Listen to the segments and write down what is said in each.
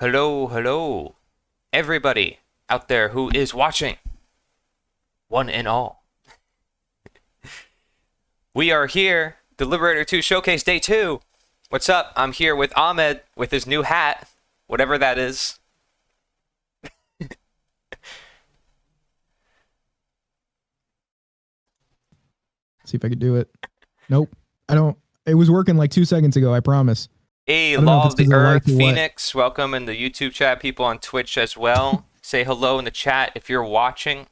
Hello, hello, everybody out there who is watching, one and all. We are here, the Liberator 2 Showcase Day 2. What's up? I'm here with Ahmed with his new hat, whatever that is. See if I could do it. Nope. I don't. It was working like 2 seconds ago, I promise. Hey, I don't know Law if of it's the 'cause of Earth, light or what. Phoenix, welcome in the YouTube chat, people on Twitch as well. Say hello in the chat if you're watching.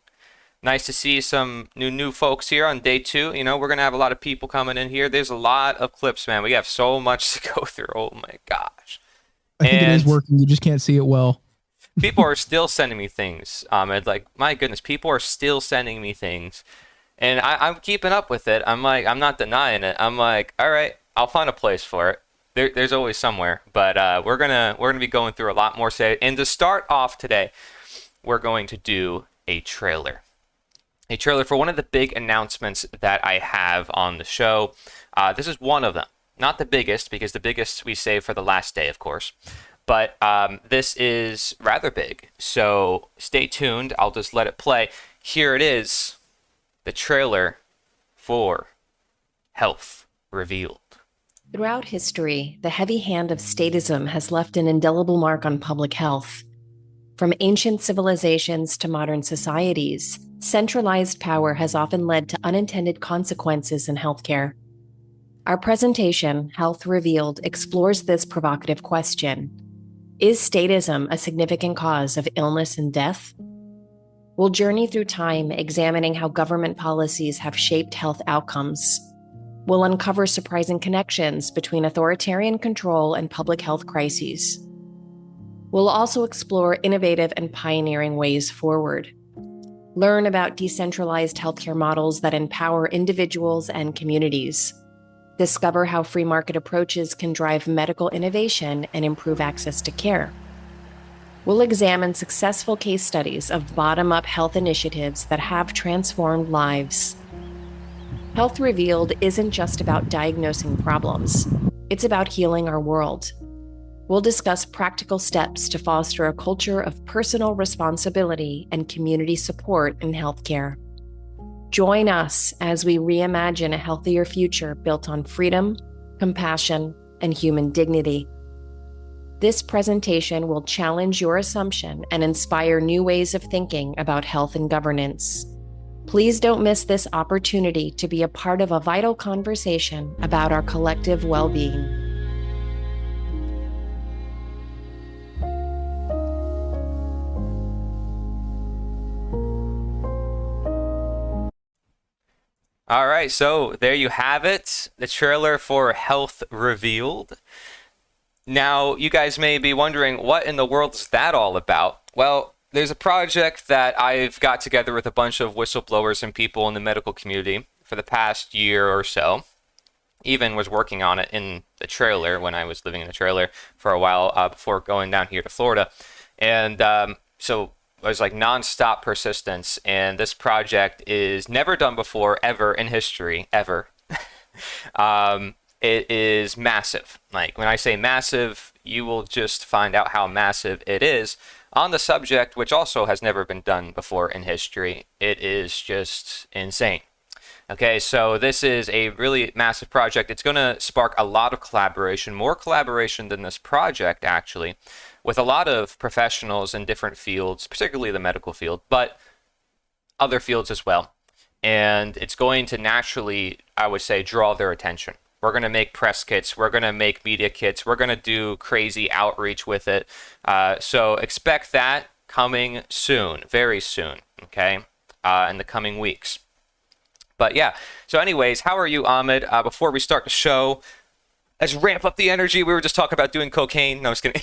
Nice to see some new folks here on day 2. You know, we're going to have a lot of people coming in here. There's a lot of clips, man. We have so much to go through. Oh my gosh. I think it is working. You just can't see it well. People are still sending me things. Like, my goodness, people are still sending me things. And I'm keeping up with it. I'm like, I'm not denying it. I'm like, all right, I'll find a place for it. There's always somewhere. But we're gonna be going through a lot more today. And to start off today, we're going to do a trailer. A trailer for one of the big announcements that I have on the show. This is one of them. Not the biggest, because the biggest we save for the last day, of course. But this is rather big. So stay tuned. I'll just let it play. Here it is. The trailer for Health Revealed. Throughout history, the heavy hand of statism has left an indelible mark on public health. From ancient civilizations to modern societies, centralized power has often led to unintended consequences in healthcare. Our presentation, Health Revealed, explores this provocative question. Is statism a significant cause of illness and death? We'll journey through time, examining how government policies have shaped health outcomes. We'll uncover surprising connections between authoritarian control and public health crises. We'll also explore innovative and pioneering ways forward. Learn about decentralized healthcare models that empower individuals and communities. Discover how free market approaches can drive medical innovation and improve access to care. We'll examine successful case studies of bottom-up health initiatives that have transformed lives. Health Revealed isn't just about diagnosing problems. It's about healing our world. We'll discuss practical steps to foster a culture of personal responsibility and community support in healthcare. Join us as we reimagine a healthier future built on freedom, compassion, and human dignity. This presentation will challenge your assumption and inspire new ways of thinking about health and governance. Please don't miss this opportunity to be a part of a vital conversation about our collective well-being. All right, so there you have it. The trailer for Health Revealed. Now, you guys may be wondering, what in the world is that all about? Well, there's a project that I've got together with a bunch of whistleblowers and people in the medical community for the past year or so. Even was working on it in the trailer when I was living in the trailer for a while before going down here to Florida. And so it was like non-stop persistence. And this project is never done before, ever in history, ever. It is massive. Like, when I say massive, you will just find out how massive it is on the subject, which also has never been done before in history. It is just insane. Okay, so this is a really massive project. It's going to spark a lot of collaboration, more collaboration than this project, actually, with a lot of professionals in different fields, particularly the medical field, but other fields as well. And it's going to naturally, I would say, draw their attention. We're going to make press kits. We're going to make media kits. We're going to do crazy outreach with it. So expect that coming soon, very soon, okay, in the coming weeks. But yeah, so anyways, how are you, Ahmed? Before we start the show, let's ramp up the energy. We were just talking about doing cocaine. No, I was kidding.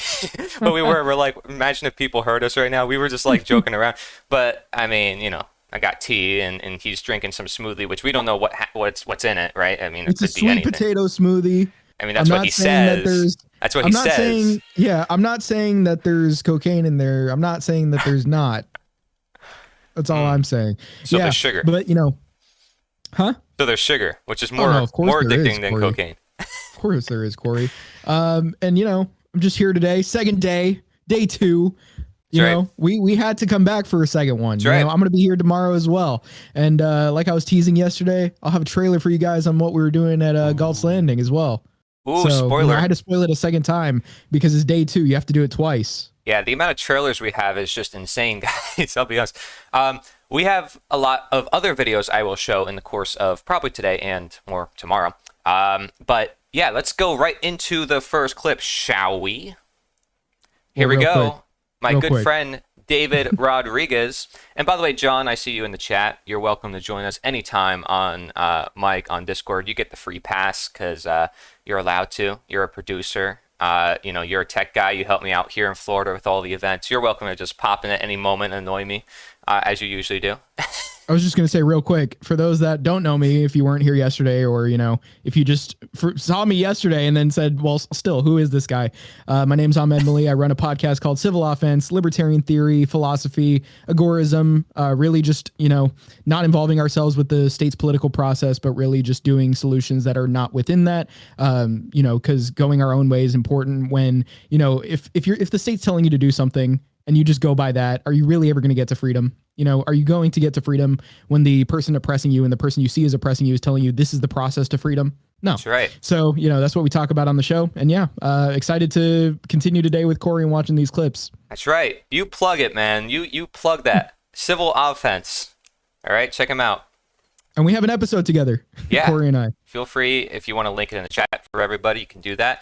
But we're like, imagine if people heard us right now. We were just like joking around. But I mean, you know, I got tea and he's drinking some smoothie, which we don't know what's in it, right? I mean, It's a sweet potato smoothie. I mean, that's what he says. That's what he says. I'm not saying that there's cocaine in there. I'm not saying that there's not. That's all I'm saying. So there's sugar. But, you know, huh? So there's sugar, which is more more addicting than Corey. cocaine. Of course there is, Corey. And, you know, I'm just here today. Second day day 2. You That's know, right. we had to come back for a second one. That's You right. know, I'm going to be here tomorrow as well. And like I was teasing yesterday, I'll have a trailer for you guys on what we were doing at Galt's Landing as well. Ooh, So, you know, I spoiler. had to spoil it a second time because it's day 2. You have to do it twice. Yeah, the amount of trailers we have is just insane, guys. I'll be honest. We have a lot of other videos I will show in the course of probably today and more tomorrow. But yeah, let's go right into the first clip, shall we? Here we Real go. quick. My Real good quick. friend David Rodriguez. And by the way, John, I see you in the chat. You're welcome to join us anytime on Mike on Discord. You get the free pass because you're allowed to. You're a producer. You know, you're a tech guy. You help me out here in Florida with all the events. You're welcome to just pop in at any moment and annoy me, as you usually do. I was just going to say real quick, for those that don't know me, if you weren't here yesterday, or, you know, if you just saw me yesterday and then said, well, still, who is this guy? My name's Ahmed Mali. I run a podcast called Civil Offense, Libertarian Theory, Philosophy, Agorism, really just, you know, not involving ourselves with the state's political process, but really just doing solutions that are not within that, you know, because going our own way is important when, you know, if the state's telling you to do something and you just go by that, are you really ever going to get to freedom? You know, are you going to get to freedom when the person oppressing you and the person you see as oppressing you is telling you this is the process to freedom? No. That's right. So, you know, that's what we talk about on the show. And yeah, excited to continue today with Corey and watching these clips. That's right. You plug it, man. You plug that. Civil Offense. All right, check him out. And we have an episode together, Yeah. Corey and I. Feel free, if you want to link it in the chat for everybody, you can do that.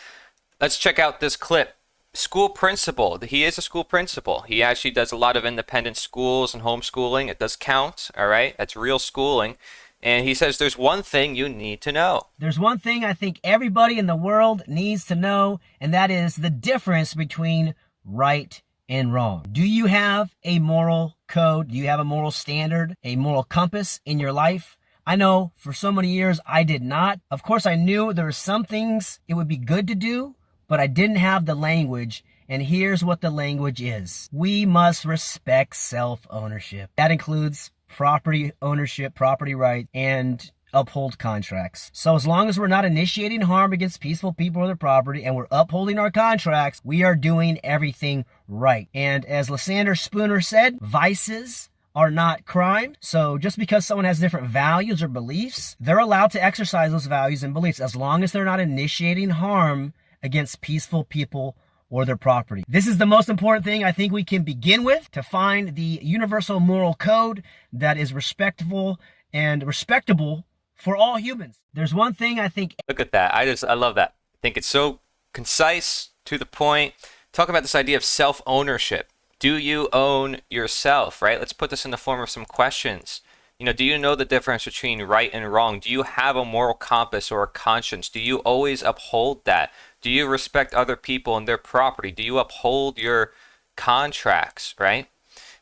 Let's check out this clip. School principal. He is a school principal. He actually does a lot of independent schools and homeschooling. It does count, all right? That's real schooling. And he says there's one thing you need to know. There's one thing I think everybody in the world needs to know, and that is the difference between right and wrong. Do you have a moral code? Do you have a moral standard, a moral compass in your life? I know for so many years I did not. Of course, I knew there were some things it would be good to do, but I didn't have the language, and here's what the language is. We must respect self-ownership. That includes property ownership, property right, and uphold contracts. So as long as we're not initiating harm against peaceful people or their property, and we're upholding our contracts, we are doing everything right. And as Lysander Spooner said, vices are not crime. So just because someone has different values or beliefs, they're allowed to exercise those values and beliefs as long as they're not initiating harm against peaceful people or their property. This is the most important thing I think we can begin with to find the universal moral code that is respectable and respectable for all humans. There's one thing I think. Look at that. I love that. I think it's so concise, to the point. Talk about this idea of self-ownership. Do you own yourself, right? Let's put this in the form of some questions. You know, do you know the difference between right and wrong? Do you have a moral compass or a conscience? Do you always uphold that? Do you respect other people and their property? Do you uphold your contracts, right?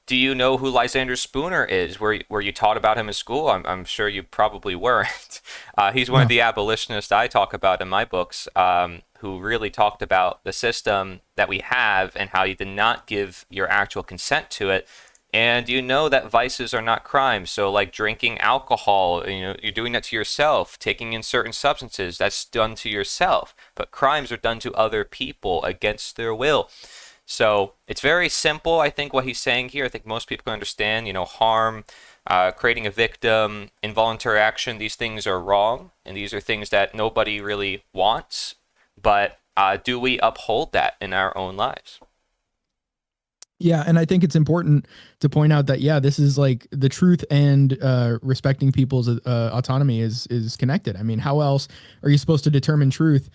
Do you know who Lysander Spooner is? Were you taught about him in school? I'm sure you probably weren't. He's one of the abolitionists I talk about in my books, who really talked about the system that we have and how you did not give your actual consent to it. And you know that vices are not crimes. So like drinking alcohol, you know, you're doing that to yourself. Taking in certain substances, that's done to yourself. But crimes are done to other people against their will. So it's very simple, I think, what he's saying here. I think most people can understand, you know, harm, creating a victim, involuntary action. These things are wrong. And these are things that nobody really wants. But do we uphold that in our own lives? Yeah, and I think it's important to point out that, yeah, this is like the truth, and respecting people's autonomy is connected. I mean, how else are you supposed to determine truth,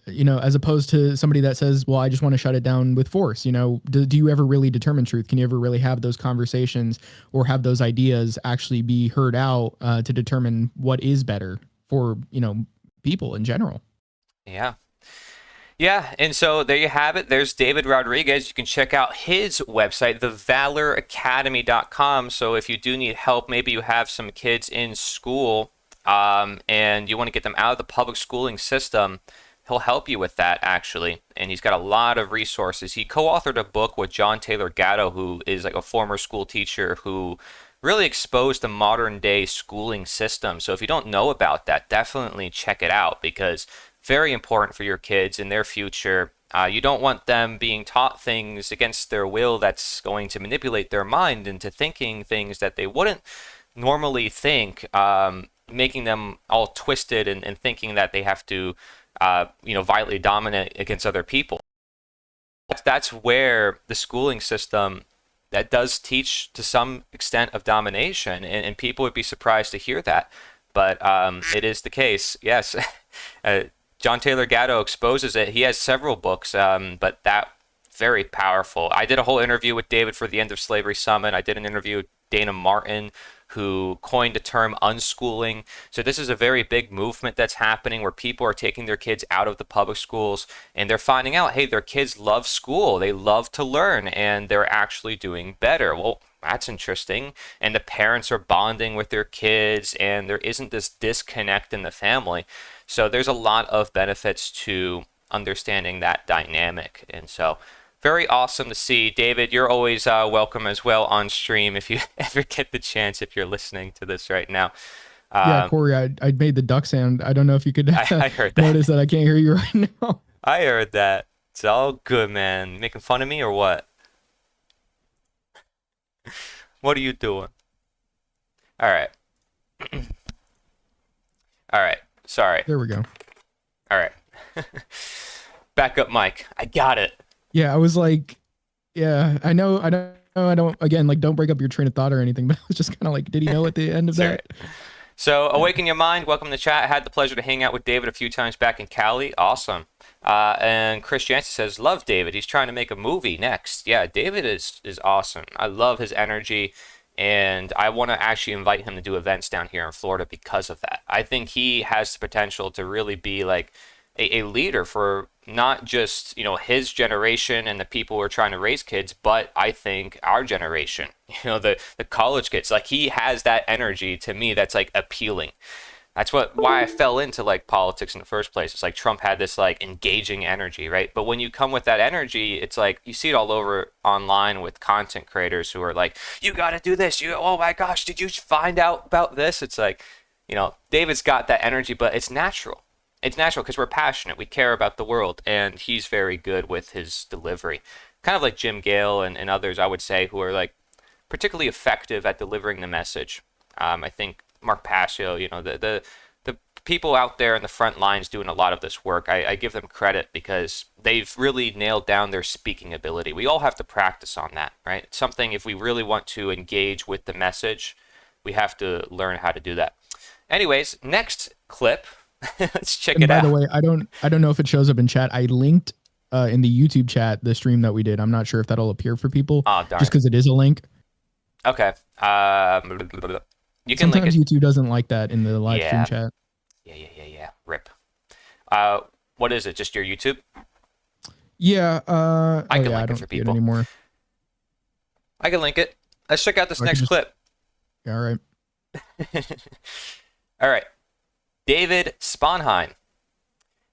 you know, as opposed to somebody that says, well, I just want to shut it down with force? You know, do you ever really determine truth? Can you ever really have those conversations or have those ideas actually be heard out to determine what is better for, you know, people in general? Yeah. Yeah, and so there you have it. There's David Rodriguez. You can check out his website, thevaloracademy.com. So if you do need help, maybe you have some kids in school and you want to get them out of the public schooling system, he'll help you with that, actually. And he's got a lot of resources. He co-authored a book with John Taylor Gatto, who is like a former school teacher who really exposed the modern day schooling system. So if you don't know about that, definitely check it out, because very important for your kids and their future. You don't want them being taught things against their will that's going to manipulate their mind into thinking things that they wouldn't normally think, making them all twisted and thinking that they have to, violently dominate against other people. That's where the schooling system that does teach to some extent of domination, and people would be surprised to hear that, but it is the case. Yes. John Taylor Gatto exposes it. He has several books, but that very powerful. I did a whole interview with David for the End of Slavery Summit. I did an interview with Dana Martin, who coined the term unschooling. So this is a very big movement that's happening where people are taking their kids out of the public schools and they're finding out, hey, their kids love school. They love to learn and they're actually doing better. Well, that's interesting. And the parents are bonding with their kids and there isn't this disconnect in the family. So there's a lot of benefits to understanding that dynamic. And so very awesome to see. David, you're always welcome as well on stream if you ever get the chance, if you're listening to this right now. Yeah, Corey, I made the duck sound. I don't know if you could I heard that. notice that I can't hear you right now. I heard that. It's all good, man. You making fun of me or what? What are you doing? All right. All right. Sorry. There we go. All right. Back up, Mike. I got it. Yeah, I was like, yeah, I know, again, like, don't break up your train of thought or anything, but I was just kind of like, did he know at the end of that? So, Awaken Your Mind, welcome to the chat. I had the pleasure to hang out with David a few times back in Cali. Awesome. And Chris Jansen says, love David. He's trying to make a movie next. Yeah, David is awesome. I love his energy, and I want to actually invite him to do events down here in Florida because of that. I think he has the potential to really be like a leader for not just, his generation and the people who are trying to raise kids, but I think our generation, the college kids. Like, he has that energy to me that's like appealing. That's why I fell into like politics in the first place. It's like Trump had this like engaging energy, right? But when you come with that energy, it's like you see it all over online with content creators who are like, you got to do this. Oh my gosh, did you find out about this? It's like, David's got that energy, but it's natural. It's natural because we're passionate. We care about the world, and he's very good with his delivery. Kind of like Jim Gale and others, I would say, who are like particularly effective at delivering the message. I think Mark Passio, the people out there in the front lines doing a lot of this work, I give them credit because they've really nailed down their speaking ability. We all have to practice on that, right? It's something, if we really want to engage with the message, we have to learn how to do that. Anyways, next clip. Let's check it out. By the way, I don't know if it shows up in chat. I linked in the YouTube chat the stream that we did. I'm not sure if that'll appear for people. Oh, darn. Just because it is a link. Okay. You can Sometimes link it. YouTube doesn't like that in the live stream chat. Yeah. Rip. What is it? Just your YouTube? Yeah. I can link it for people anymore. I can link it. Let's check out this next clip. All right. All right. David Sponheim.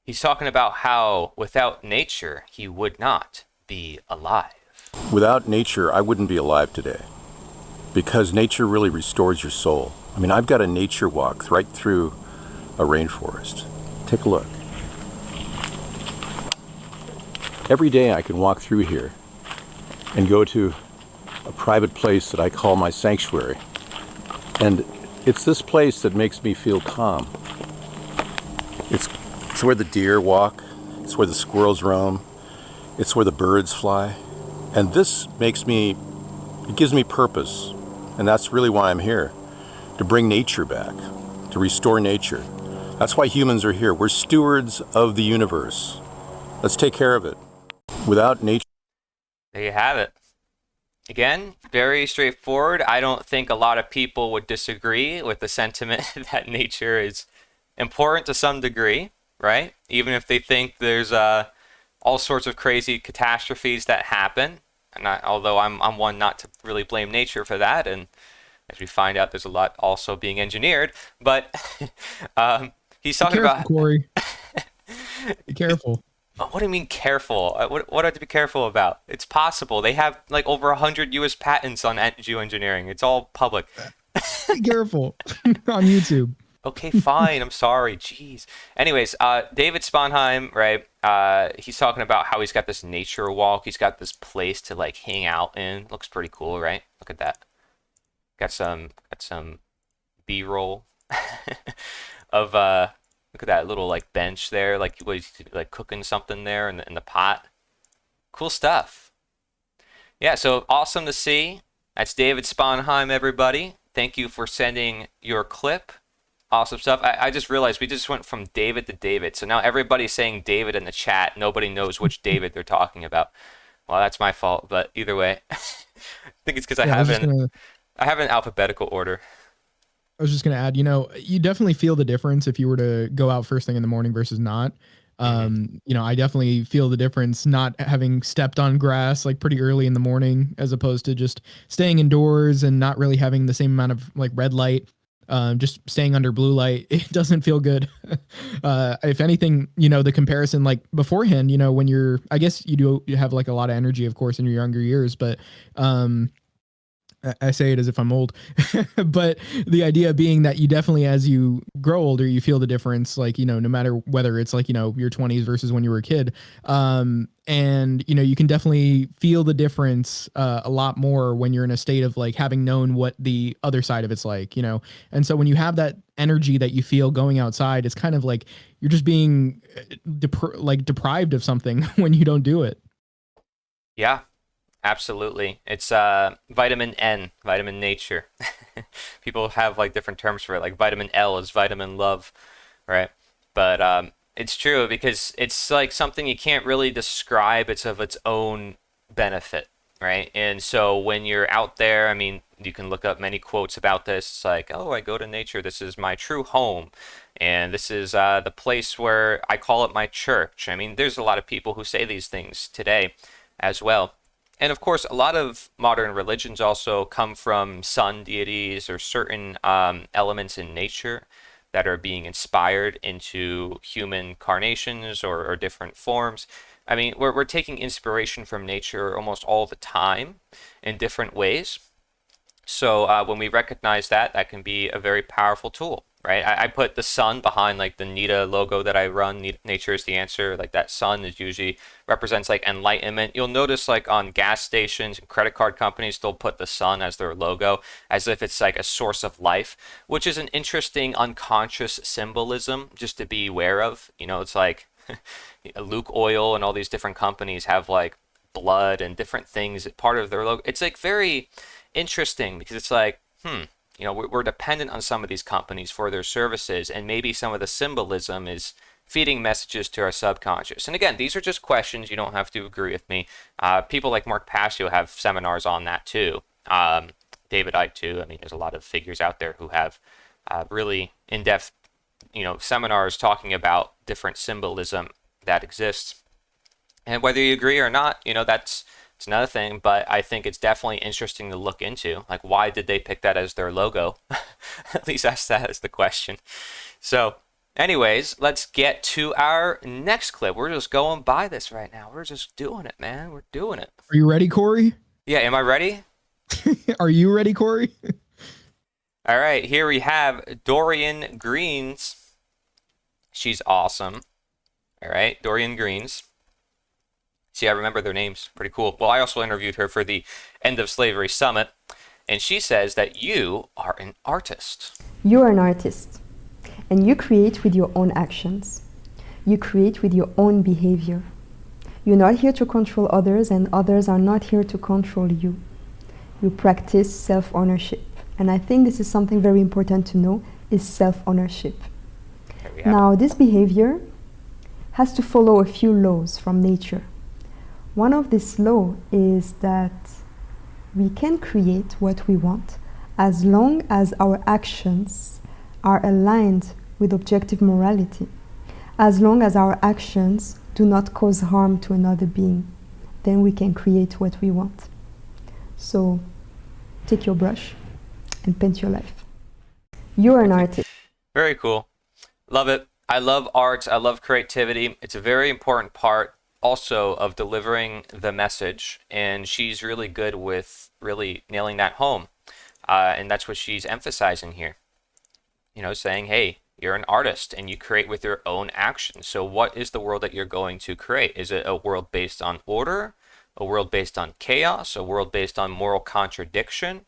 He's talking about how without nature, he would not be alive. Without nature, I wouldn't be alive today. Because nature really restores your soul. I mean, I've got a nature walk right through a rainforest. Take a look. Every day I can walk through here and go to a private place that I call my sanctuary. And it's this place that makes me feel calm. It's where the deer walk, it's where the squirrels roam, it's where the birds fly. And this it gives me purpose. And that's really why I'm here, to bring nature back, to restore nature. That's why humans are here. We're stewards of the universe. Let's take care of it. Without nature. There you have it. Again, very straightforward. I don't think a lot of people would disagree with the sentiment that nature is important to some degree, right? Even if they think there's all sorts of crazy catastrophes that happen. And although I'm one not to really blame nature for that, and as we find out, there's a lot also being engineered. But he's talking about Corey. Be careful. What do you mean careful? What do I have to be careful about? It's possible. They have like over 100 U.S. patents on geoengineering. It's all public. Be careful on YouTube. Okay, fine. I'm sorry. Jeez. Anyways, David Sponheim, right? He's talking about how he's got this nature walk. He's got this place to like hang out in. Looks pretty cool, right? Look at that. Got some B-roll of look at that little like bench there, like what he's like cooking something there in the pot. Cool stuff. Yeah, so awesome to see. That's David Sponheim, everybody. Thank you for sending your clip. Awesome stuff. I just realized we just went from David to David. So now everybody's saying David in the chat. Nobody knows which David they're talking about. Well, that's my fault, but either way. I think it's because I have an alphabetical order. I was just going to add, you definitely feel the difference if you were to go out first thing in the morning versus not. I definitely feel the difference not having stepped on grass like pretty early in the morning as opposed to just staying indoors and not really having the same amount of like red light. Just staying under blue light, it doesn't feel good. If anything, the comparison like beforehand, when I guess you have like a lot of energy, of course, in your younger years, but I say it as if I'm old, but the idea being that you definitely, as you grow older, you feel the difference, like, no matter whether it's like, your 20s versus when you were a kid. And, you can definitely feel the difference a lot more when you're in a state of like having known what the other side of it's like, and so when you have that energy that you feel going outside, it's kind of like you're just being deprived of something when you don't do it. Yeah. Absolutely. It's vitamin N, vitamin nature. People have like different terms for it, like vitamin L is vitamin love, right? But it's true because it's like something you can't really describe. It's of its own benefit, right? And so when you're out there, I mean, you can look up many quotes about this. It's like, oh, I go to nature. This is my true home. And this is the place where I call it my church. I mean, there's a lot of people who say these things today as well. And of course, a lot of modern religions also come from sun deities or certain elements in nature that are being inspired into human carnations or different forms. I mean, we're taking inspiration from nature almost all the time in different ways. So when we recognize that, that can be a very powerful tool, right? I put the sun behind like the NITA logo that I run. Nature is the answer. Like that sun is usually represents like enlightenment. You'll notice like on gas stations and credit card companies, they'll put the sun as their logo as if it's like a source of life, which is an interesting unconscious symbolism just to be aware of. It's like Luke Oil and all these different companies have like blood and different things part of their logo. It's like very interesting because it's like, we're dependent on some of these companies for their services, and maybe some of the symbolism is feeding messages to our subconscious. And again, these are just questions. You don't have to agree with me. People like Mark Passio have seminars on that too. David Icke too. I mean, there's a lot of figures out there who have really in-depth, seminars talking about different symbolism that exists. And whether you agree or not, it's another thing, but I think it's definitely interesting to look into. Like, why did they pick that as their logo? At least ask that as the question. So, anyways, let's get to our next clip. We're just going by this right now. We're just doing it, man. We're doing it. Are you ready, Corey? Yeah, am I ready? Are you ready, Corey? All right, here we have Dorian Greens. She's awesome. All right, Dorian Greens. See, I remember their names. Pretty cool. Well, I also interviewed her for the End of Slavery Summit, and she says that you are an artist. You are an artist, and you create with your own actions. You create with your own behavior. You're not here to control others, and others are not here to control you. You practice self-ownership, and I think this is something very important to know, is self-ownership. Now, this behavior has to follow a few laws from nature. One of this law is that we can create what we want as long as our actions are aligned with objective morality, as long as our actions do not cause harm to another being, then we can create what we want. So take your brush and paint your life. You're an artist. Very cool. Love it. I love art. I love creativity. It's a very important part also of delivering the message, and she's really good with really nailing that home, and that's what she's emphasizing here, saying, hey, You're an artist and you create with your own actions. So what is the world that you're going to create? Is it a world based on order, a world based on chaos, a world based on moral contradiction?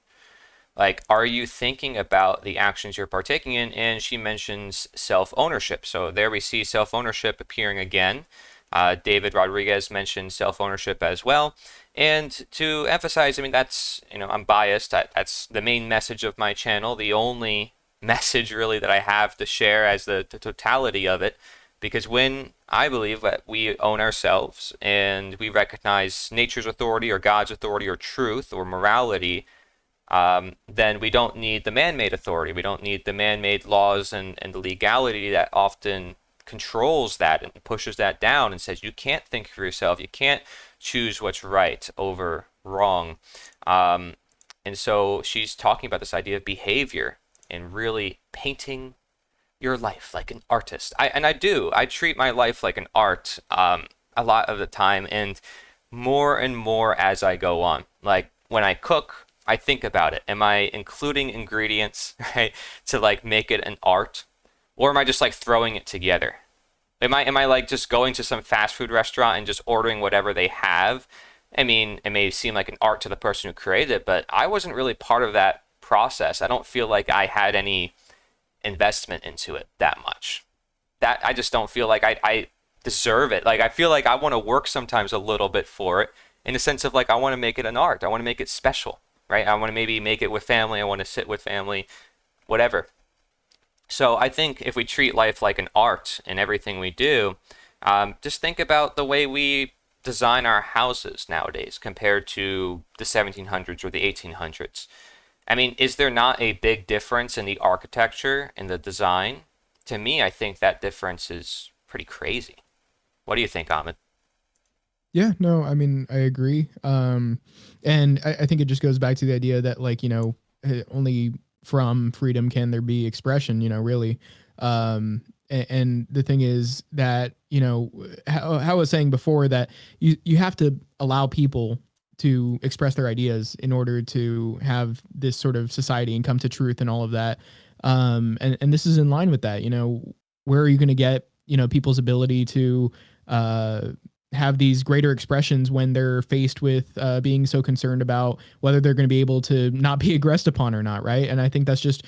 Like, are you thinking about the actions you're partaking in? And she mentions self-ownership. So there we see self-ownership appearing again. David Rodriguez mentioned self-ownership as well. And to emphasize, I mean, that's, I'm biased. That's the main message of my channel, the only message really that I have to share as the totality of it. Because when I believe that we own ourselves and we recognize nature's authority or God's authority or truth or morality, then we don't need the man-made authority. We don't need the man-made laws and the legality that often controls that and pushes that down and says you can't think for yourself. You can't choose what's right over wrong. And so she's talking about this idea of behavior and really painting your life like an artist. I treat my life like an art a lot of the time, and more as I go on. Like when I cook, I think about it. Am I including ingredients, right, to like make it an art, or am I just like throwing it together? Am I like just going to some fast food restaurant and just ordering whatever they have? I mean, it may seem like an art to the person who created it, but I wasn't really part of that process. I don't feel like I had any investment into it that much. That I just don't feel like I deserve it. Like I feel like I want to work sometimes a little bit for it, in the sense of like I want to make it an art. I want to make it special. Right? I want to maybe make it with family. I want to sit with family, whatever. So I think if we treat life like an art in everything we do, just think about the way we design our houses nowadays compared to the 1700s or the 1800s. I mean, is there not a big difference in the architecture and the design? To me, I think that difference is pretty crazy. What do you think, Ahmed? Yeah, no, I mean, I agree. And I think it just goes back to the idea that like, only from freedom can there be expression, really. And the thing is that, how I was saying before that you have to allow people to express their ideas in order to have this sort of society and come to truth and all of that. And this is in line with that, where are you going to get, people's ability to, have these greater expressions when they're faced with being so concerned about whether they're going to be able to not be aggressed upon or not. Right. And I think that's just,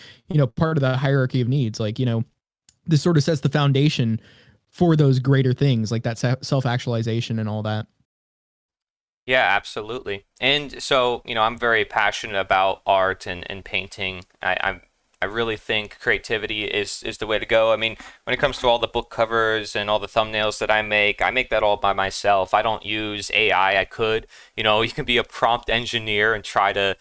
part of the hierarchy of needs. Like, this sort of sets the foundation for those greater things like that self-actualization and all that. Yeah, absolutely. And so, I'm very passionate about art and painting. I really think creativity is the way to go. I mean, when it comes to all the book covers and all the thumbnails that I make that all by myself. I don't use AI. I could, you can be a prompt engineer and try to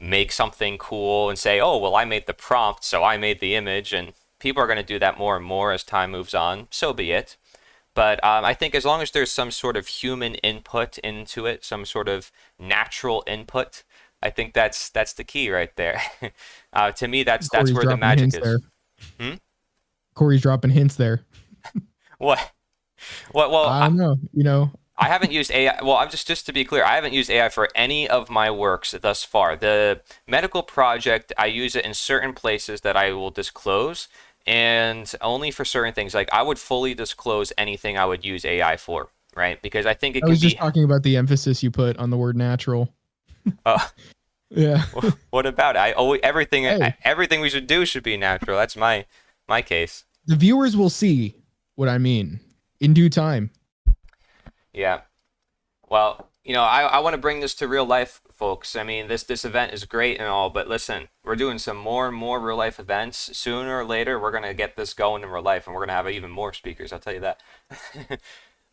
make something cool and say, oh, well, I made the prompt, so I made the image. And people are going to do that more and more as time moves on. So be it. But I think as long as there's some sort of human input into it, some sort of natural input, I think that's the key right there. To me, that's where the magic is. Hmm? Corey's dropping hints there. What? Well, I don't know. I haven't used AI. Well, I'm just to be clear, I haven't used AI for any of my works thus far. The medical project, I use it in certain places that I will disclose, and only for certain things. Like I would fully disclose anything I would use AI for, right? Because I think it can be. I was just talking about the emphasis you put on the word natural. Yeah. What about it? Everything we should do should be natural. That's my case. The viewers will see what I mean in due time. Yeah. Well, I want to bring this to real life, folks. I mean, this event is great and all, but listen, we're doing some more and more real life events. Sooner or later, we're going to get this going in real life, and we're going to have even more speakers. I'll tell you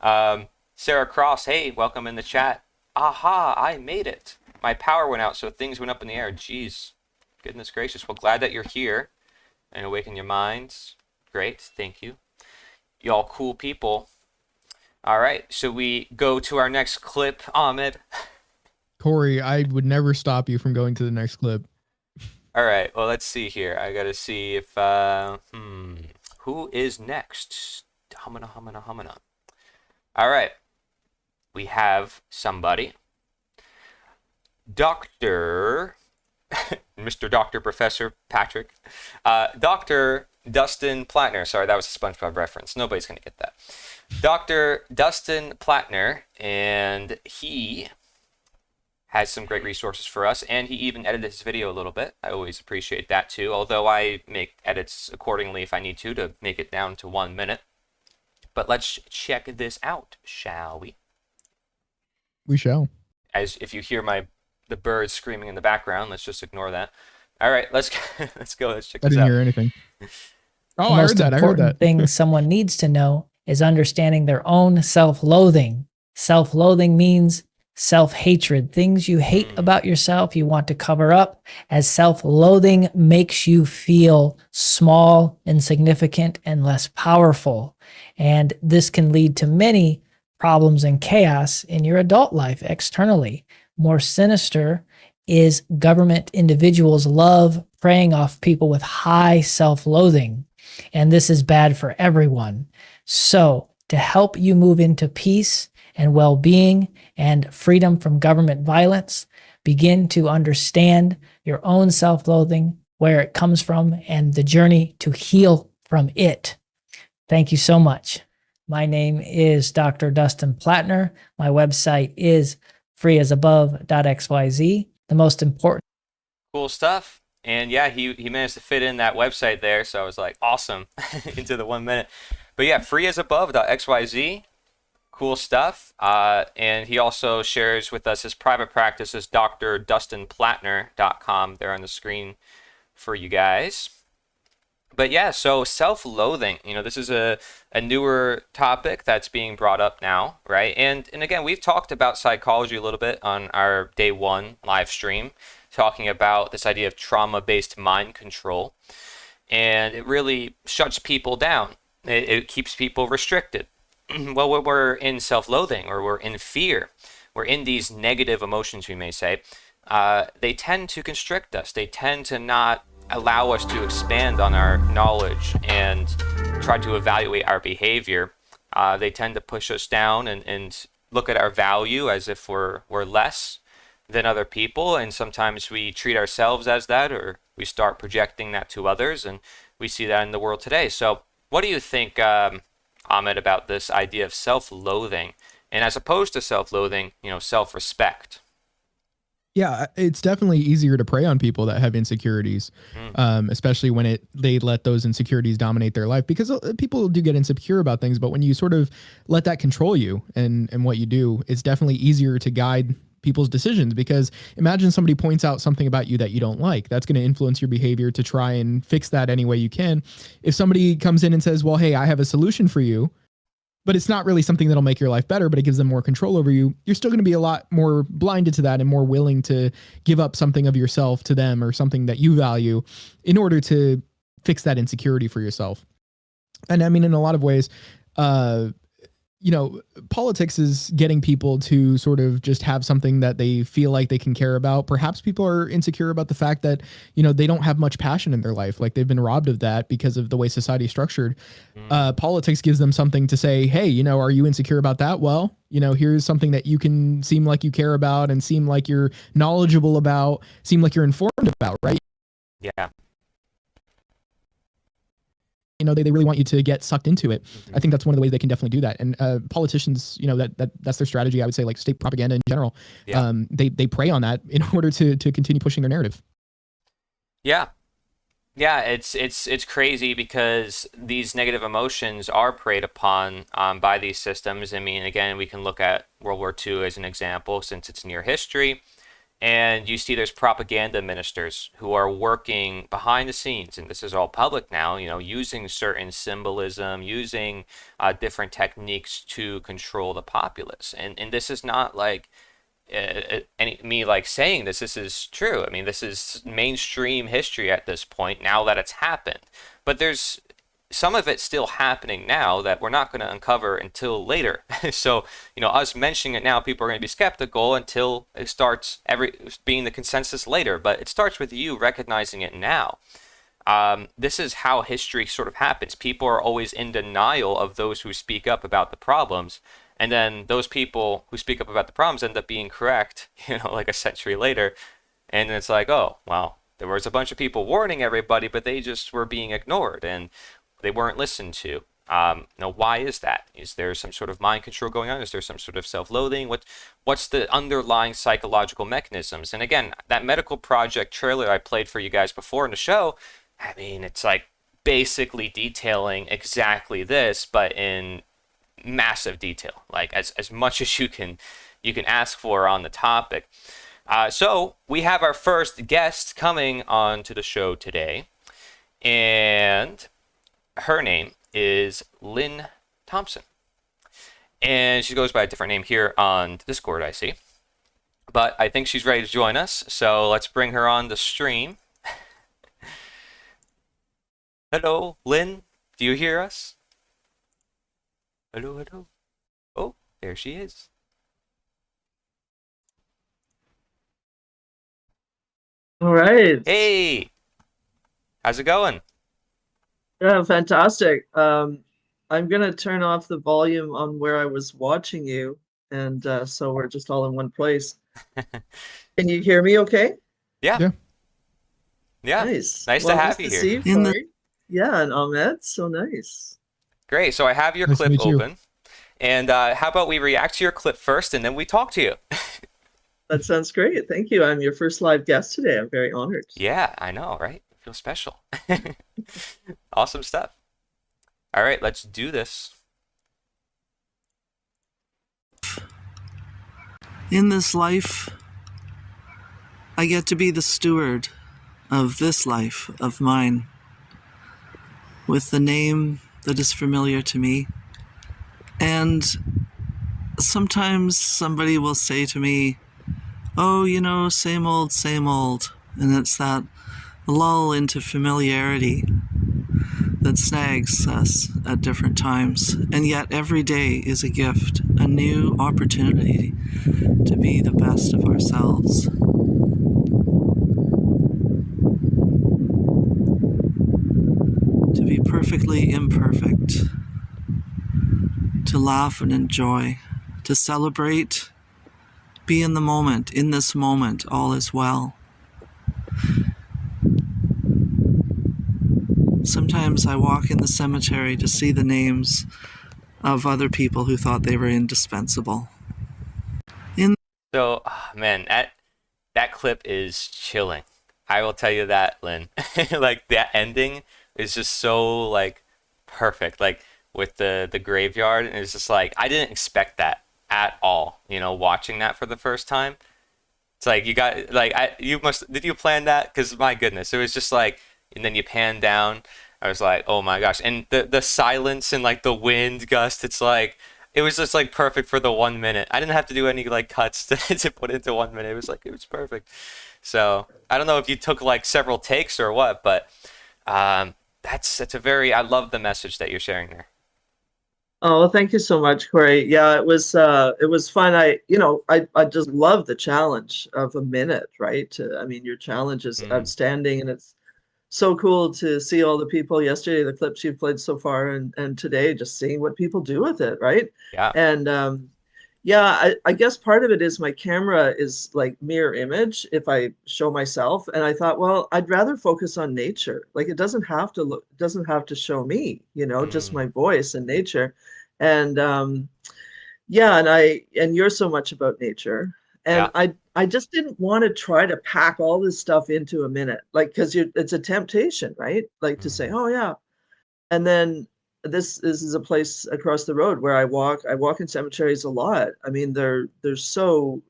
that. Sarah Cross, hey, welcome in the chat. Aha, I made it. My power went out, so things went up in the air. Jeez. Goodness gracious. Well, glad that you're here and awaken your minds. Great. Thank you. Y'all cool people. All right. So we go to our next clip, Ahmed. Corey, I would never stop you from going to the next clip. All right. Well, let's see here. I got to see if, who is next? Humana. All right. We have somebody. Dr. Mr. Dr. Professor Patrick. Dr. Dustin Plattner. Sorry, that was a SpongeBob reference. Nobody's going to get that. Dr. Dustin Plattner, and he has some great resources for us, and he even edited his video a little bit. I always appreciate that too, although I make edits accordingly if I need to make it down to 1 minute. But let's check this out, shall we? We shall. As if you hear the birds screaming in the background, let's just ignore that. All right, let's go. Let's check I this didn't out. hear anything. Oh, The I most heard that. I heard important that. thing someone needs to know is understanding their own self-loathing. Self-loathing means self-hatred. Things you hate about yourself, you want to cover up, as self-loathing makes you feel small, insignificant, and less powerful. And this can lead to many problems and chaos in your adult life externally. More sinister is government individuals love preying off people with high self-loathing. And this is bad for everyone. So, to help you move into peace and well-being and freedom from government violence, begin to understand your own self-loathing, where it comes from, and the journey to heal from it. Thank you so much. My name is Dr. Dustin Plattner. My website is freeasabove.xyz. The most important. Cool stuff. And yeah, he managed to fit in that website there, so I was like, awesome, into the 1 minute. But yeah, freeasabove.xyz, cool stuff. And he also shares with us his private practices, drdustinplattner.com. They're on the screen for you guys. But yeah, so self-loathing, this is a newer topic that's being brought up now, right? And again, we've talked about psychology a little bit on our day 1 live stream, talking about this idea of trauma-based mind control. And it really shuts people down. It keeps people restricted. Well, when we're in self-loathing or we're in fear, we're in these negative emotions, we may say, they tend to constrict us. They tend to not allow us to expand on our knowledge and try to evaluate our behavior. They tend to push us down and look at our value as if we're less than other people, and sometimes we treat ourselves as that, or we start projecting that to others, and we see that in the world today. So what do you think, Ahmed, about this idea of self-loathing, and as opposed to self-loathing, self-respect? Yeah, it's definitely easier to prey on people that have insecurities, especially when they let those insecurities dominate their life, because people do get insecure about things. But when you sort of let that control you and what you do, it's definitely easier to guide people's decisions, because imagine somebody points out something about you that you don't like. That's going to influence your behavior to try and fix that any way you can. If somebody comes in and says, well, hey, I have a solution for you, but it's not really something that'll make your life better, but it gives them more control over you, you're still going to be a lot more blinded to that and more willing to give up something of yourself to them or something that you value in order to fix that insecurity for yourself. And I mean, in a lot of ways, politics is getting people to sort of just have something that they feel like they can care about. Perhaps people are insecure about the fact that, they don't have much passion in their life. Like they've been robbed of that because of the way society is structured. Politics gives them something to say, hey, are you insecure about that? Well, here's something that you can seem like you care about and seem like you're knowledgeable about, seem like you're informed about, right? Yeah. They really want you to get sucked into it. I think that's one of the ways they can definitely do that. And politicians, that's their strategy. I would say, like state propaganda in general. Yeah. They prey on that in order to continue pushing their narrative. Yeah. Yeah, it's crazy because these negative emotions are preyed upon by these systems. I mean, again, we can look at World War II as an example, since it's near history. And you see there's propaganda ministers who are working behind the scenes, and this is all public now, using certain symbolism, using different techniques to control the populace. And this is not like me like saying this is true. I mean, this is mainstream history at this point, now that it's happened. But there's some of it's still happening now that we're not going to uncover until later. So, us mentioning it now, people are going to be skeptical until it starts being the consensus later. But it starts with you recognizing it now. This is how history sort of happens. People are always in denial of those who speak up about the problems. And then those people who speak up about the problems end up being correct, like a century later. And it's like, oh, well, There was a bunch of people warning everybody, but they just were being ignored and they weren't listened to. Why is that? Is there some sort of mind control going on? Is there some sort of self-loathing? What's the underlying psychological mechanisms? And again, that medical project trailer I played for you guys before in the show, I mean, it's like basically detailing exactly this, but in massive detail, like as much as you can ask for on the topic. So we have our first guest coming on to the show today, and her name is Lynn Thompson. And she goes by a different name here on Discord, I see. But I think she's ready to join us, so let's bring her on the stream. Hello, Lynn. Do you hear us? Hello, hello. Oh, there she is. All right. Hey, how's it going? Yeah, fantastic. I'm gonna turn off the volume on where I was watching you, and so we're just all in one place. Can you hear me okay? Yeah. Nice. Nice to Well, have nice you to here. see you, Corey. Yeah, and Ahmed, so nice. Great. So I have your Nice to clip meet you. open. And how about we react to your clip first and then we talk to you? That sounds great. Thank you. I'm your first live guest today. I'm very honored. Yeah, I know, right? I feel special. Awesome stuff. All right, let's do this. In this life, I get to be the steward of this life of mine, with the name that is familiar to me. And sometimes somebody will say to me, oh, you know, same old, same old. And it's that lull into familiarity that snags us at different times. And yet every day is a gift, a new opportunity to be the best of ourselves. To be perfectly imperfect. To laugh and enjoy. To celebrate. Be in the moment. In this moment, all is well. Sometimes I walk in the cemetery to see the names of other people who thought they were indispensable. So, man, that clip is chilling. I will tell you that, Lynn. Like that ending is just so like perfect. Like with the graveyard, and it's just like I didn't expect that at all. You know, watching that for the first time. It's like you got like did you plan that? Because my goodness, it was just like, and then you pan down. I was like, oh my gosh, and the silence and like the wind gust. It's like it was just like perfect for the 1 minute. I didn't have to do any like cuts to put into 1 minute. It was perfect. So I don't know if you took like several takes or what, but that's a very, I love the message that you're sharing there. Oh, well, thank you so much, Corey. Yeah, it was fun. I just love the challenge of a minute, right? I mean, your challenge is outstanding, and it's so cool to see all the people yesterday, the clips you've played so far, and today, just seeing what people do with it, right? Yeah. And yeah, I guess part of it is my camera is like mirror image if I show myself, and I thought, well, I'd rather focus on nature. Like it doesn't have to show me, just my voice and nature. And yeah, and you're so much about nature. And Yeah. I just didn't want to try to pack all this stuff into a minute, like because it's a temptation, right? Like to say, oh yeah, and then this is a place across the road where I walk. I walk in cemeteries a lot. I mean, they're so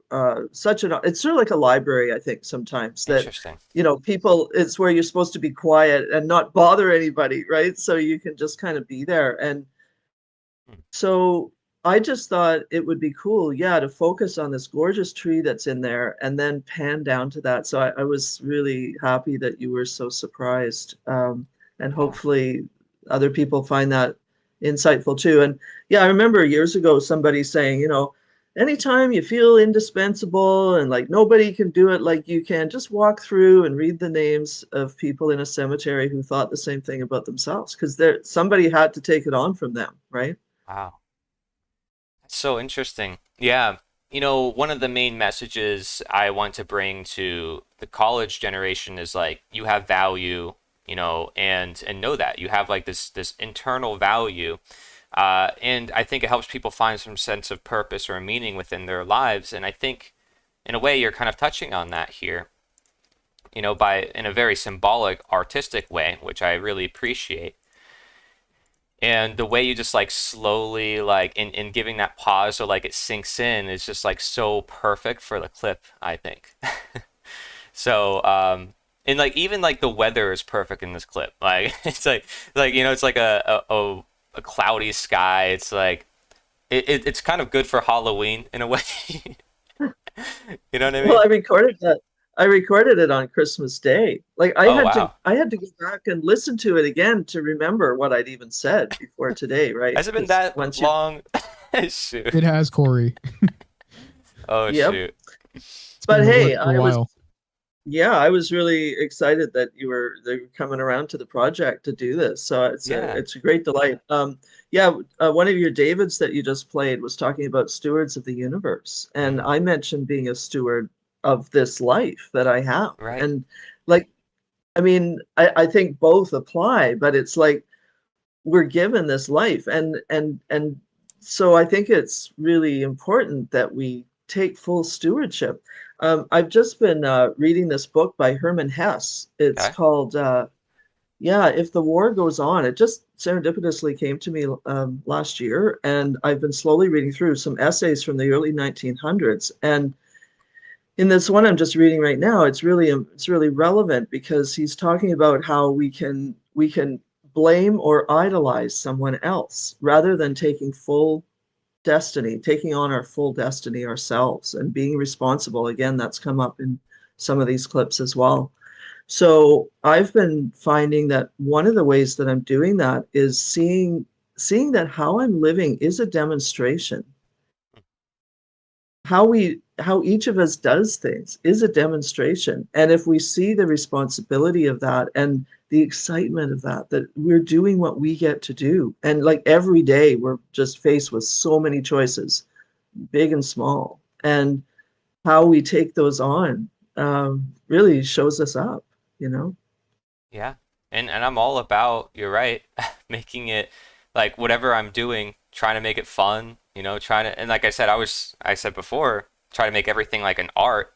such an it's sort of like a library, I think, sometimes that Interesting. people, it's where you're supposed to be quiet and not bother anybody, right? So you can just kind of be there. And so I just thought it would be cool, yeah, to focus on this gorgeous tree that's in there and then pan down to that. So I was really happy that you were so surprised. And hopefully other people find that insightful too. And yeah, I remember years ago somebody saying, anytime you feel indispensable and like nobody can do it like you can, just walk through and read the names of people in a cemetery who thought the same thing about themselves, because somebody had to take it on from them, right? Wow. That's so interesting. Yeah. one of the main messages I want to bring to the college generation is like, you have value, and know that you have like this internal value. And I think it helps people find some sense of purpose or meaning within their lives. And I think in a way you're kind of touching on that here, in a very symbolic, artistic way, which I really appreciate. And the way you just like slowly like in giving that pause so like it sinks in is just like so perfect for the clip, I think. So and like even like the weather is perfect in this clip. Like it's like it's like a cloudy sky. It's like it's kind of good for Halloween in a way. You know what I mean? Well, I recorded it on Christmas Day. Like Oh wow. I had to go back and listen to it again to remember what I'd even said before today, right? Has it been 'Cause that once long? Shoot. It has, Corey. Oh Yep. shoot. It's But been hey, a while. I was really excited that they were coming around to the project to do this. So Yeah. it's a great delight. One of your Davids that you just played was talking about stewards of the universe, and I mentioned being a steward of this life that I have. Right. And like, I mean, I think both apply, but it's like we're given this life, and so I think it's really important that we take full stewardship. I've just been reading this book by Herman Hesse. It's Okay. called If the War Goes On. It just serendipitously came to me last year, and I've been slowly reading through some essays from the early 1900s. And in this one I'm just reading right now, it's really relevant because he's talking about how we can blame or idolize someone else rather than taking on our full destiny ourselves and being responsible. Again, that's come up in some of these clips as well. So I've been finding that one of the ways that I'm doing that is seeing that how I'm living is a demonstration. How each of us does things is a demonstration. And if we see the responsibility of that and the excitement of that we're doing what we get to do. And like every day we're just faced with so many choices, big and small. And how we take those on really shows us up, you know? Yeah. And I'm all about, you're right, making it like whatever I'm doing, trying to make it fun, trying to, and like I said before, try to make everything like an art.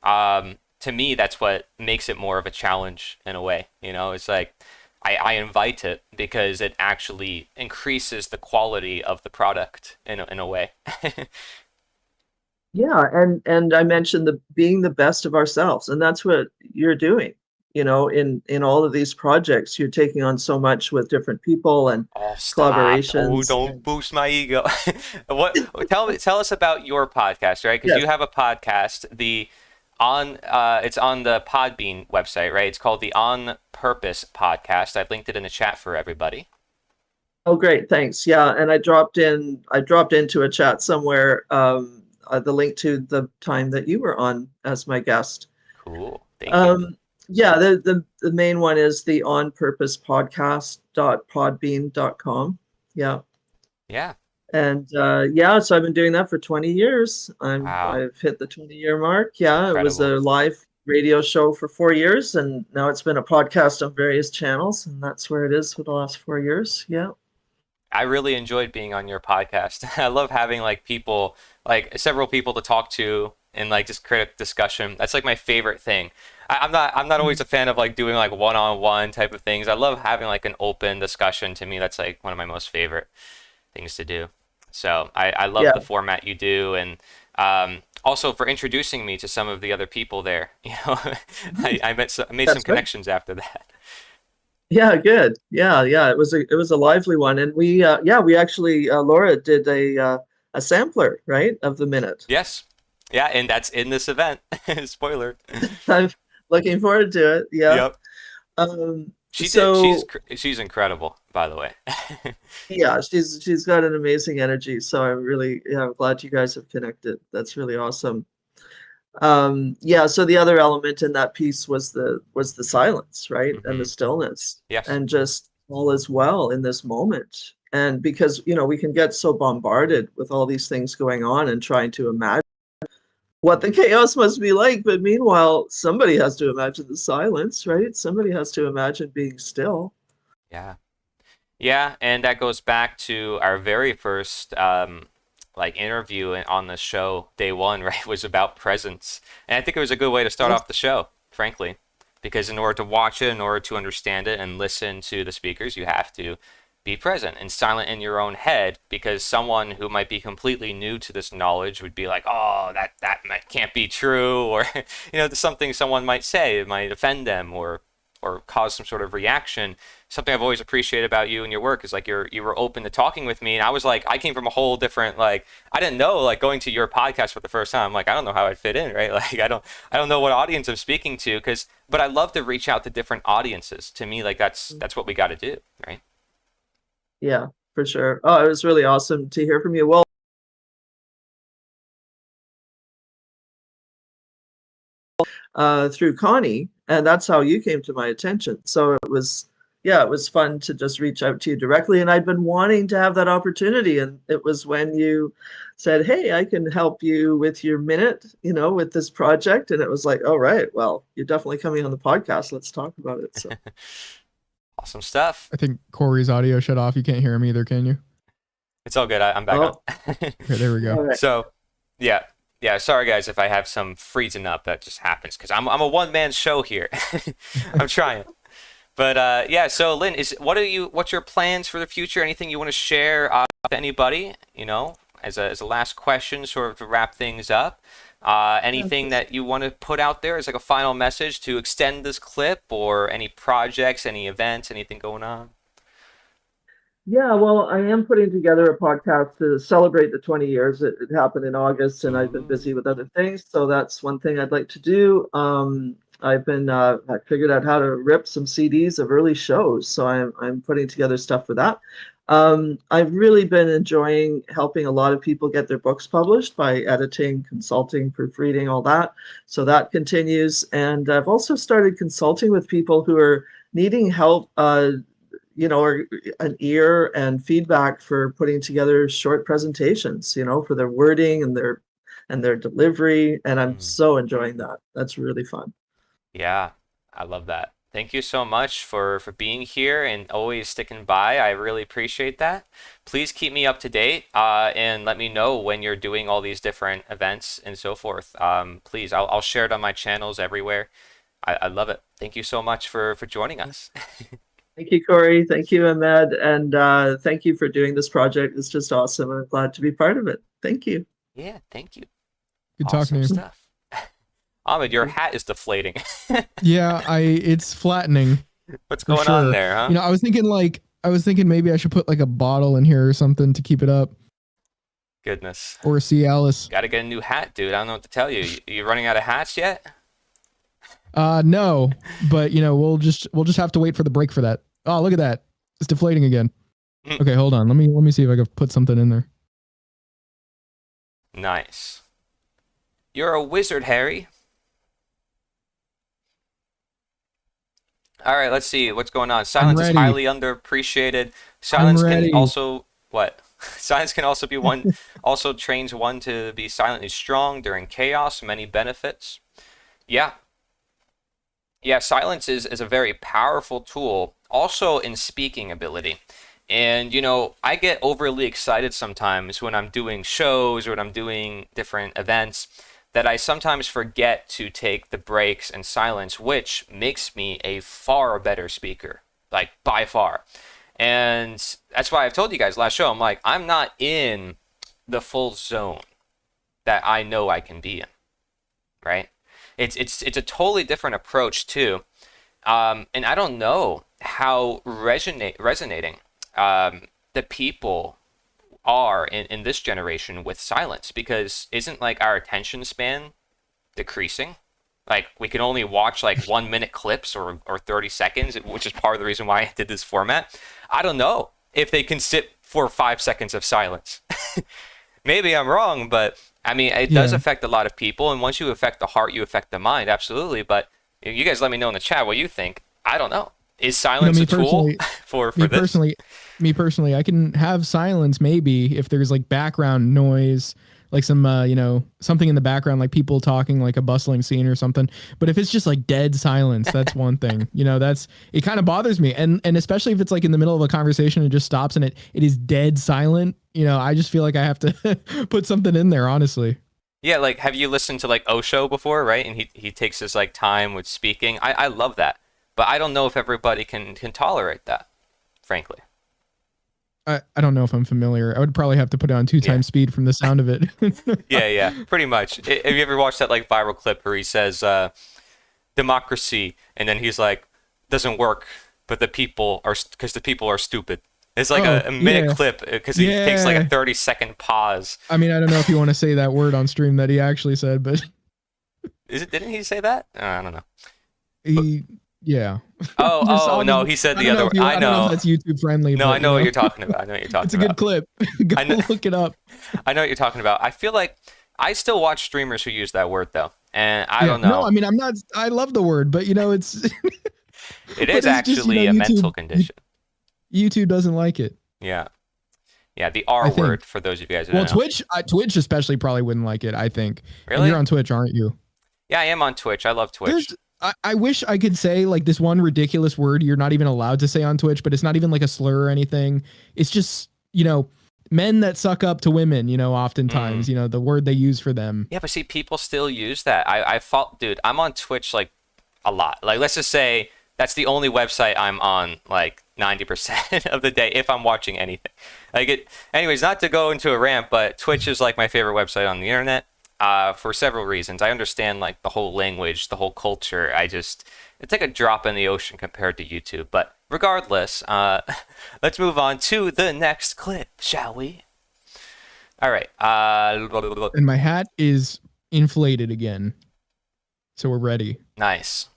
To me, that's what makes it more of a challenge in a way. It's like I invite it because it actually increases the quality of the product in a way. Yeah, and I mentioned the being the best of ourselves, and that's what you're doing. In all of these projects, you're taking on so much with different people and Oh, stop. Oh, collaborations. don't boost my ego. Tell us about your podcast, right? Because Yes. you have a podcast, it's on the Podbean website, right? It's called the On Purpose podcast. I've linked it in the chat for everybody. Oh, great, thanks. Yeah, and I dropped into a chat somewhere the link to the time that you were on as my guest. Cool. Thank you. Yeah, the main one is the On Purpose podcast.podbean.com. Yeah. Yeah. And so I've been doing that for 20 years. Wow. I've hit the 20-year mark. Yeah, it was Incredible. a live radio show for 4 years, and now it's been a podcast on various channels, and that's where it is for the last 4 years. Yeah. I really enjoyed being on your podcast. I love having like people, like several people to talk to and like just create a discussion. That's like my favorite thing. I'm not always a fan of like doing like one-on-one type of things. I love having like an open discussion. To me, that's like one of my most favorite things to do. So I love Yeah. the format you do, and also for introducing me to some of the other people there. I made some That's great. connections after that. Yeah, good. Yeah, yeah. It was a lively one, and we actually Laura did a sampler, right, of the minute. Yes. Yeah, and that's in this event. Spoiler. I'm looking forward to it. Yeah. Yep. Um, She did. so She's incredible, by the way. yeah, she's got an amazing energy. So I'm glad you guys have connected. That's really awesome. So the other element in that piece was the silence, right? And the Hmm. stillness, Yes. and just all is well in this moment. And because we can get so bombarded with all these things going on and trying to imagine what the chaos must be like. But meanwhile, somebody has to imagine the silence, right? Somebody has to imagine being still. Yeah. Yeah, and that goes back to our very first like interview on the show, day one, right? Was about presence, and I think it was a good way to start off the show, frankly, because in order to watch it, in order to understand it and listen to the speakers, you have to be present and silent in your own head, because someone who might be completely new to this knowledge would be like, oh, can't be true, or something someone might say, it might offend them or cause some sort of reaction. Something I've always appreciated about you and your work is like you were open to talking with me, and I was like, I came from a whole different, like, I didn't know, like, going to your podcast for the first time, like, I don't know how I'd fit in, right? Like, I don't know what audience I'm speaking to, but I love to reach out to different audiences. To me, like, that's what we got to do, right? Yeah, for sure. Oh, it was really awesome to hear from you. Well, through Connie, and that's how you came to my attention. So it was fun to just reach out to you directly, and I'd been wanting to have that opportunity, and it was when you said, hey, I can help you with your minute, with this project. And it was like, all right, well, you're definitely coming on the podcast, let's talk about it. So Awesome stuff. I think Corey's audio shut off. You can't hear him either, can you? It's all good. I'm back on. Okay, there we go. Right. So yeah, sorry guys if I have some freezing up. That just happens because I'm a one-man show here. I'm trying. But yeah, so Lynn, what's your plans for the future? Anything you want to share with anybody, as a last question, sort of to wrap things up? Anything that you want to put out there as like a final message to extend this clip, or any projects, any events, anything going on? Yeah, well, I am putting together a podcast to celebrate the 20 years. It happened in August, and I've been busy with other things. So that's one thing I'd like to do. I figured out how to rip some CDs of early shows. So I'm putting together stuff for that. I've really been enjoying helping a lot of people get their books published by editing, consulting, proofreading, all that. So that continues. And I've also started consulting with people who are needing help, or an ear and feedback for putting together short presentations, for their wording and their delivery. And I'm so enjoying that. That's really fun. Yeah, I love that. Thank you so much for being here and always sticking by. I really appreciate that. Please keep me up to date and let me know when you're doing all these different events and so forth. Please, I'll share it on my channels everywhere. I love it. Thank you so much for joining us. Thank you, Corey. Thank you, Ahmed. And thank you for doing this project. It's just awesome. I'm glad to be part of it. Thank you. Yeah, thank you. Good talking to you. Stuff. Ahmed, your hat is deflating. Yeah, it's flattening. What's going on there, huh? I was thinking maybe I should put like a bottle in here or something to keep it up. Goodness. Or a Cialis. Got to get a new hat, dude. I don't know what to tell you. You running out of hats yet? No, but we'll just have to wait for the break for that. Oh, look at that. It's deflating again. Okay, hold on. Let me see if I can put something in there. Nice. You're a wizard, Harry. All right, let's see what's going on. Silence is highly underappreciated. Silence can also Silence can also be one. Also trains one to be silently strong during chaos. Many benefits. Yeah. Silence is a very powerful tool. Also in speaking ability. And I get overly excited sometimes when I'm doing shows or when I'm doing different events, that I sometimes forget to take the breaks and silence, which makes me a far better speaker, like by far. And that's why I've told you guys last show, I'm like, I'm not in the full zone that I know I can be in, right? It's a totally different approach too. And I don't know how resonating the people are in this generation with silence, because isn't like our attention span decreasing? Like we can only watch like 1 minute clips or 30 seconds, which is part of the reason why I did this format. I don't know if they can sit for 5 seconds of silence. Maybe I'm wrong, but I mean, it does affect a lot of people. And once you affect the heart, you affect the mind. Absolutely. But you guys let me know in the chat what you think. I don't know. Is silence a tool for this? Me personally, I can have silence maybe if there's like background noise, like some something in the background, like people talking, like a bustling scene or something. But if it's just like dead silence, that's one thing. That's it kind of bothers me. And especially if it's like in the middle of a conversation and it just stops and it is dead silent, I just feel like I have to put something in there, honestly. Yeah, like have you listened to like Osho before, right? And he takes his like time with speaking. I love that. But I don't know if everybody can tolerate that, frankly. I don't know if I'm familiar. I would probably have to put it on 2x speed from the sound of it. Yeah, pretty much. Have you ever watched that like viral clip where he says democracy, and then he's like, doesn't work, but the people are stupid. It's like a minute clip because he takes like a 30-second pause. I mean, I don't know if you want to say that word on stream that he actually said, but didn't he say that? I don't know. Yeah. Oh no, he said the other one. I know. That's YouTube friendly. No, I know what you're talking about. It's a good clip. Go look it up. I know what you're talking about. I feel like I still watch streamers who use that word though, and I don't know. No, I mean I'm not. I love the word, but it's. It is actually a mental condition. YouTube doesn't like it. Yeah, the R word for those of you guys who don't know. Twitch especially probably wouldn't like it. I think. Really? And you're on Twitch, aren't you? Yeah, I am on Twitch. I love Twitch. I wish I could say like this one ridiculous word you're not even allowed to say on Twitch, but it's not even like a slur or anything. It's just, men that suck up to women, oftentimes, the word they use for them. Yeah, but see, people still use that. Dude, I'm on Twitch like a lot. Like, let's just say that's the only website I'm on like 90% of the day if I'm watching anything. Anyways, not to go into a rant, but Twitch is like my favorite website on the internet. For several reasons. I understand like the whole language, the whole culture. It's like a drop in the ocean compared to YouTube. But regardless, let's move on to the next clip, shall we? All right. And my hat is inflated again, so we're ready. Nice.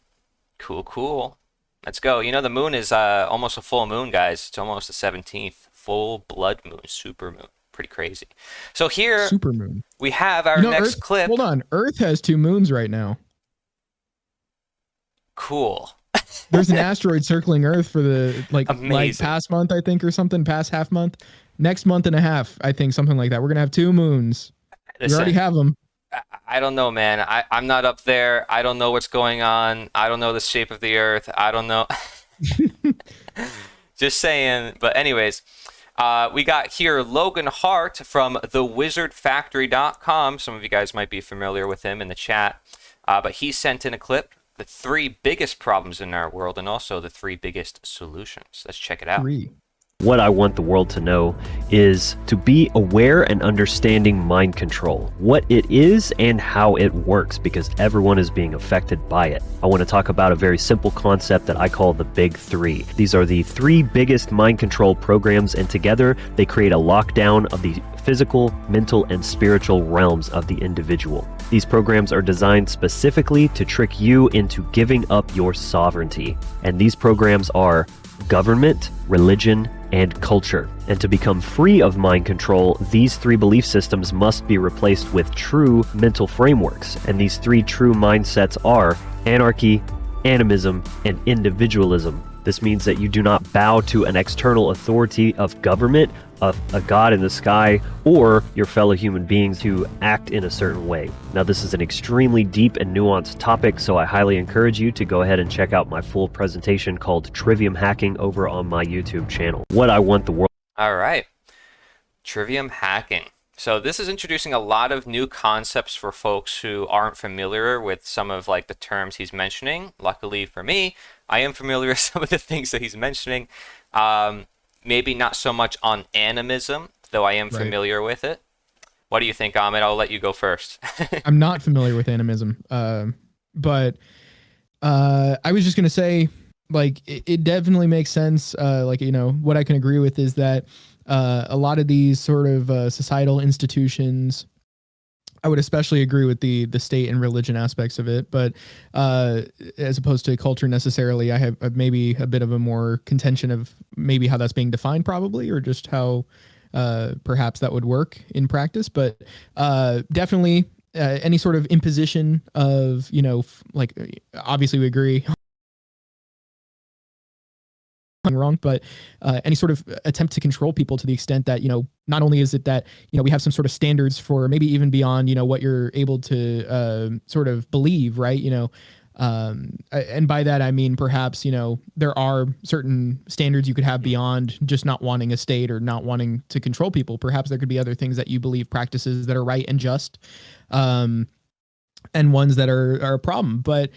Cool. Let's go. The moon is almost a full moon, guys. It's almost the 17th. Full blood moon, super moon. Pretty crazy. So here, supermoon. We have our next Earth, clip. Hold on, Earth has 2 moons right now. Cool. There's an asteroid circling Earth for the like past month, I think, or something. Past half month, next month and a half, I think, something like that. We're gonna have 2 moons. We already have them. I don't know, man. I'm not up there. I don't know what's going on. I don't know the shape of the Earth. I don't know. Just saying. But anyways. We got here Logan Hart from thewizardfactory.com. Some of you guys might be familiar with him in the chat. But he sent in a clip, the 3 biggest problems in our world and also the 3 biggest solutions. Let's check it out. 3. What I want the world to know is to be aware and understanding mind control, what it is and how it works, because everyone is being affected by it. I want to talk about a very simple concept that I call the big 3. These are the 3 biggest mind control programs, and together they create a lockdown of the physical, mental, and spiritual realms of the individual. These programs are designed specifically to trick you into giving up your sovereignty. And these programs are government, religion, and culture. And to become free of mind control, these 3 belief systems must be replaced with true mental frameworks. And these 3 true mindsets are anarchy, animism, and individualism. This means that you do not bow to an external authority of government, of a god in the sky, or your fellow human beings to act in a certain way. Now, this is an extremely deep and nuanced topic, so I highly encourage you to go ahead and check out my full presentation called Trivium Hacking over on my YouTube channel. What I want the world... All right. Trivium Hacking. So this is introducing a lot of new concepts for folks who aren't familiar with some of like the terms he's mentioning. Luckily for me, I am familiar with some of the things that he's mentioning. Maybe not so much on animism, though I am familiar with it. What do you think, Ahmed? I'll let you go first. I'm not familiar with animism, but I was just going to say, like, it definitely makes sense. What I can agree with is that a lot of these sort of societal institutions, I would especially agree with the state and religion aspects of it, but as opposed to culture necessarily, I have maybe a bit of a more contention of maybe how that's being defined probably, or just how perhaps that would work in practice. But definitely any sort of imposition of, obviously we agree going wrong, but any sort of attempt to control people to the extent that, not only is it that, we have some sort of standards for maybe even beyond, what you're able to sort of believe, right? And by that, I mean, perhaps, there are certain standards you could have beyond just not wanting a state or not wanting to control people. Perhaps there could be other things that you believe, practices that are right and just, and ones that are a problem. But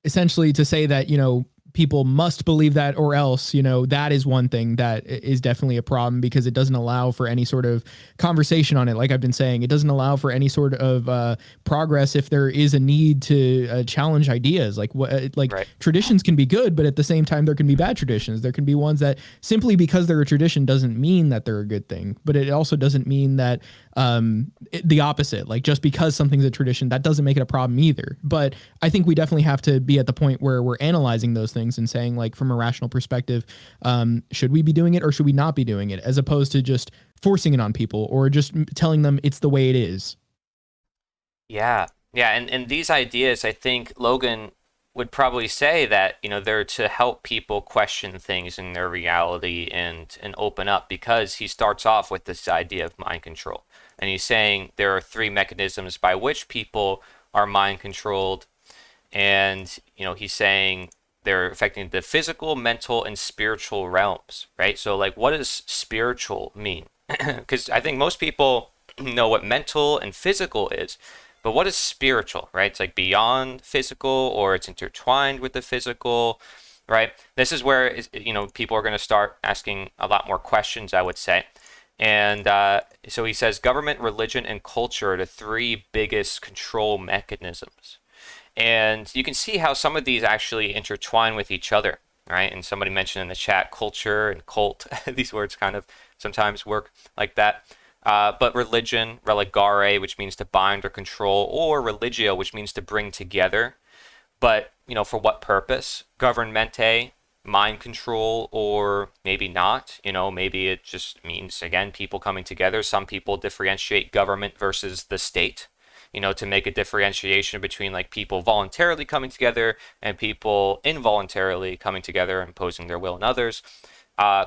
essentially to say that, people must believe that or else, that is one thing that is definitely a problem, because it doesn't allow for any sort of conversation on it. Like I've been saying, it doesn't allow for any sort of progress if there is a need to challenge ideas. Like Right. traditions can be good, but at the same time, there can be bad traditions. There can be ones that simply because they're a tradition doesn't mean that they're a good thing, but it also doesn't mean that the opposite. Like just because something's a tradition, that doesn't make it a problem either. But I think we definitely have to be at the point where we're analyzing those things and saying, like, from a rational perspective, should we be doing it or should we not be doing it, as opposed to just forcing it on people or just telling them it's the way it is. Yeah. Yeah. And these ideas, I think Logan would probably say that, they're to help people question things in their reality and open up, because he starts off with this idea of mind control. And he's saying there are three mechanisms by which people are mind controlled. And, he's saying they're affecting the physical, mental, and spiritual realms, right? So, like, what does spiritual mean? Because I think most people know what mental and physical is, but what is spiritual, right? It's like beyond physical, or it's intertwined with the physical, right? This is where, people are going to start asking a lot more questions, I would say. And so he says government, religion, and culture are the three biggest control mechanisms. And you can see how some of these actually intertwine with each other, right? And somebody mentioned in the chat, culture and cult. These words kind of sometimes work like that. But religion, religare, which means to bind or control, or religio, which means to bring together. But, for what purpose? Governmente, mind control, or maybe not. Maybe it just means, again, people coming together. Some people differentiate government versus the state, to make a differentiation between, like, people voluntarily coming together and people involuntarily coming together and imposing their will on others.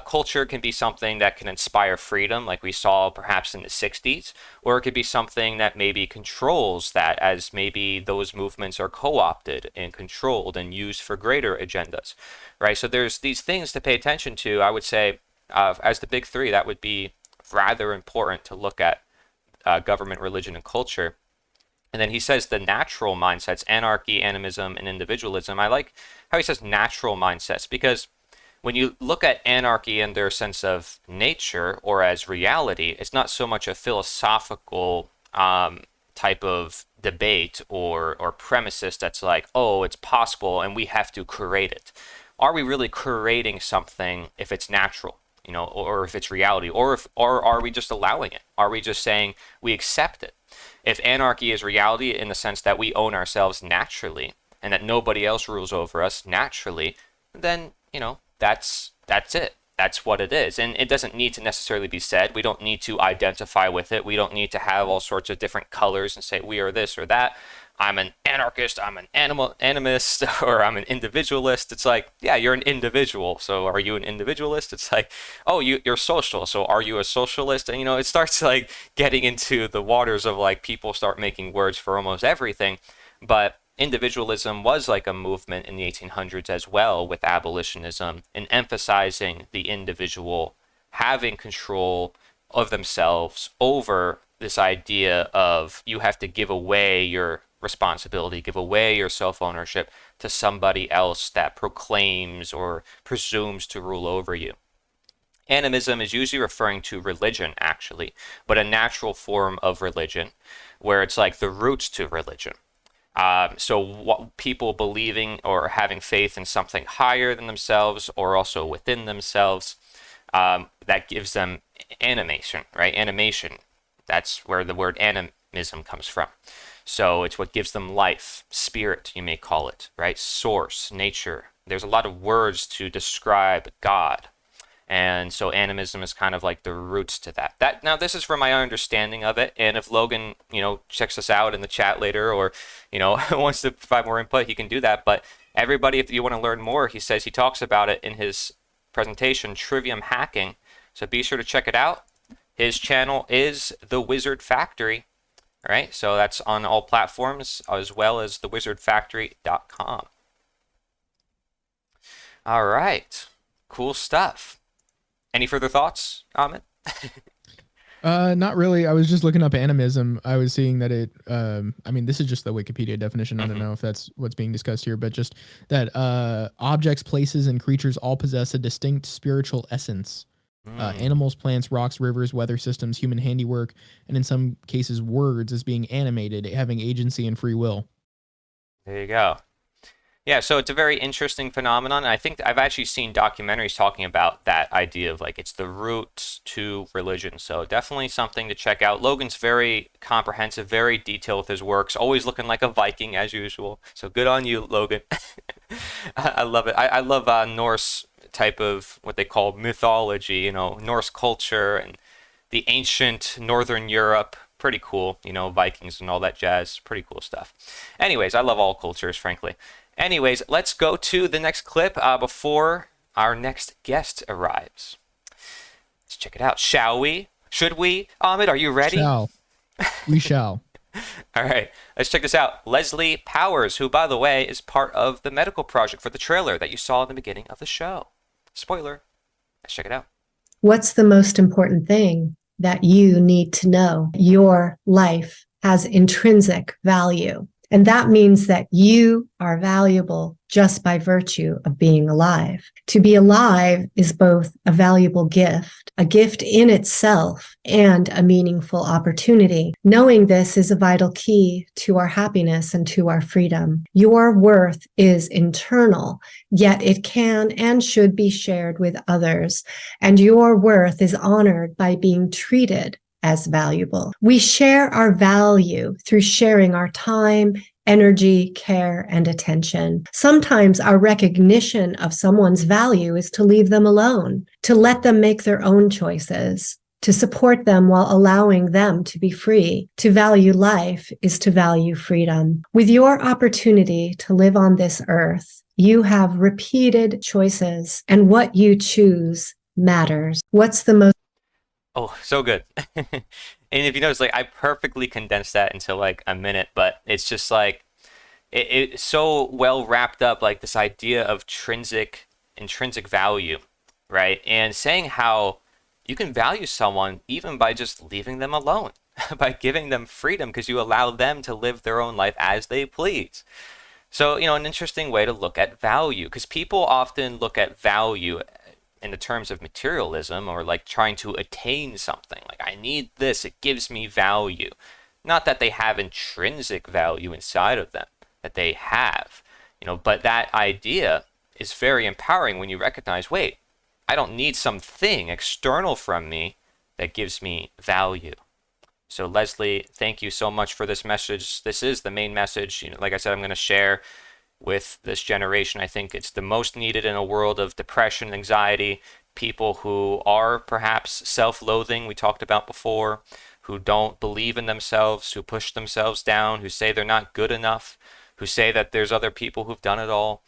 Culture can be something that can inspire freedom, like we saw perhaps in the 60s, or it could be something that maybe controls that, as maybe those movements are co-opted and controlled and used for greater agendas, right? So there's these things to pay attention to. I would say, as the big three, that would be rather important to look at: government, religion, and culture. And then he says the natural mindsets: anarchy, animism, and individualism. I like how he says natural mindsets, because when you look at anarchy in their sense of nature or as reality, it's not so much a philosophical type of debate or premises that's like, oh, it's possible and we have to create it. Are we really creating something if it's natural, or if it's reality, or are we just allowing it? Are we just saying we accept it? If anarchy is reality in the sense that we own ourselves naturally and that nobody else rules over us naturally, then, that's it. That's what it is. And it doesn't need to necessarily be said. We don't need to identify with it. We don't need to have all sorts of different colors and say we are this or that. I'm an anarchist, I'm an animist, or I'm an individualist. It's like, yeah, you're an individual. So are you an individualist? It's like, oh, you're social. So are you a socialist? And, it starts like getting into the waters of, like, people start making words for almost everything. But individualism was like a movement in the 1800s as well, with abolitionism and emphasizing the individual having control of themselves over this idea of you have to give away your responsibility, give away your self-ownership to somebody else that proclaims or presumes to rule over you. Animism is usually referring to religion, actually, but a natural form of religion, where it's like the roots to religion. So what people believing or having faith in something higher than themselves, or also within themselves, that gives them animation, right? Animation. That's where the word animism comes from. So it's what gives them life, spirit, you may call it, right? Source, nature. There's a lot of words to describe God. And so animism is kind of like the roots to that. Now, this is from my understanding of it. And if Logan, checks us out in the chat later, or, wants to provide more input, he can do that. But Everybody, if you want to learn more, he says he talks about it in his presentation, Trivium Hacking. So be sure to check it out. His channel is The Wizard Factory. All right, so that's on all platforms as well as thewizardfactory.com. All right, cool stuff. Any further thoughts, Ahmed? Not really. I was just looking up animism. I was seeing that it, I mean, this is just the Wikipedia definition. I don't know if that's what's being discussed here, but just that objects, places, and creatures all possess a distinct spiritual essence. Animals, plants, rocks, rivers, weather systems, human handiwork, and in some cases, words as being animated, having agency and free will. There you go. Yeah, so it's a very interesting phenomenon. I think I've actually seen documentaries talking about that idea of like it's the roots to religion. So definitely something to check out. Logan's very comprehensive, very detailed with his works, always looking like a Viking as usual. So good on you, Logan. I love it. I love Norse type of what they call mythology, you know, Norse culture and the ancient Northern Europe. Pretty cool, you know, Vikings and all that jazz. Pretty cool stuff. Anyways, I love all cultures, frankly. Anyways, let's go to the next clip before our next guest arrives. Let's check it out. Shall we? Should we? Ahmed, are you ready? Shall. We shall. All right, let's check this out. Leslie Powers, who, by the way, is part of the medical project for the trailer that you saw in the beginning of the show. Spoiler. Let's check it out. What's the most important thing that you need to know? Your life has intrinsic value. And that means that you are valuable just by virtue of being alive. To be alive is both a valuable gift, a gift in itself, and a meaningful opportunity. Knowing this is a vital key to our happiness and to our freedom. Your worth is internal, yet it can and should be shared with others. And your worth is honored by being treated as valuable. We share our value through sharing our time, energy, care, and attention. Sometimes our recognition of someone's value is to leave them alone, to let them make their own choices, to support them while allowing them to be free. To value life is to value freedom. With your opportunity to live on this earth, you have repeated choices, and what you choose matters. What's the most Oh, so good. And if you notice, like I perfectly condensed that into like a minute, but it's just like it's so well wrapped up, like this idea of intrinsic value, right? And saying how you can value someone even by just leaving them alone, by giving them freedom because you allow them to live their own life as they please. So, you know, an interesting way to look at value, because people often look at value in the terms of materialism or like trying to attain something. Like, I need this, it gives me value. Not that they have intrinsic value inside of them, that they have, you know, but that idea is very empowering when you recognize, wait, I don't need something external from me that gives me value. So Leslie, thank you so much for this message. This is the main message, you know, like I said, I'm going to share with this generation. I think it's the most needed in a world of depression, anxiety, people who are perhaps self-loathing, we talked about before, who don't believe in themselves, who push themselves down, who say they're not good enough, who say that there's other people who've done it all.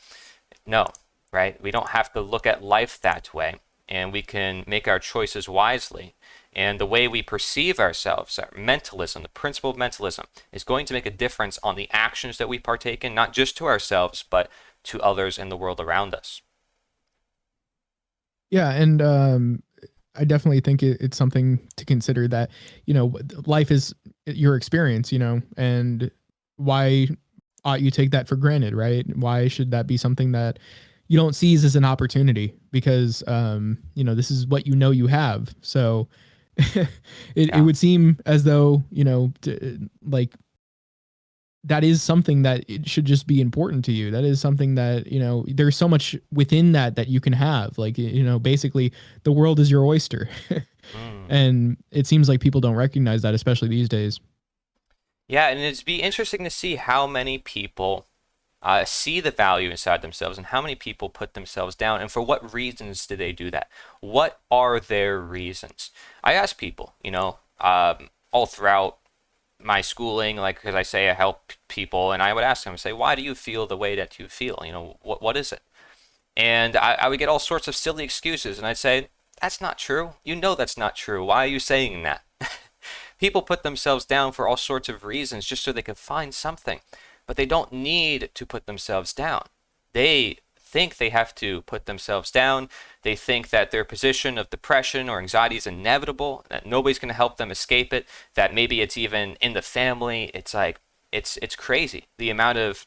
No, right? We don't have to look at life that way, and we can make our choices wisely. And the way we perceive ourselves, our mentalism, the principle of mentalism, is going to make a difference on the actions that we partake in, not just to ourselves, but to others in the world around us. Yeah, and I definitely think it's something to consider that, you know, life is your experience, you know, and why ought you take that for granted, right? Why should that be something that you don't seize as an opportunity? Because, you know, this is what you know you have. So it would seem as though, you know, like that is something that it should just be important to you. That is something that, you know, there's so much within that you can have. Like, you know, basically the world is your oyster. And it seems like people don't recognize that, especially these days. Yeah, and it'd be interesting to see how many people see the value inside themselves and how many people put themselves down, and for what reasons do they do that? What are their reasons? I ask people, you know, all throughout my schooling, like, because I say I help people, and I would ask them, say, why do you feel the way that you feel? You know, what is it? And I would get all sorts of silly excuses, and I'd say, that's not true. You know that's not true. Why are you saying that? People put themselves down for all sorts of reasons just so they can find something, but they don't need to put themselves down. They think they have to put themselves down. They think that their position of depression or anxiety is inevitable, that nobody's going to help them escape it, that maybe it's even in the family. It's like, it's crazy, the amount of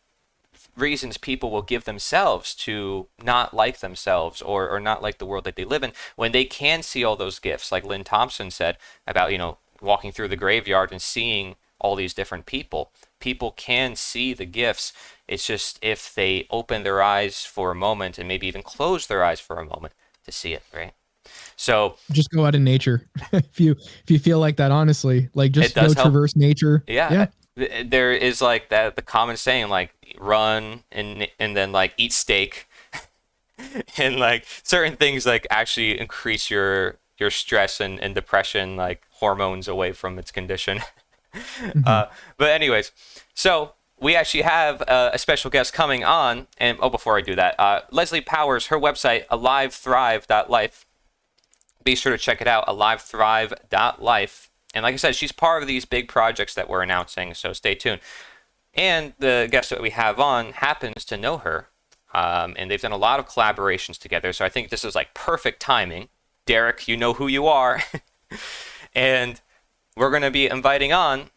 reasons people will give themselves to not like themselves or not like the world that they live in, when they can see all those gifts, like Lynn Thompson said about, you know, walking through the graveyard and seeing all these different people. People can see the gifts. It's just if they open their eyes for a moment and maybe even close their eyes for a moment to see it, right? So just go out in nature. if you feel like that, honestly, like just go traverse nature. Yeah. There is like that the common saying, like, run and then like eat steak and like certain things like actually increase your stress and depression, like hormones, away from its condition. But anyways, so we actually have a special guest coming on, and before I do that, Leslie Powers, her website, alivethrive.life. Be sure to check it out, alivethrive.life. And like I said, she's part of these big projects that we're announcing, so stay tuned. And the guest that we have on happens to know her, and they've done a lot of collaborations together, so I think this is like perfect timing. Derek, you know who you are. And we're going to be inviting on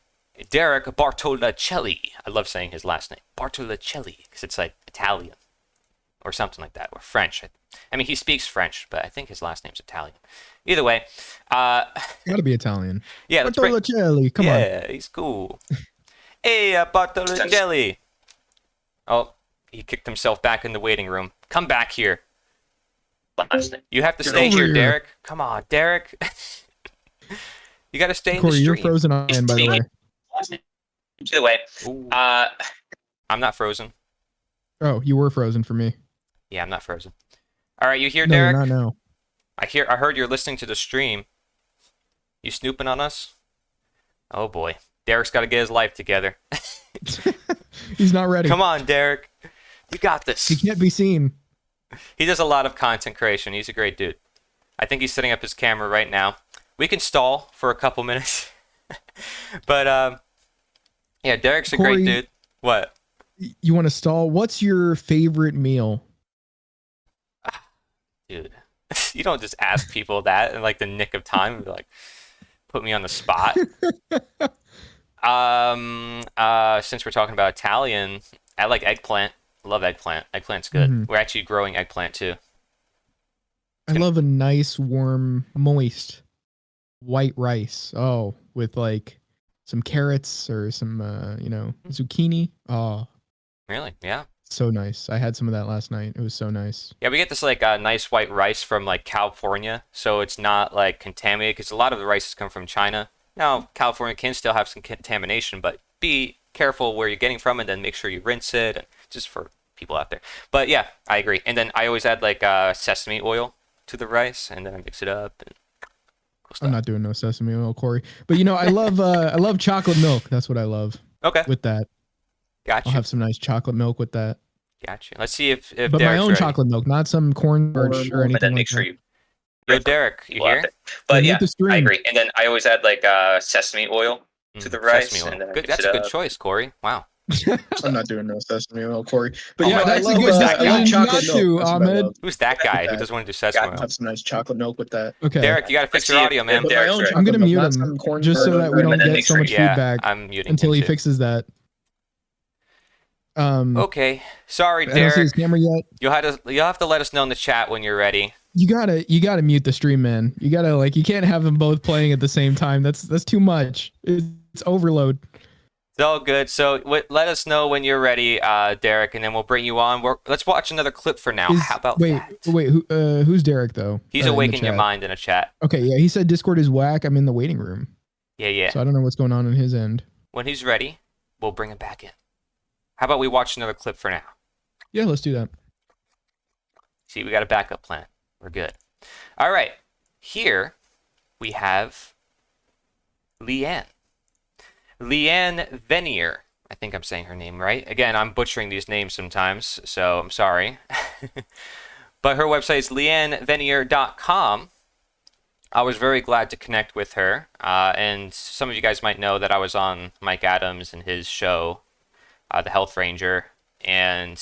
Derek Bartolocelli. I love saying his last name, Bartolocelli, because it's like Italian or something like that, or French. I mean, he speaks French, but I think his last name's Italian. Either way, gotta be Italian. Yeah, Bartolocelli, come on. Yeah, he's cool. Hey, Bartolocelli. Oh, he kicked himself back in the waiting room. Come back here. You have to stay here, Derek. Come on, Derek. You got to stay Corey, in the stream. you're frozen on, by the way. Either way, I'm not frozen. Oh, you were frozen for me. Yeah, I'm not frozen. All right, you here, No, Derek? you're not now. I heard you're listening to the stream. You snooping on us? Oh boy, Derek's got to get his life together. He's not ready. Come on, Derek. You got this. He can't be seen. He does a lot of content creation. He's a great dude. I think he's setting up his camera right now. We can stall for a couple minutes. But, yeah, Derek's a Corey, great dude. What? You want to stall? What's your favorite meal? Dude, you don't just ask people that in like the nick of time and be like, put me on the spot. Since we're talking about Italian, I like eggplant. Love eggplant. Eggplant's good. We're actually growing eggplant too. I love a nice, warm, moist white rice. Oh, with like some carrots or some, zucchini. Oh, really? Yeah. So nice. I had some of that last night. It was so nice. Yeah, we get this like nice white rice from like California, so it's not like contaminated, because a lot of the rices come from China. Now, California can still have some contamination, but be careful where you're getting from, and then make sure you rinse it, and just for people out there. But yeah, I agree. And then I always add like sesame oil to the rice, and then I mix it up. And cool stuff. I'm not doing no sesame oil, Corey. But I love chocolate milk. That's what I love. Okay. With that. Gotcha. I'll have some nice chocolate milk with that. Gotcha. Let's see if but Derek's my own ready. chocolate milk, not some cornstarch or anything. But then like make sure that. you. Yo, Derek, you here? But yeah, I agree. And then I always add like sesame oil to the rice. Sesame oil. And then good. That's a good choice, Corey. Wow. I'm not doing no sesame oil, Corey. But that's I a good love chocolate milk. Ahmed. Who's that guy who doesn't want to do sesame oil? Have some nice chocolate milk with that. Okay. Derek, you got to fix your audio, man. I'm gonna mute him just so that we don't get so much feedback. I'm muting until him he too. fixes that. Okay. Sorry, I don't see Derek. his camera yet. You'll have to let us know in the chat when you're ready. You gotta mute the stream, man. You gotta you can't have them both playing at the same time. That's too much. It's overload. It's all good. So let us know when you're ready, Derek, and then we'll bring you on. Let's watch another clip for now. How about that? Wait, who's Derek though? He's awakening your mind in a chat. Okay, yeah, he said Discord is whack. I'm in the waiting room. Yeah. So I don't know what's going on his end. When he's ready, we'll bring him back in. How about we watch another clip for now? Yeah, let's do that. See, we got a backup plan. We're good. All right. Here we have Leanne. Leanne Venier. I think I'm saying her name right. Again, I'm butchering these names sometimes, so I'm sorry. But her website is leannevenier.com. I was very glad to connect with her. And some of you guys might know that I was on Mike Adams and his show, The Health Ranger. And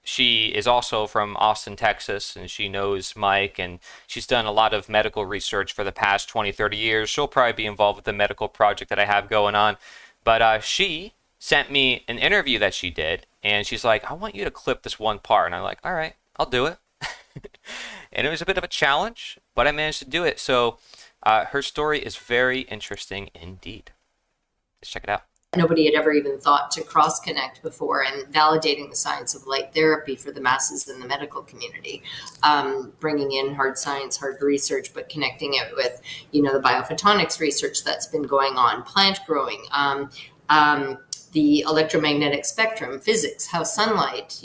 she is also from Austin, Texas, and she knows Mike, and she's done a lot of medical research for the past 20, 30 years. She'll probably be involved with the medical project that I have going on. But she sent me an interview that she did, and she's like, I want you to clip this one part. And I'm like, all right, I'll do it. And it was a bit of a challenge, but I managed to do it. So her story is very interesting indeed. Let's check it out. Nobody had ever even thought to cross connect before, and validating the science of light therapy for the masses in the medical community, bringing in hard science, hard research, but connecting it with, the biophotonics research that's been going on, plant growing, the electromagnetic spectrum, physics, how sunlight,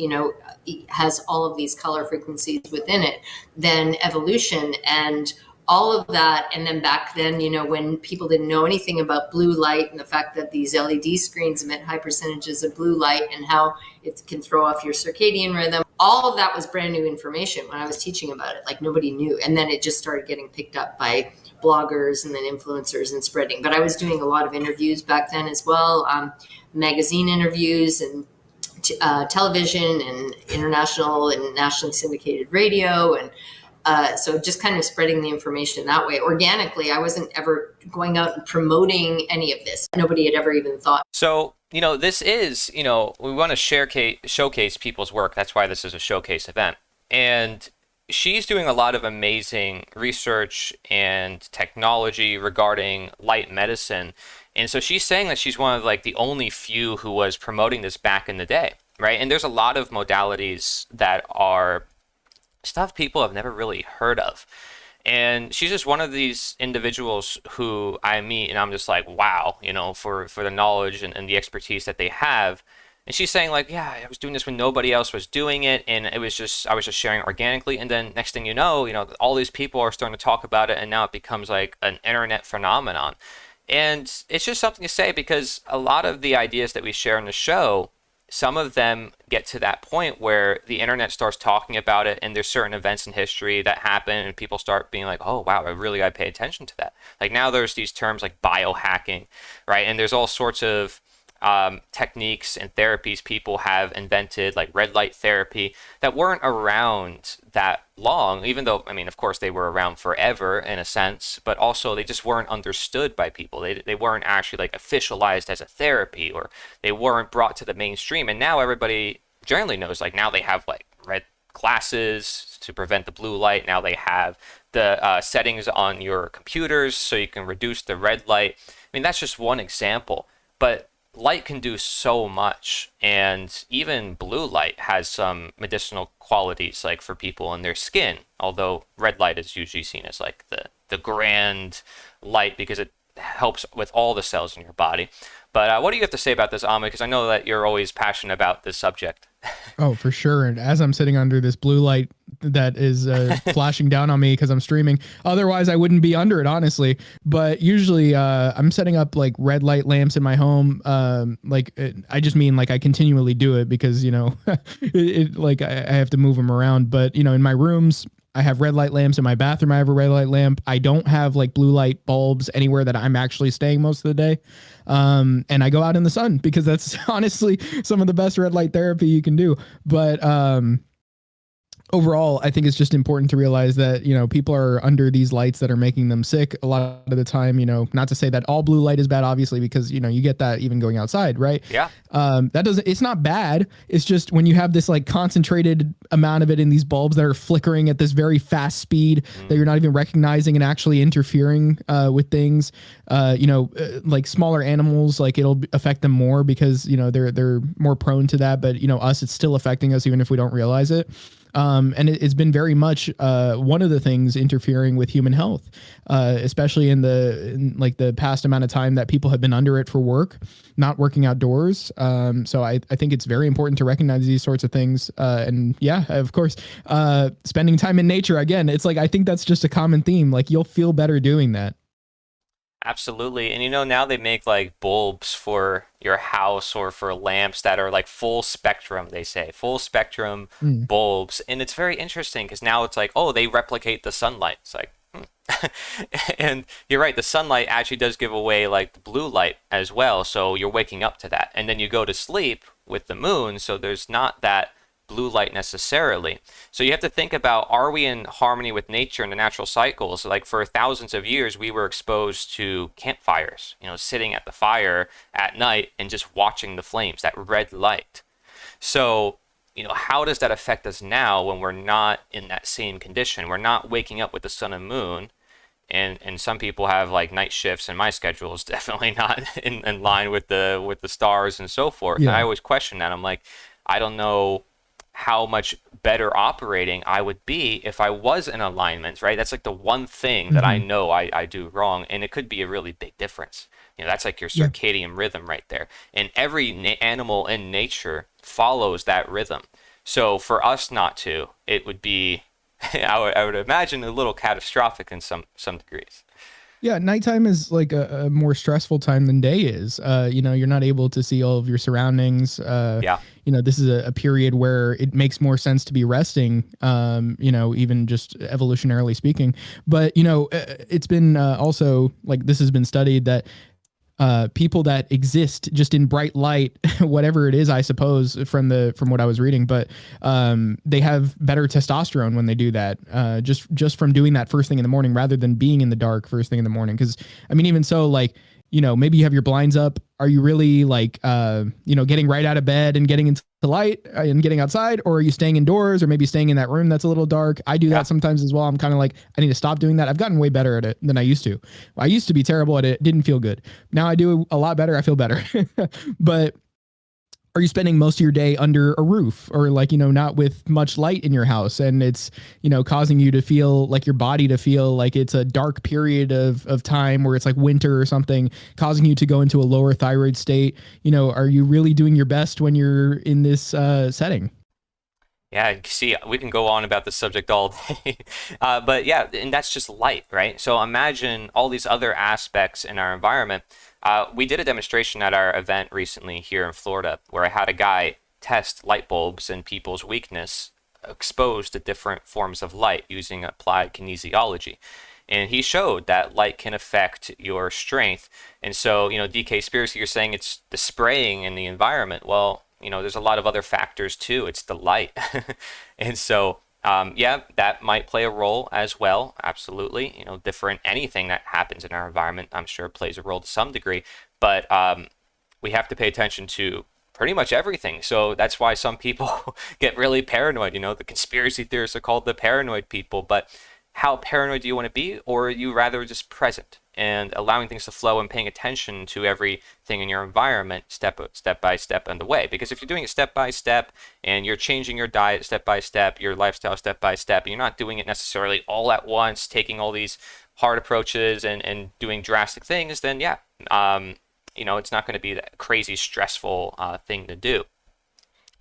has all of these color frequencies within it, then evolution and all of that. And then back then, when people didn't know anything about blue light and the fact that these LED screens emit high percentages of blue light and how it can throw off your circadian rhythm, all of that was brand new information when I was teaching about it. Like, nobody knew. And then it just started getting picked up by bloggers and then influencers and spreading. But I was doing a lot of interviews back then as well, magazine interviews and television and international and nationally syndicated radio. And so just kind of spreading the information that way organically. I wasn't ever going out and promoting any of this. Nobody had ever even thought. So, this is, we want to showcase people's work. That's why this is a showcase event. And she's doing a lot of amazing research and technology regarding light medicine. And so she's saying that she's one of the only few who was promoting this back in the day, right? And there's a lot of modalities that are stuff people have never really heard of. And she's just one of these individuals who I meet and I'm just like, wow, for the knowledge and the expertise that they have. And she's saying yeah, I was doing this when nobody else was doing it. And I was just sharing organically. And then next thing you know, all these people are starting to talk about it. And now it becomes like an internet phenomenon. And it's just something to say, because a lot of the ideas that we share in the show, some of them get to that point where the internet starts talking about it, and there's certain events in history that happen and people start being like, oh, wow, I really got to pay attention to that. Like, now there's these terms like biohacking, right? And there's all sorts of techniques and therapies people have invented, like red light therapy, that weren't around that long, even though, of course, they were around forever in a sense, but also they just weren't understood by people. They weren't actually officialized as a therapy, or they weren't brought to the mainstream. And now everybody generally knows, now they have red glasses to prevent the blue light. Now they have the settings on your computers so you can reduce the red light. That's just one example, but light can do so much, and even blue light has some medicinal qualities for people in their skin, although red light is usually seen as the grand light because it helps with all the cells in your body. But what do you have to say about this, Amma? Because I know that you're always passionate about this subject. Oh, for sure. And as I'm sitting under this blue light that is flashing down on me because I'm streaming, otherwise I wouldn't be under it, honestly. But usually I'm setting up red light lamps in my home. I just mean I continually do it because, I have to move them around. But, in my rooms, I have red light lamps. In my bathroom, I have a red light lamp. I don't have blue light bulbs anywhere that I'm actually staying most of the day. And I go out in the sun because that's honestly some of the best red light therapy you can do. But overall, I think it's just important to realize that, people are under these lights that are making them sick a lot of the time, not to say that all blue light is bad, obviously, because, you get that even going outside, right? Yeah. It's not bad. It's just when you have this concentrated amount of it in these bulbs that are flickering at this very fast speed that you're not even recognizing and actually interfering with things, smaller animals, it'll affect them more because, they're more prone to that. But, us, it's still affecting us even if we don't realize it. And it's been very much one of the things interfering with human health, especially in the past amount of time that people have been under it for work, not working outdoors. So I think it's very important to recognize these sorts of things. And yeah, of course, spending time in nature, again, it's I think that's just a common theme. You'll feel better doing that. Absolutely. And now they make like bulbs for your house or for lamps that are like full spectrum, they say, full spectrum Mm. bulbs. And it's very interesting because now it's like, oh, they replicate the sunlight. It's like, and you're right, the sunlight actually does give away like the blue light as well. So you're waking up to that. And then you go to sleep with the moon. So there's not that blue light necessarily. So you have to think about, are we in harmony with nature and the natural cycles? Like for thousands of years, we were exposed to campfires, sitting at the fire at night and just watching the flames, that red light. So, how does that affect us now when we're not in that same condition? We're not waking up with the sun and moon. And some people have like night shifts, and my schedule is definitely not in line with the stars and so forth. Yeah. And I always question that. I'm like, I don't know how much better operating I would be if I was in alignment, right? That's like the one thing that I know I do wrong, and it could be a really big difference. That's like your circadian rhythm right there. And every animal in nature follows that rhythm. So for us not to, it would be, I would imagine, a little catastrophic in some degrees. Yeah, nighttime is like a more stressful time than day is. You're not able to see all of your surroundings. Yeah. This is a period where it makes more sense to be resting, even just evolutionarily speaking. But, it's been also like this has been studied that people that exist just in bright light, whatever it is, I suppose, from what I was reading, but they have better testosterone when they do that, just from doing that first thing in the morning rather than being in the dark first thing in the morning. Because I mean, even so, like, maybe you have your blinds up. Are you really like, getting right out of bed and getting into the light and getting outside, or are you staying indoors or maybe staying in that room that's a little dark? I do that sometimes as well. I'm kind of like, I need to stop doing that. I've gotten way better at it than I used to. I used to be terrible at it. Didn't feel good. Now I do a lot better. I feel better. But are you spending most of your day under a roof or like, not with much light in your house, and it's, causing you to feel like your body to feel like it's a dark period of time where it's like winter or something, causing you to go into a lower thyroid state? Are you really doing your best when you're in this setting? Yeah, see, we can go on about this subject all day. But yeah, and that's just light, right? So imagine all these other aspects in our environment. We did a demonstration at our event recently here in Florida where I had a guy test light bulbs and people's weakness exposed to different forms of light using applied kinesiology. And he showed that light can affect your strength. And so, DK Spiracy, you're saying it's the spraying in the environment. Well, there's a lot of other factors too. It's the light. And so, that might play a role as well. Absolutely. Anything that happens in our environment, I'm sure plays a role to some degree, but we have to pay attention to pretty much everything. So that's why some people get really paranoid. The conspiracy theorists are called the paranoid people, but how paranoid do you want to be? Or are you rather just present and allowing things to flow and paying attention to everything in your environment step by step on the way? Because if you're doing it step by step and you're changing your diet step by step, your lifestyle step by step, and you're not doing it necessarily all at once, taking all these hard approaches and doing drastic things, then it's not going to be that crazy stressful thing to do.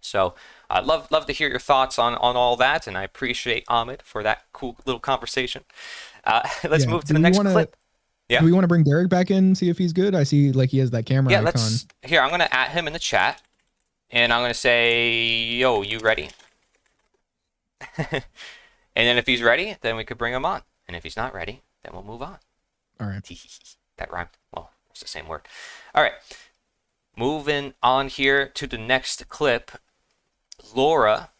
So I'd love to hear your thoughts on all that, and I appreciate Ahmed for that cool little conversation. Let's move to the next clip. Yeah. Do we want to bring Derek back in and see if he's good? I see like he has that camera icon. Here, I'm going to add him in the chat, and I'm going to say, yo, you ready? And then if he's ready, then we could bring him on. And if he's not ready, then we'll move on. All right. That rhymed. Well, it's the same word. All right. Moving on here to the next clip. Laura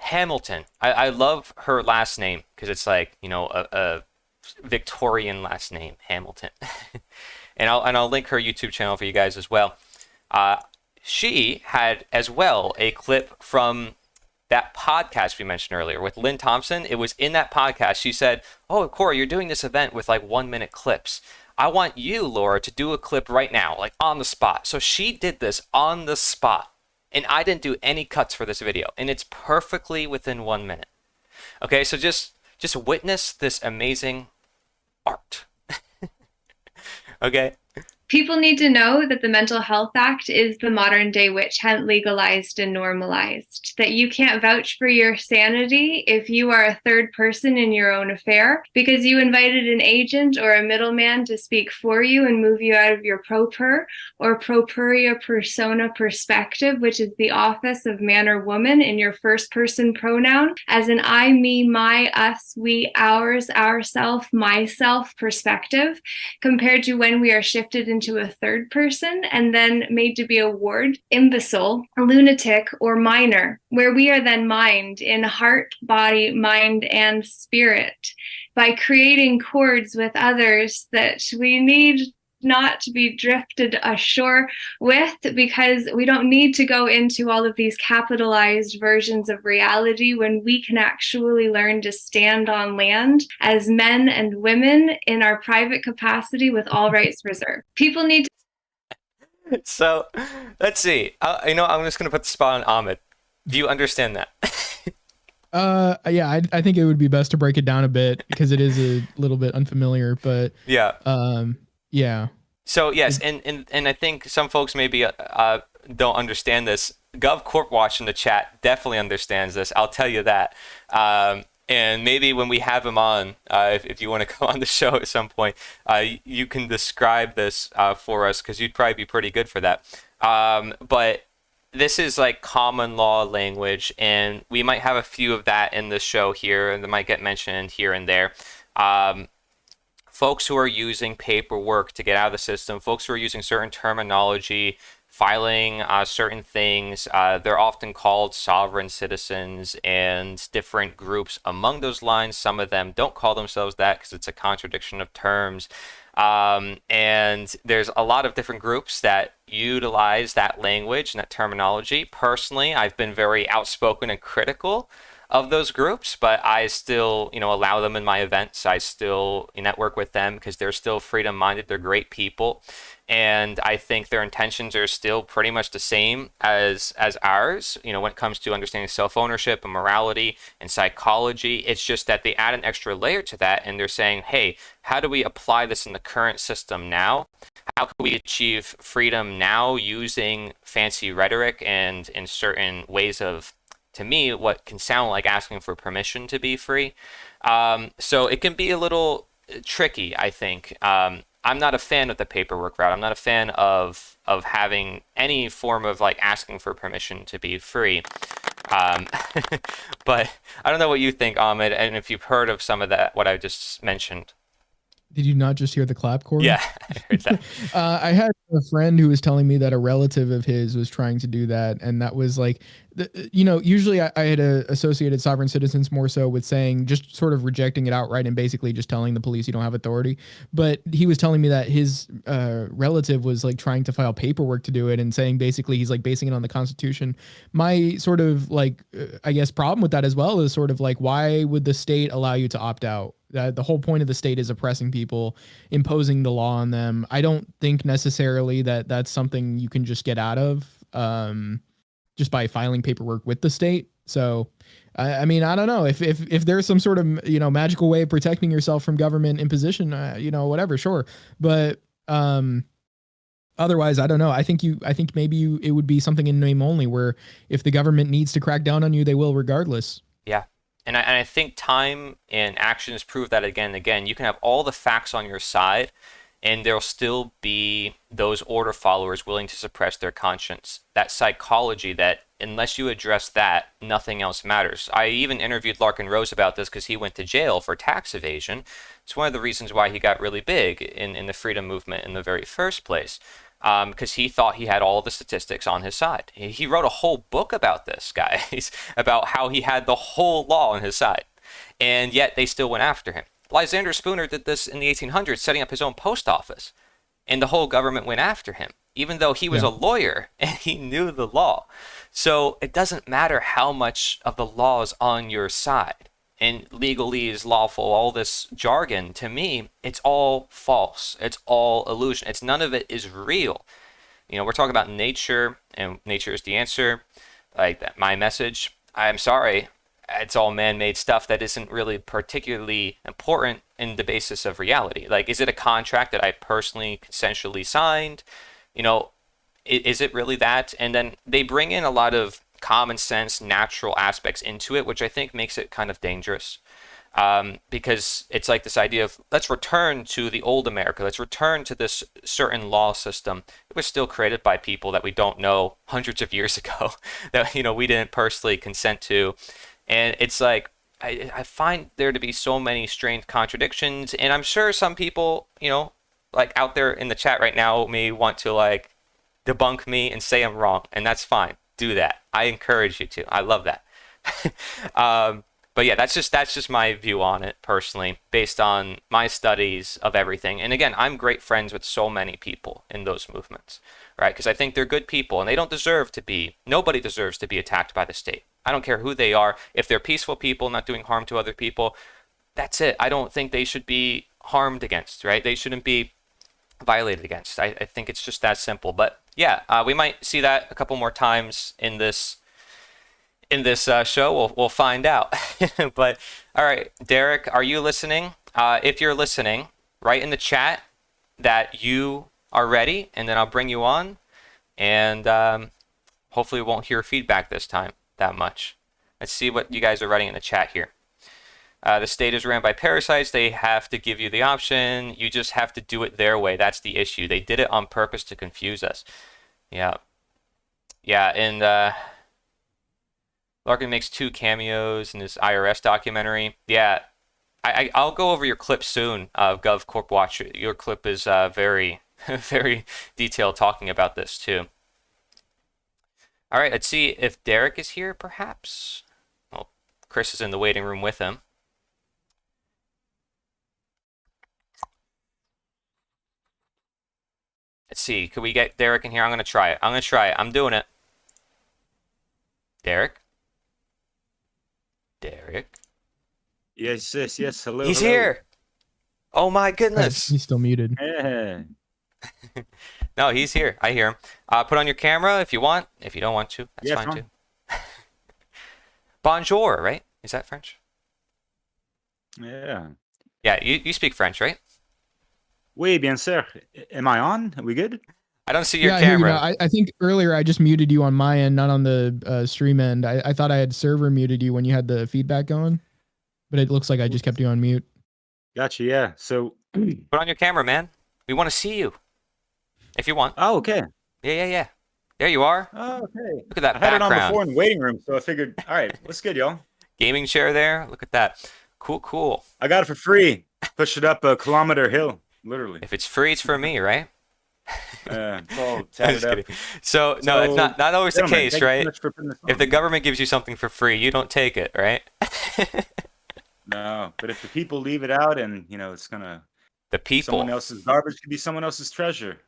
Hamilton. I love her last name because it's like, a Victorian last name, Hamilton. and I'll link her YouTube channel for you guys as well. She had as well a clip from that podcast we mentioned earlier with Lynn Thompson. It was in that podcast. She said, "Oh, Corey, you're doing this event with like 1-minute clips. I want you, Laura, to do a clip right now, like on the spot." So she did this on the spot, and I didn't do any cuts for this video, and it's perfectly within 1 minute. Okay, so just witness this amazing art. Okay, People need to know that the Mental Health Act is the modern day witch hunt legalized and normalized, that you can't vouch for your sanity if you are a third person in your own affair because you invited an agent or a middleman to speak for you and move you out of your proper or properia persona perspective, which is the office of man or woman in your first person pronoun, as an I, me, my, us, we, ours, ourself, myself perspective, compared to when we are shifted into a third person and then made to be a ward, imbecile, lunatic, or minor, where we are then mind in heart, body, mind, and spirit by creating cords with others that we need not to be drifted ashore with, because we don't need to go into all of these capitalized versions of reality when we can actually learn to stand on land as men and women in our private capacity with all rights reserved. People need to. So, let's see. I'm just going to put the spot on Ahmed. Do you understand that? Yeah, I think it would be best to break it down a bit because it is a little bit unfamiliar, but yeah. Yeah. So yes, and I think some folks maybe don't understand this. Gov Corp Watch in the chat definitely understands this. I'll tell you that. And maybe when we have him on, if you want to come on the show at some point, you can describe this for us because you'd probably be pretty good for that. But this is like common law language, and we might have a few of that in the show here, and they might get mentioned here and there. Folks who are using paperwork to get out of the system, folks who are using certain terminology, filing certain things, they're often called sovereign citizens and different groups among those lines. Some of them don't call themselves that because it's a contradiction of terms. And there's a lot of different groups that utilize that language and that terminology. Personally, I've been very outspoken and critical of those groups, but I still, allow them in my events. I still network with them because they're still freedom-minded. They're great people, and I think their intentions are still pretty much the same as ours. When it comes to understanding self-ownership and morality and psychology, it's just that they add an extra layer to that, and they're saying, "Hey, how do we apply this in the current system now? How can we achieve freedom now using fancy rhetoric and in certain ways of." To me, what can sound like asking for permission to be free. So it can be a little tricky, I think. I'm not a fan of the paperwork route. I'm not a fan of having any form of like asking for permission to be free. But I don't know what you think, Ahmed, and if you've heard of some of that, what I just mentioned. Did you not just hear the clap, Corey? Yeah, I heard that. I had a friend who was telling me that a relative of his was trying to do that, and that was like, usually I had associated sovereign citizens more so with saying just sort of rejecting it outright and basically just telling the police you don't have authority. But he was telling me that his relative was like trying to file paperwork to do it and saying basically he's like basing it on the Constitution. My sort of like, I guess, problem with that as well is sort of like, why would the state allow you to opt out? The whole point of the state is oppressing people, imposing the law on them. I don't think necessarily that that's something you can just get out of just by filing paperwork with the state. So, I mean, I don't know if there's some sort of, magical way of protecting yourself from government imposition, whatever, sure. But otherwise, I don't know. I think maybe it would be something in name only, where if the government needs to crack down on you, they will regardless. Yeah. And I think time and actions prove that again and again. You can have all the facts on your side, and there'll still be those order followers willing to suppress their conscience. That psychology that unless you address that, nothing else matters. I even interviewed Larkin Rose about this because he went to jail for tax evasion. It's one of the reasons why he got really big in the freedom movement in the very first place. Because he thought he had all the statistics on his side. He wrote a whole book about this, guys, about how he had the whole law on his side. And yet they still went after him. Lysander Spooner did this in the 1800s, setting up his own post office. And the whole government went after him, even though he was a lawyer and he knew the law. So it doesn't matter how much of the law is on your side. And legalese, lawful, all this jargon, to me, it's all false. It's all illusion. None of it is real. We're talking about nature, and nature is the answer. Like that, my message. I'm sorry. it's all man-made stuff that isn't really particularly important in the basis of reality. Like, is it a contract that I personally consensually signed? You know, is it really that? And then they bring in a lot of common sense, natural aspects into it, which I think makes it kind of dangerous. Because it's like this idea of, let's return to the old America. Let's return to this certain law system. It was still created by people that we don't know hundreds of years ago, that, you know, we didn't personally consent to. And it's like, I find there to be so many strange contradictions. And I'm sure some people, you know, like out there in the chat right now may want to like debunk me and say I'm wrong. And that's fine. Do that. I encourage you to. I love that. But yeah, that's just my view on it personally, based on my studies of everything. And again, I'm great friends with so many people in those movements, right? Because I think they're good people, and they don't deserve to be. Nobody deserves to be attacked by the state. I don't care who they are. If they're peaceful people, not doing harm to other people, that's it. I don't think they should be harmed against, right? They shouldn't be violated against. I think it's just that simple. But yeah, we might see that a couple more times in this show. We'll find out. But all right, Derek, are you listening? If you're listening, write in the chat that you are ready, and then I'll bring you on, and hopefully we won't hear feedback this time that much. Let's see what you guys are writing in the chat here. The state is ran by parasites. They have to give you the option. You just have to do it their way. That's the issue. They did it on purpose to confuse us. Yeah, and Larkin makes 2 cameos in his IRS documentary. Yeah, I'll go over your clip soon, Gov Corp Watch. Your clip is very, very detailed talking about this too. All right, let's see if Derek is here, perhaps. Well, Chris is in the waiting room with him. Let's see, could we get Derek in here? I'm going to try it. I'm doing it. Derek? Derek? Yes. Hello. He's here. Oh my goodness. He's still muted. Yeah. No, he's here. I hear him. Put on your camera if you want. If you don't want to, that's fine too. Bonjour, right? Is that French? Yeah. Yeah, you speak French, right? Oui, bien sûr. Am I on? Are we good? I don't see your I hear you camera. now. I think earlier I just muted you on my end, not on the stream end. I thought I had server muted you when you had the feedback going, but it looks like I just kept you on mute. Gotcha, yeah. So put on your camera, man. We want to see you. If you want. Oh, okay. Yeah. There you are. Oh, okay. Look at that I had background. it on before in the waiting room, so I figured, all right, what's good, y'all? Gaming chair there. Look at that. Cool. I got it for free. Push it up a kilometer hill, literally. If it's free, it's for me, right? It's all tatted up. So no, it's not always the case, right? If the on. government gives you something for free, you don't take it, right? No, but if the people leave it out, and it's gonna someone else's garbage could be someone else's treasure,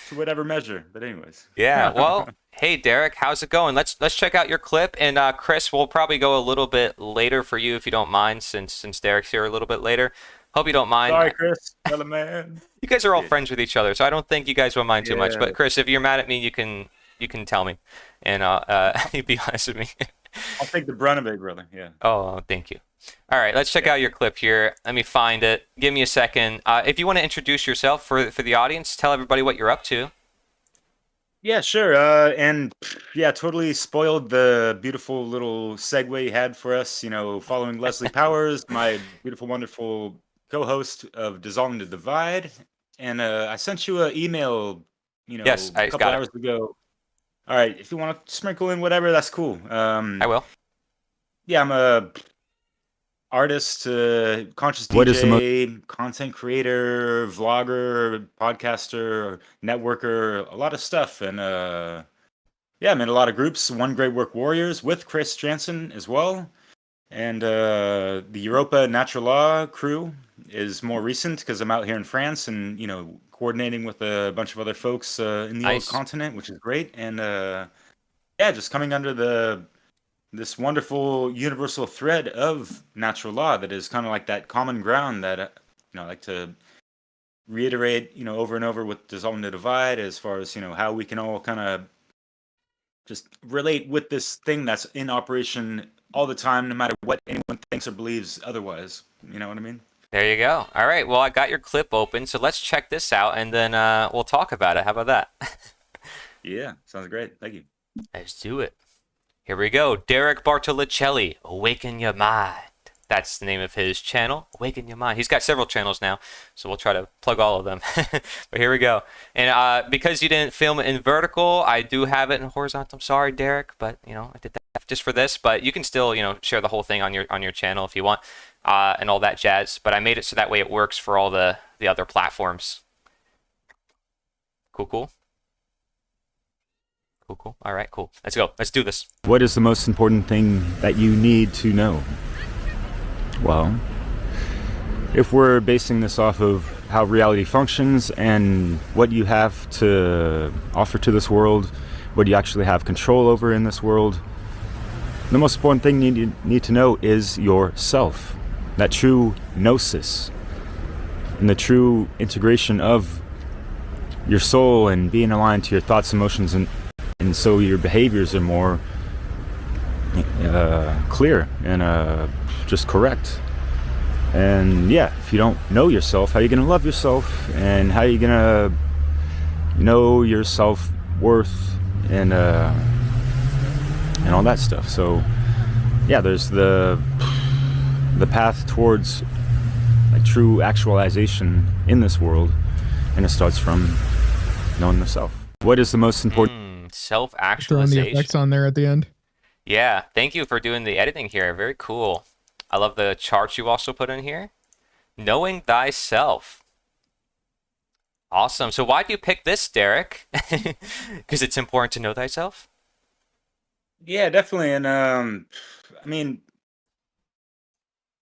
to whatever measure. But anyways. Yeah. Well, hey Derek, how's it going? Let's check out your clip, and Chris, we'll probably go a little bit later for you if you don't mind, since Derek's here a little bit later. Hope you don't mind. Sorry, Chris. Hello, man. You guys are all friends with each other, so I don't think you guys will mind too much. But Chris, if you're mad at me, you can tell me, and you be honest with me. I'll take the brunt of it, brother. Yeah. Oh, thank you. All right, let's check out your clip here. Let me find it. Give me a second. If you want to introduce yourself for the audience, tell everybody what you're up to. Yeah, sure. And yeah, totally spoiled the beautiful little segue you had for us. Following Leslie Powers, my beautiful, wonderful co-host of Dissolving the Divide, and I sent you an email, yes, a couple hours ago. All right, if you want to sprinkle in whatever, that's cool. I will. Yeah, I'm a artist, conscious DJ, content creator, vlogger, podcaster, networker, a lot of stuff, and I'm in a lot of groups. One Great Work Warriors with Chris Jansen as well. And the Europa Natural Law crew is more recent because I'm out here in France and, coordinating with a bunch of other folks in the old continent, which is great. And just coming under this wonderful universal thread of natural law that is kind of like that common ground that, I like to reiterate, over and over with Dissolving the Divide as far as, how we can all kind of just relate with this thing that's in operation all the time, no matter what anyone thinks or believes otherwise. You know what I mean? There you go. All right. Well, I got your clip open, so let's check this out, and then we'll talk about it. How about that? Yeah, sounds great. Thank you. Let's do it. Here we go. Derek Bartolicelli, Awaken Your Mind. That's the name of his channel, Awaken Your Mind. He's got several channels now, so we'll try to plug all of them. But here we go. And because you didn't film it in vertical, I do have it in horizontal. I'm sorry, Derek, but I did that just for this. But you can still, share the whole thing on your channel if you want, and all that jazz. But I made it so that way it works for all the other platforms. Cool, cool. Cool, cool. All right, cool. Let's go. Let's do this. What is the most important thing that you need to know? Well, if we're basing this off of how reality functions and what you have to offer to this world, what you actually have control over in this world, the most important thing you need to know is yourself. That true gnosis and the true integration of your soul and being aligned to your thoughts, emotions, and so your behaviors are more clear and just correct. And yeah, if you don't know yourself, how are you going to love yourself, and how are you going to know your self-worth and all that stuff? So yeah, there's the path towards like true actualization in this world, and it starts from knowing the self. What is the most important? Self-actualization. Throwing the effects on there at the end. Yeah, thank you for doing the editing here. Very cool. I love the charts you also put in here. Knowing thyself. Awesome. So why do you pick this, Derek? Because it's important to know thyself? Yeah, definitely. And I mean,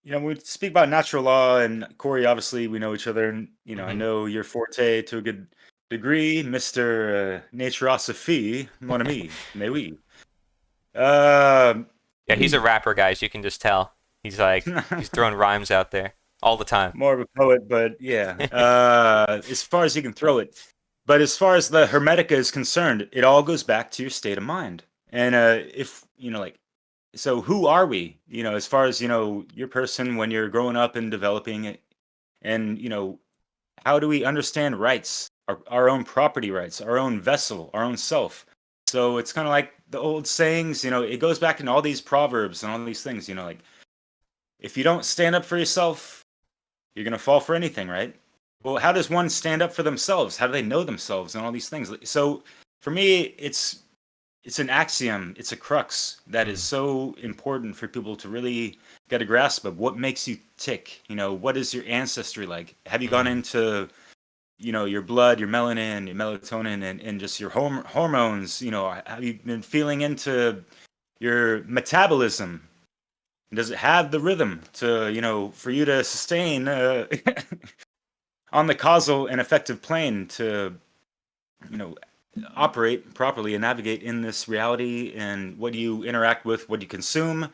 we speak about natural law, and Corey, obviously we know each other, and I know your forte to a good degree, Mr. Naturosophy, mon ami, mais oui. Yeah, he's a rapper, guys. You can just tell. He's he's throwing rhymes out there all the time. More of a poet, but yeah. As far as he can throw it. But as far as the Hermetica is concerned, it all goes back to your state of mind. And if, so who are we? As far as, your person when you're growing up and developing it. And, how do we understand rights, our own property rights, our own vessel, our own self? So it's kind of like the old sayings, it goes back into all these proverbs and all these things, like, if you don't stand up for yourself, you're going to fall for anything, right? Well, how does one stand up for themselves? How do they know themselves and all these things? So for me, it's an axiom. It's a crux that is so important for people to really get a grasp of. What makes you tick? What is your ancestry like? Have you gone into, your blood, your melanin, your melatonin, and just your hormones? Have you been feeling into your metabolism? Does it have the rhythm to, for you to sustain on the causal and effective plane to, operate properly and navigate in this reality? And what do you interact with, what do you consume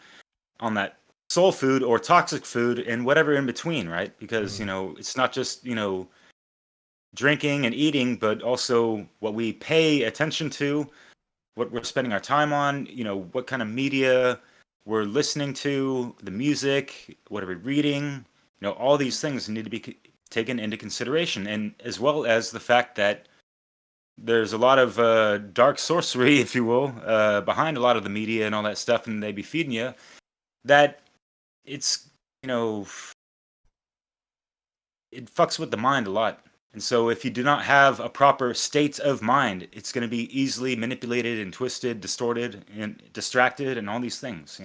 on that soul food or toxic food, and whatever in between, right? Because, it's not just, drinking and eating, but also what we pay attention to, what we're spending our time on, what kind of media we're listening to, the music, what are we reading, all these things need to be taken into consideration. And as well as the fact that there's a lot of dark sorcery, if you will, behind a lot of the media and all that stuff, and they be feeding you, that it's, it fucks with the mind a lot. And so if you do not have a proper state of mind, it's going to be easily manipulated and twisted, distorted, and distracted, and all these things,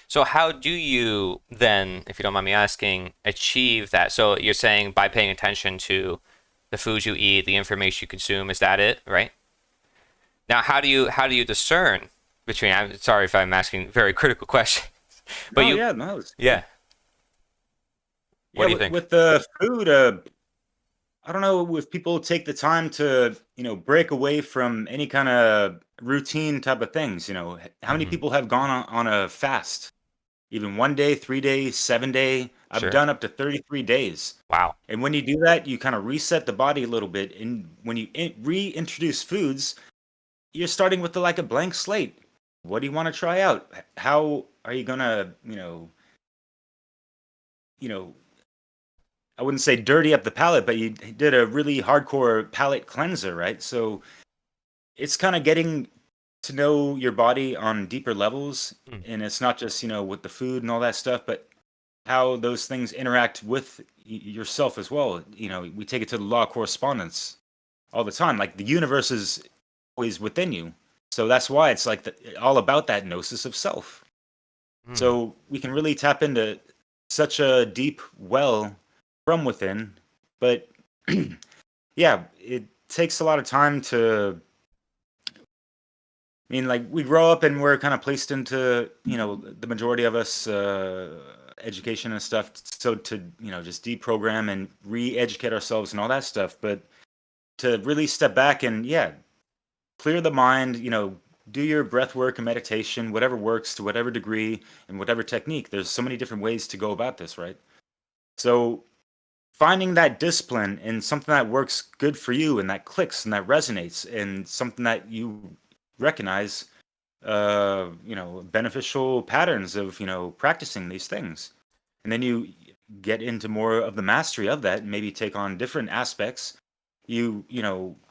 So how do you then, if you don't mind me asking, achieve that? So you're saying by paying attention to the foods you eat, the information you consume, is that it, right? Now, how do you discern between? I'm sorry if I'm asking very critical questions, but yeah. What do you think? With the food, I don't know if people take the time to, break away from any kind of routine type of things. How many people have gone on a fast? Even 1 day, 3 days, 7 day. I've done up to 33 days. Wow. And when you do that, you kind of reset the body a little bit. And when you reintroduce foods, you're starting with like a blank slate. What do you want to try out? How are you gonna, I wouldn't say dirty up the palate, but you did a really hardcore palate cleanser, right? So it's kind of getting to know your body on deeper levels, and it's not just with the food and all that stuff, but how those things interact with yourself as well. We take it to the law of correspondence all the time. Like the universe is always within you, so that's why it's like all about that gnosis of self. So we can really tap into such a deep well from within, but yeah, it takes a lot of time to. I mean, like we grow up and we're kind of placed into, the majority of us, education and stuff. So to, just deprogram and re-educate ourselves and all that stuff. But to really step back and, clear the mind, do your breath work and meditation, whatever works to whatever degree and whatever technique. There's so many different ways to go about this, right? So finding that discipline and something that works good for you and that clicks and that resonates and something that you recognize beneficial patterns of practicing these things, and then you get into more of the mastery of that and maybe take on different aspects. You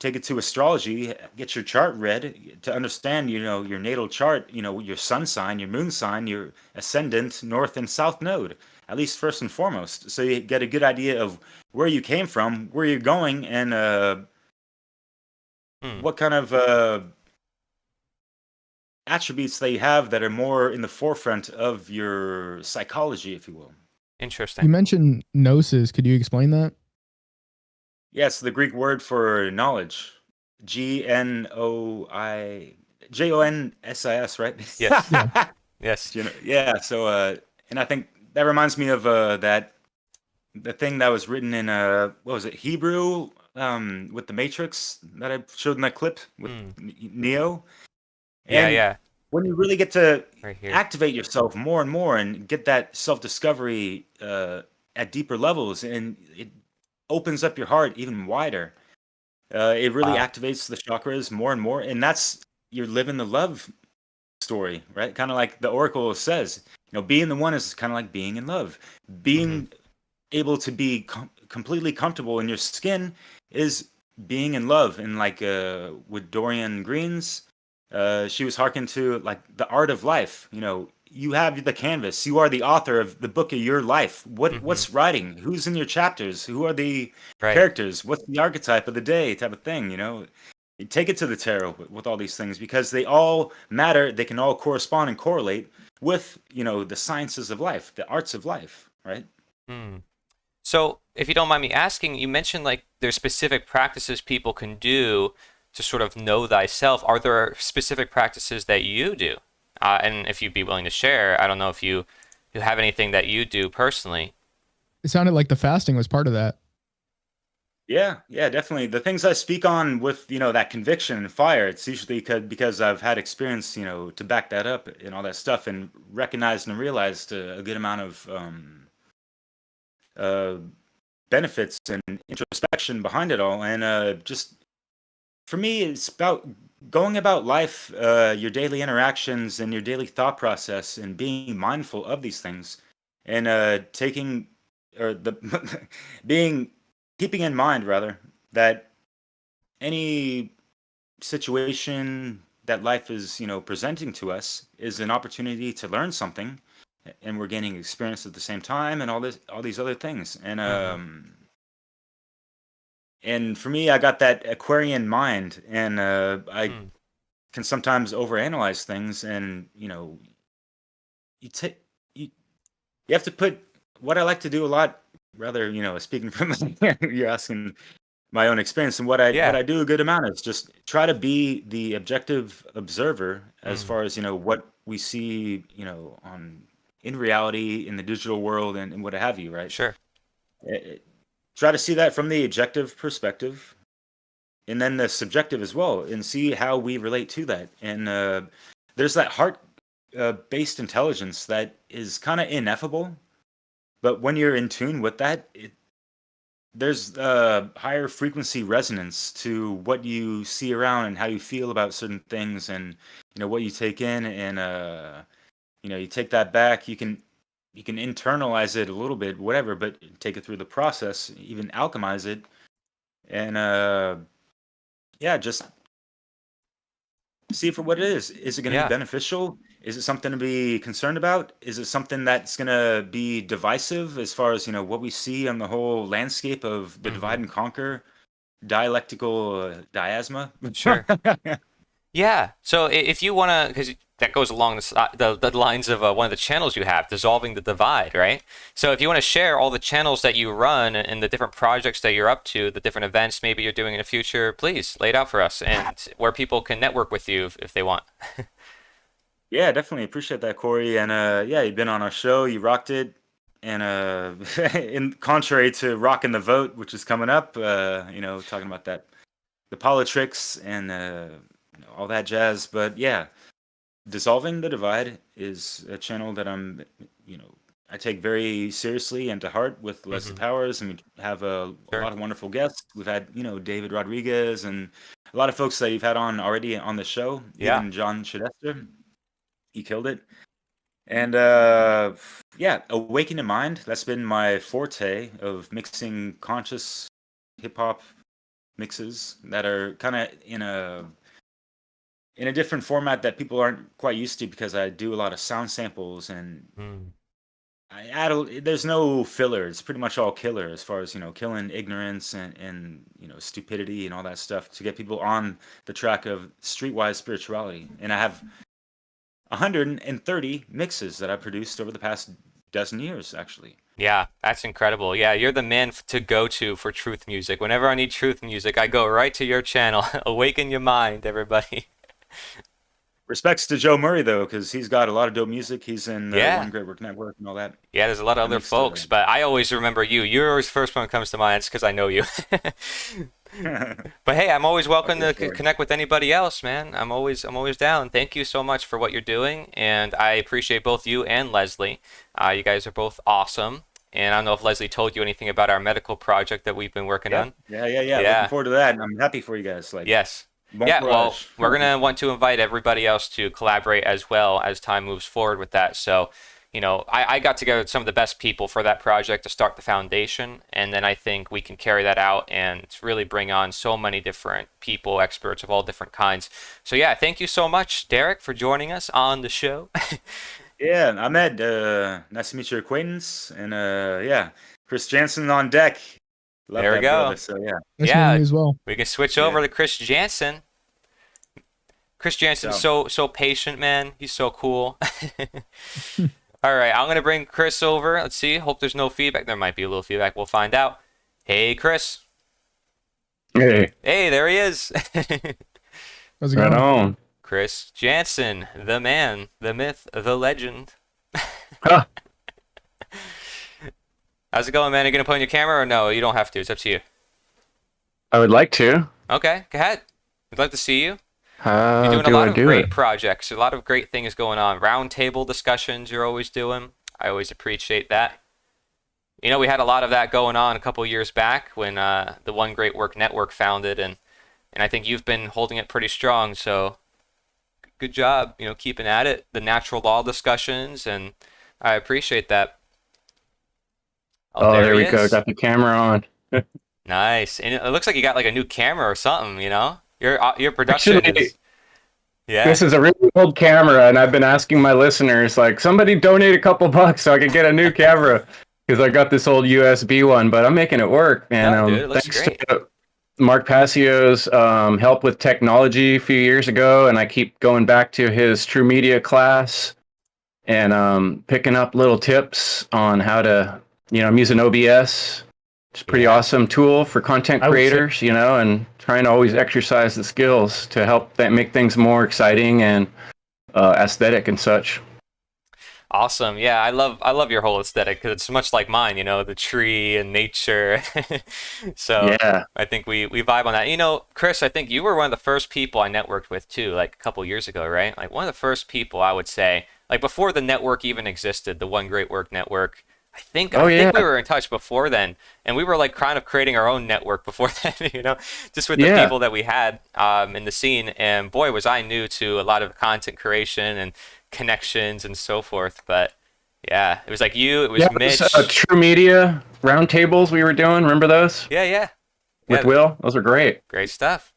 take it to astrology, get your chart read to understand your natal chart, your sun sign, your moon sign, your ascendant, north and south node, at least first and foremost, so you get a good idea of where you came from, where you're going, and what kind of attributes they have that are more in the forefront of your psychology, if you will. Interesting. You mentioned gnosis. Could you explain that? Yes, the Greek word for knowledge. Gnoi Jonsis, right? Yes. Yes. Yeah. So, and I think that reminds me of the thing that was written in what was it, Hebrew, with the Matrix that I showed in that clip with Neo. And Yeah. when you really get to Right here. activate yourself more and more and get that self-discovery at deeper levels, and it opens up your heart even wider, it really activates the chakras more and more, and that's you're living the love story, right? Kind of like the Oracle says, being the one is kind of like being in love. Being able to be completely comfortable in your skin is being in love. And like with Dorian Green's, she was harkened to like the art of life. You have the canvas. You are the author of the book of your life. What's writing? Who's in your chapters? Who are the characters? What's the archetype of the day? Type of thing. You take it to the tarot with all these things because they all matter. They can all correspond and correlate with the sciences of life, the arts of life, right? So, if you don't mind me asking, you mentioned like there's specific practices people can do to sort of know thyself. Are there specific practices that you do? And if you'd be willing to share, I don't know if you have anything that you do personally. It sounded like the fasting was part of that. Yeah, definitely. The things I speak on with, that conviction and fire, it's usually because I've had experience, to back that up and all that stuff, and recognized and realized a good amount of benefits and introspection behind it all. And just for me, it's about going about life, your daily interactions and your daily thought process, and being mindful of these things, and taking or the keeping in mind rather that any situation that life is presenting to us is an opportunity to learn something, and we're gaining experience at the same time, and all these other things. And for me, I got that Aquarian mind, and I can sometimes overanalyze things, and you have to put what I like to do a lot, rather, speaking from you're asking my own experience, and what I do a good amount is just try to be the objective observer as far as what we see in reality, in the digital world, and what have you, right? Sure. Try to see that from the objective perspective, and then the subjective as well, and see how we relate to that. And there's that heart based intelligence that is kind of ineffable, but when you're in tune with that, there's higher frequency resonance to what you see around and how you feel about certain things, and what you take in, and you take that back. You can internalize it a little bit, whatever, but take it through the process, even alchemize it, and yeah, just see it for what it is. Is it going to be beneficial? Is it something to be concerned about? Is it something that's going to be divisive as far as what we see on the whole landscape of the divide and conquer dialectical diasma? Sure. Yeah. So if you want to, because that goes along the lines of one of the channels you have, Dissolving the Divide, right? So if you want to share all the channels that you run and the different projects that you're up to, the different events maybe you're doing in the future, please lay it out for us, and where people can network with you if they want. Yeah, definitely appreciate that, Corey. And yeah, you've been on our show, you rocked it. And in contrary to rocking the vote, which is coming up, talking about that, the politics and all that jazz. But yeah, Dissolving the Divide is a channel that I take very seriously and to heart with Leslie Powers, and we have a lot of wonderful guests. We've had David Rodriguez and a lot of folks that you've had on already on the show. Yeah. Even John Chidester, he killed it. And yeah, Awaken in Mind, that's been my forte of mixing conscious hip hop mixes that are kind of in a different format that people aren't quite used to, because I do a lot of sound samples, and I add there's no filler. It's pretty much all killer, as far as killing ignorance and stupidity and all that stuff, to get people on the track of streetwise spirituality. And I have 130 mixes that I produced over the past dozen years, actually. Yeah, that's incredible. Yeah, you're the man to go to for truth music. Whenever I need truth music, I go right to your channel. Awaken your mind, everybody. Respects to Joe Murray, though, because he's got a lot of dope music. He's in One Great Work Network and all that. Yeah, there's a lot of other folks, but I always remember you. You're always the first one that comes to mind. It's because I know you. But hey, I'm always welcome to connect with anybody else, man. I'm always down. Thank you so much for what you're doing, and I appreciate both you and Leslie. You guys are both awesome. And I don't know if Leslie told you anything about our medical project that we've been working on. Yeah. Looking forward to that, and I'm happy for you guys. Yes. Bon yeah, courage. well, we're going to want to invite everybody else to collaborate as well as time moves forward with that. So, I got together with some of the best people for that project to start the foundation, and then I think we can carry that out and really bring on so many different people, experts of all different kinds. So yeah, thank you so much, Derek, for joining us on the show. Yeah, Ahmed, nice to meet your acquaintance, and yeah, Chris Jansen on deck. Love there we go. Brother, so yeah, nice meeting you as well. We can switch over to Chris Jansen. Chris Jansen's so patient, man. He's so cool. All right, I'm gonna bring Chris over. Let's see. Hope there's no feedback. There might be a little feedback. We'll find out. Hey, Chris. Hey. Hey, there he is. How's it going? Right on. Chris Jansen, the man, the myth, the legend. Huh. How's it going, man? Are you going to put on your camera or no? You don't have to. It's up to you. I would like to. Okay, go ahead. We'd like to see you. How You're doing do a lot I of do great it? projects. A lot of great things going on. Roundtable discussions you're always doing. I always appreciate that. We had a lot of that going on a couple years back when the One Great Work Network founded, and I think you've been holding it pretty strong, so good job, keeping at it. The natural law discussions, and I appreciate that. Oh, there we he go. is. Got the camera on. Nice. And it looks like you got like a new camera or something, Your production Actually, is... Yeah. This is a really old camera, and I've been asking my listeners, like, somebody donate a couple bucks so I can get a new camera, because I got this old USB one, but I'm making it work, man. No, dude, it looks thanks great. to Mark Passio's help with technology a few years ago, and I keep going back to his True Media class and picking up little tips on how to, I'm using OBS. It's a pretty awesome tool for content creators, and trying to always exercise the skills to help make things more exciting and aesthetic and such. Awesome. Yeah, I love your whole aesthetic because it's much like mine, the tree and nature. So yeah. I think we vibe on that. Chris, I think you were one of the first people I networked with too, like a couple years ago, right? Like one of the first people I would say, like before the network even existed, the One Great Work Network. I think we were in touch before then, and we were like kind of creating our own network before then, just with the people that we had in the scene. And boy, was I new to a lot of content creation and connections and so forth. But yeah, it was like it was Mitch. True Media roundtables we were doing. Remember those? Yeah. With Will, those were great. Great stuff.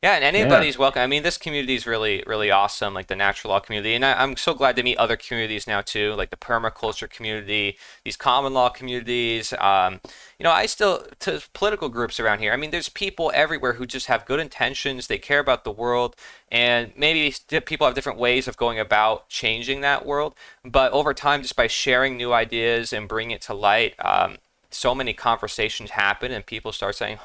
Yeah, and anybody's welcome. I mean, this community is really, really awesome, like the natural law community. And I'm so glad to meet other communities now, too, like the permaculture community, these common law communities. I still, to political groups around here, I mean, there's people everywhere who just have good intentions. They care about the world. And maybe people have different ways of going about changing that world. But over time, just by sharing new ideas and bringing it to light, so many conversations happen and people start saying,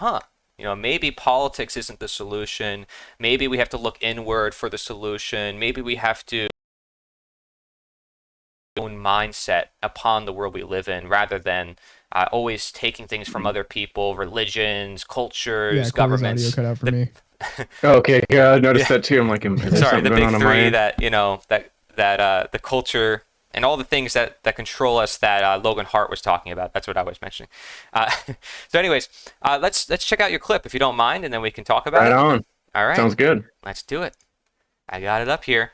maybe politics isn't the solution. Maybe we have to look inward for the solution. Maybe we have to own mindset upon the world we live in rather than always taking things from other people, religions, cultures, governments. Audio cut out for me. Okay, yeah, I noticed that too. I'm like, sorry, the big three that the culture and all the things that control us that Logan Hart was talking about. That's what I was mentioning. So anyways, let's check out your clip if you don't mind, and then we can talk about it. Right on. All right. Sounds good. Let's do it. I got it up here.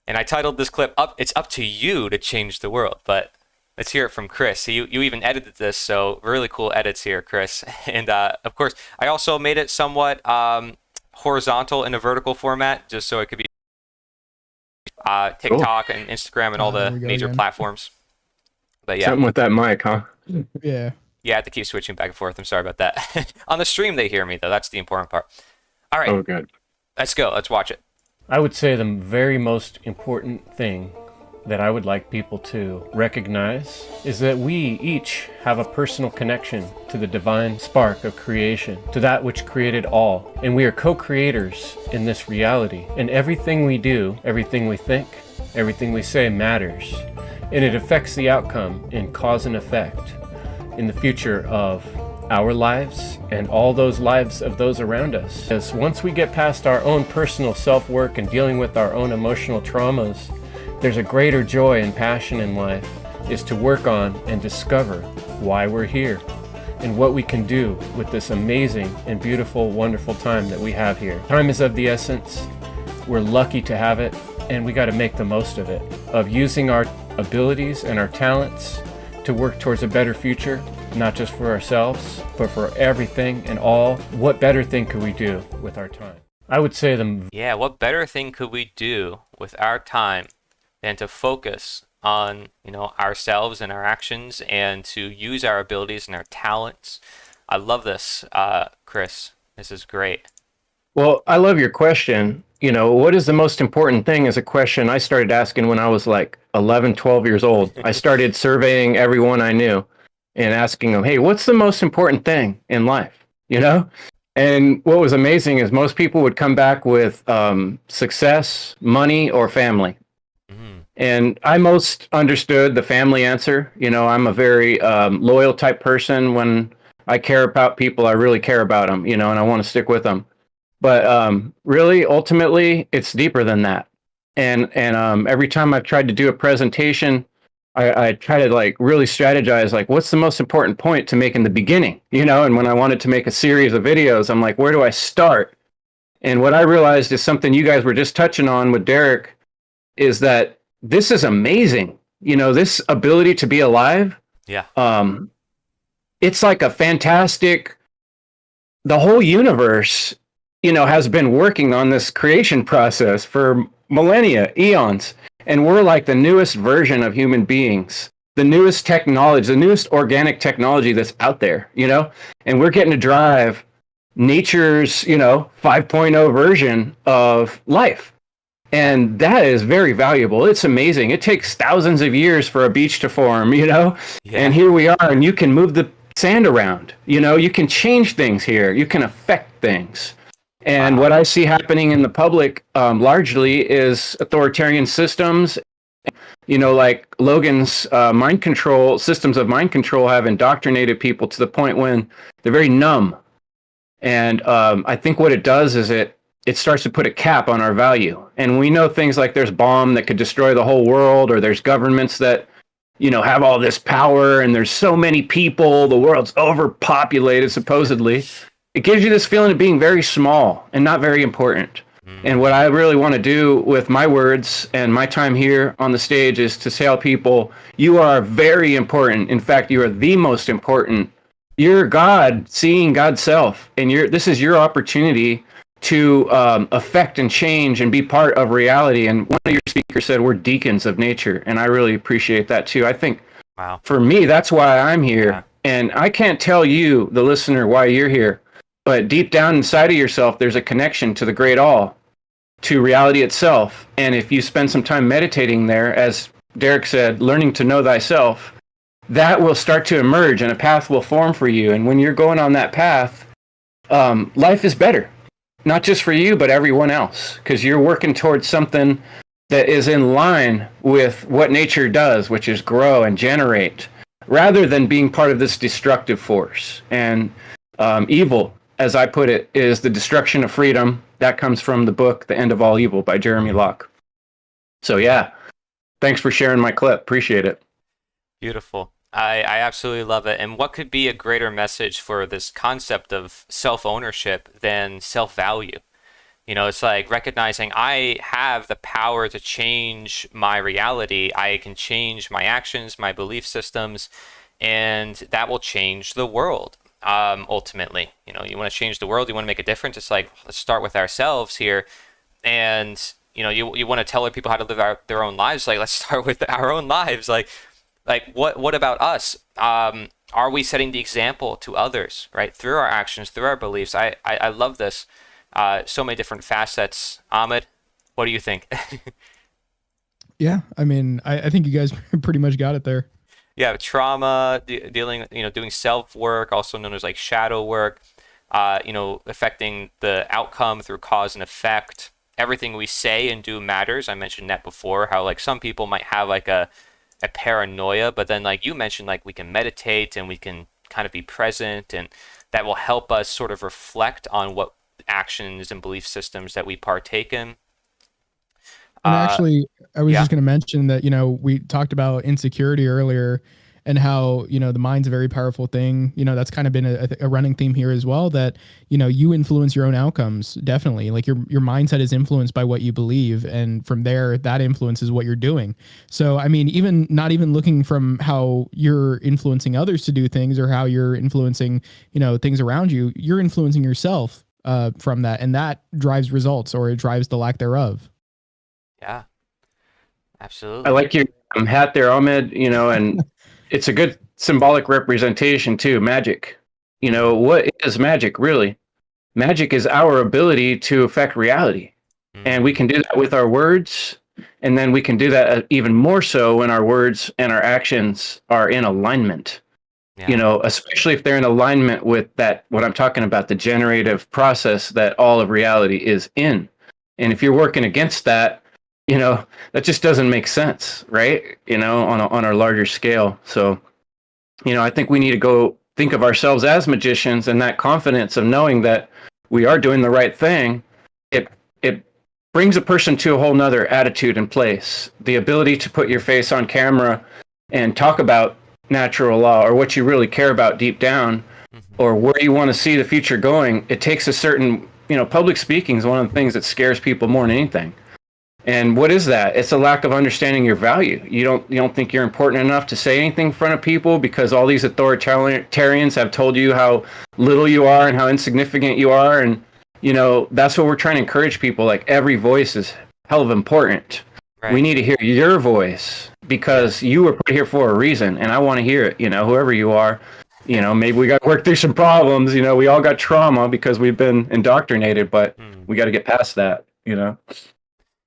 And I titled this clip, It's Up to You to Change the World. But let's hear it from Chris. You even edited this, so really cool edits here, Chris. And of course, I also made it somewhat horizontal in a vertical format, just so it could be TikTok and Instagram and all the major platforms. But yeah, something with that mic, huh? Yeah, I have to keep switching back and forth. I'm sorry about that. On the stream, they hear me though. That's the important part. All right. Oh, good. Let's go. Let's watch it. I would say the very most important thing that I would like people to recognize is that we each have a personal connection to the divine spark of creation, to that which created all. And we are co-creators in this reality. And everything we do, everything we think, everything we say matters. And it affects the outcome in cause and effect in the future of our lives and all those lives of those around us. Because once we get past our own personal self-work and dealing with our own emotional traumas, there's a greater joy and passion in life is to work on and discover why we're here and what we can do with this amazing and beautiful, wonderful time that we have here. Time is of the essence. We're lucky to have it, and we got to make the most of it, of using our abilities and our talents to work towards a better future, not just for ourselves, but for everything and all. What better thing could we do with our time? I would say what better thing could we do with our time than to focus on, ourselves and our actions and to use our abilities and our talents. I love this, Chris. This is great. Well, I love your question. What is the most important thing is a question I started asking when I was like 11, 12 years old. I started surveying everyone I knew and asking them, hey, what's the most important thing in life? And what was amazing is most people would come back with success, money, or family. And I most understood the family answer. I'm a very loyal type person. When I care about people, I really care about them, and I want to stick with them. But really, ultimately, it's deeper than that. And every time I've tried to do a presentation, I try to really strategize, what's the most important point to make in the beginning, And when I wanted to make a series of videos, I'm like, where do I start? And what I realized is something you guys were just touching on with Derek is that this is amazing. This ability to be alive. Yeah. It's like a fantastic, the whole universe, has been working on this creation process for millennia, eons. And we're like the newest version of human beings, the newest technology, the newest organic technology that's out there, and we're getting to drive nature's, 5.0 version of life. And that is very valuable. It's amazing. It takes thousands of years for a beach to form, Yeah. And here we are, and you can move the sand around. You can change things here. You can affect things. And what I see happening in the public largely is authoritarian systems. Like Logan's mind control, systems of mind control have indoctrinated people to the point when they're very numb. And I think what it does is it starts to put a cap on our value. And we know things like there's bomb that could destroy the whole world, or there's governments that have all this power and there's so many people, the world's overpopulated supposedly. It gives you this feeling of being very small and not very important. And what I really want to do with my words and my time here on the stage is to tell people, you are very important. In fact, you are the most important. You're God, seeing God's self, and this is your opportunity to affect and change and be part of reality. And one of your speakers said we're deacons of nature, and I really appreciate that too. I think for me, that's why I'm here. Yeah. And I can't tell you, the listener, why you're here, but deep down inside of yourself, there's a connection to the great all, to reality itself. And if you spend some time meditating there, as Derek said, learning to know thyself, that will start to emerge and a path will form for you. And when you're going on that path, life is better. Not just for you, but everyone else, because you're working towards something that is in line with what nature does, which is grow and generate, rather than being part of this destructive force. And evil, as I put it, is the destruction of freedom. That comes from the book, The End of All Evil by Jeremy Locke. So yeah, thanks for sharing my clip. Appreciate it. Beautiful. I absolutely love it. And what could be a greater message for this concept of self-ownership than self-value? It's like recognizing I have the power to change my reality. I can change my actions, my belief systems, and that will change the world. Ultimately, you want to change the world, you want to make a difference. It's like, let's start with ourselves here. And, you want to tell other people how to live their own lives. Like, let's start with our own lives. Like what about us? Are we setting the example to others, right? Through our actions, through our beliefs. I love this. So many different facets. Ahmed, what do you think? Yeah, I mean, I think you guys pretty much got it there. Yeah, trauma, dealing, doing self work, also known as like shadow work, affecting the outcome through cause and effect. Everything we say and do matters. I mentioned that before, how like some people might have like a paranoia, but then like you mentioned, like we can meditate and we can kind of be present, and that will help us sort of reflect on what actions and belief systems that we partake in. And actually, I was just going to mention that, we talked about insecurity earlier and how, the mind's a very powerful thing. That's kind of been a running theme here as well, that, you influence your own outcomes. Definitely. Like your mindset is influenced by what you believe. And from there, that influences what you're doing. So, I mean, even not even looking from how you're influencing others to do things or how you're influencing, things around you, you're influencing yourself from that. And that drives results, or it drives the lack thereof. Yeah, absolutely. I like your hat there, Ahmed, and it's a good symbolic representation too. Magic. What is magic really? Magic is our ability to affect reality. And we can do that with our words. And then we can do that even more so when our words and our actions are in alignment. Yeah. Especially if they're in alignment with that, what I'm talking about, the generative process that all of reality is in. And if you're working against that, that just doesn't make sense, right? On a larger scale. So, I think we need to go think of ourselves as magicians, and that confidence of knowing that we are doing the right thing, it brings a person to a whole nother attitude and place. The ability to put your face on camera and talk about natural law, or what you really care about deep down, or where you want to see the future going. It takes a certain, public speaking is one of the things that scares people more than anything. And what is that? It's a lack of understanding your value. You don't think you're important enough to say anything in front of people because all these authoritarians have told you how little you are and how insignificant you are. And, that's what we're trying to encourage people. Like, every voice is hell of important. Right. We need to hear your voice because you were put here for a reason. And I want to hear it, whoever you are. Maybe we got to work through some problems. We all got trauma because we've been indoctrinated, but we got to get past that,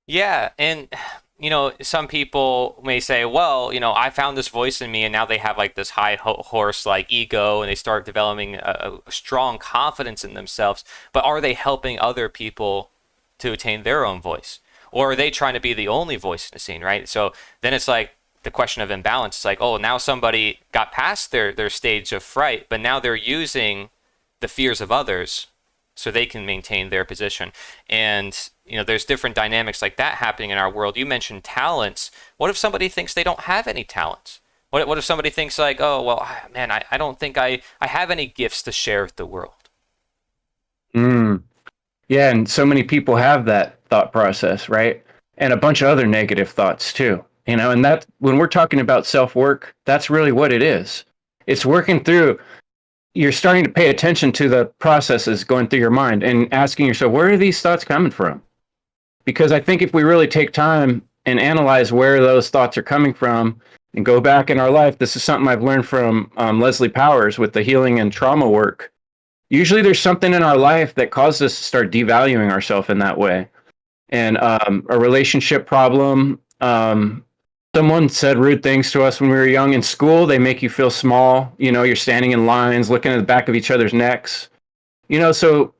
Yeah, and some people may say, well, I found this voice in me, and now they have like this high horse like ego, and they start developing a strong confidence in themselves. But are they helping other people to attain their own voice, or are they trying to be the only voice in the scene, right? So then it's like the question of imbalance. It's like, oh, now somebody got past their stage of fright, but now they're using the fears of others so they can maintain their position. And there's different dynamics like that happening in our world. You mentioned talents. What if somebody thinks they don't have any talents? What if somebody thinks like, oh, well, man, I don't think I have any gifts to share with the world? Yeah, and so many people have that thought process, right? And a bunch of other negative thoughts too. And that when we're talking about self-work, that's really what it is. It's working through, you're starting to pay attention to the processes going through your mind and asking yourself, where are these thoughts coming from? Because I think if we really take time and analyze where those thoughts are coming from and go back in our life, this is something I've learned from Leslie Powers with the healing and trauma work. Usually there's something in our life that causes us to start devaluing ourselves in that way. And a relationship problem. Someone said rude things to us when we were young in school. They make you feel small. You're standing in lines, looking at the back of each other's necks. So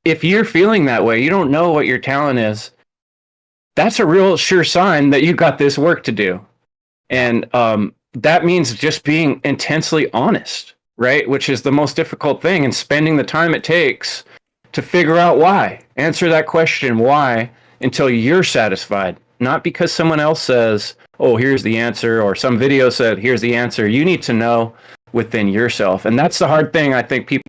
if you're feeling that way, you don't know what your talent is. That's a real sure sign that you got this work to do. And that means just being intensely honest, right? Which is the most difficult thing, and spending the time it takes to figure out why. Answer that question, why, until you're satisfied. Not because someone else says, oh, here's the answer, or some video said, here's the answer. You need to know within yourself. And that's the hard thing I think people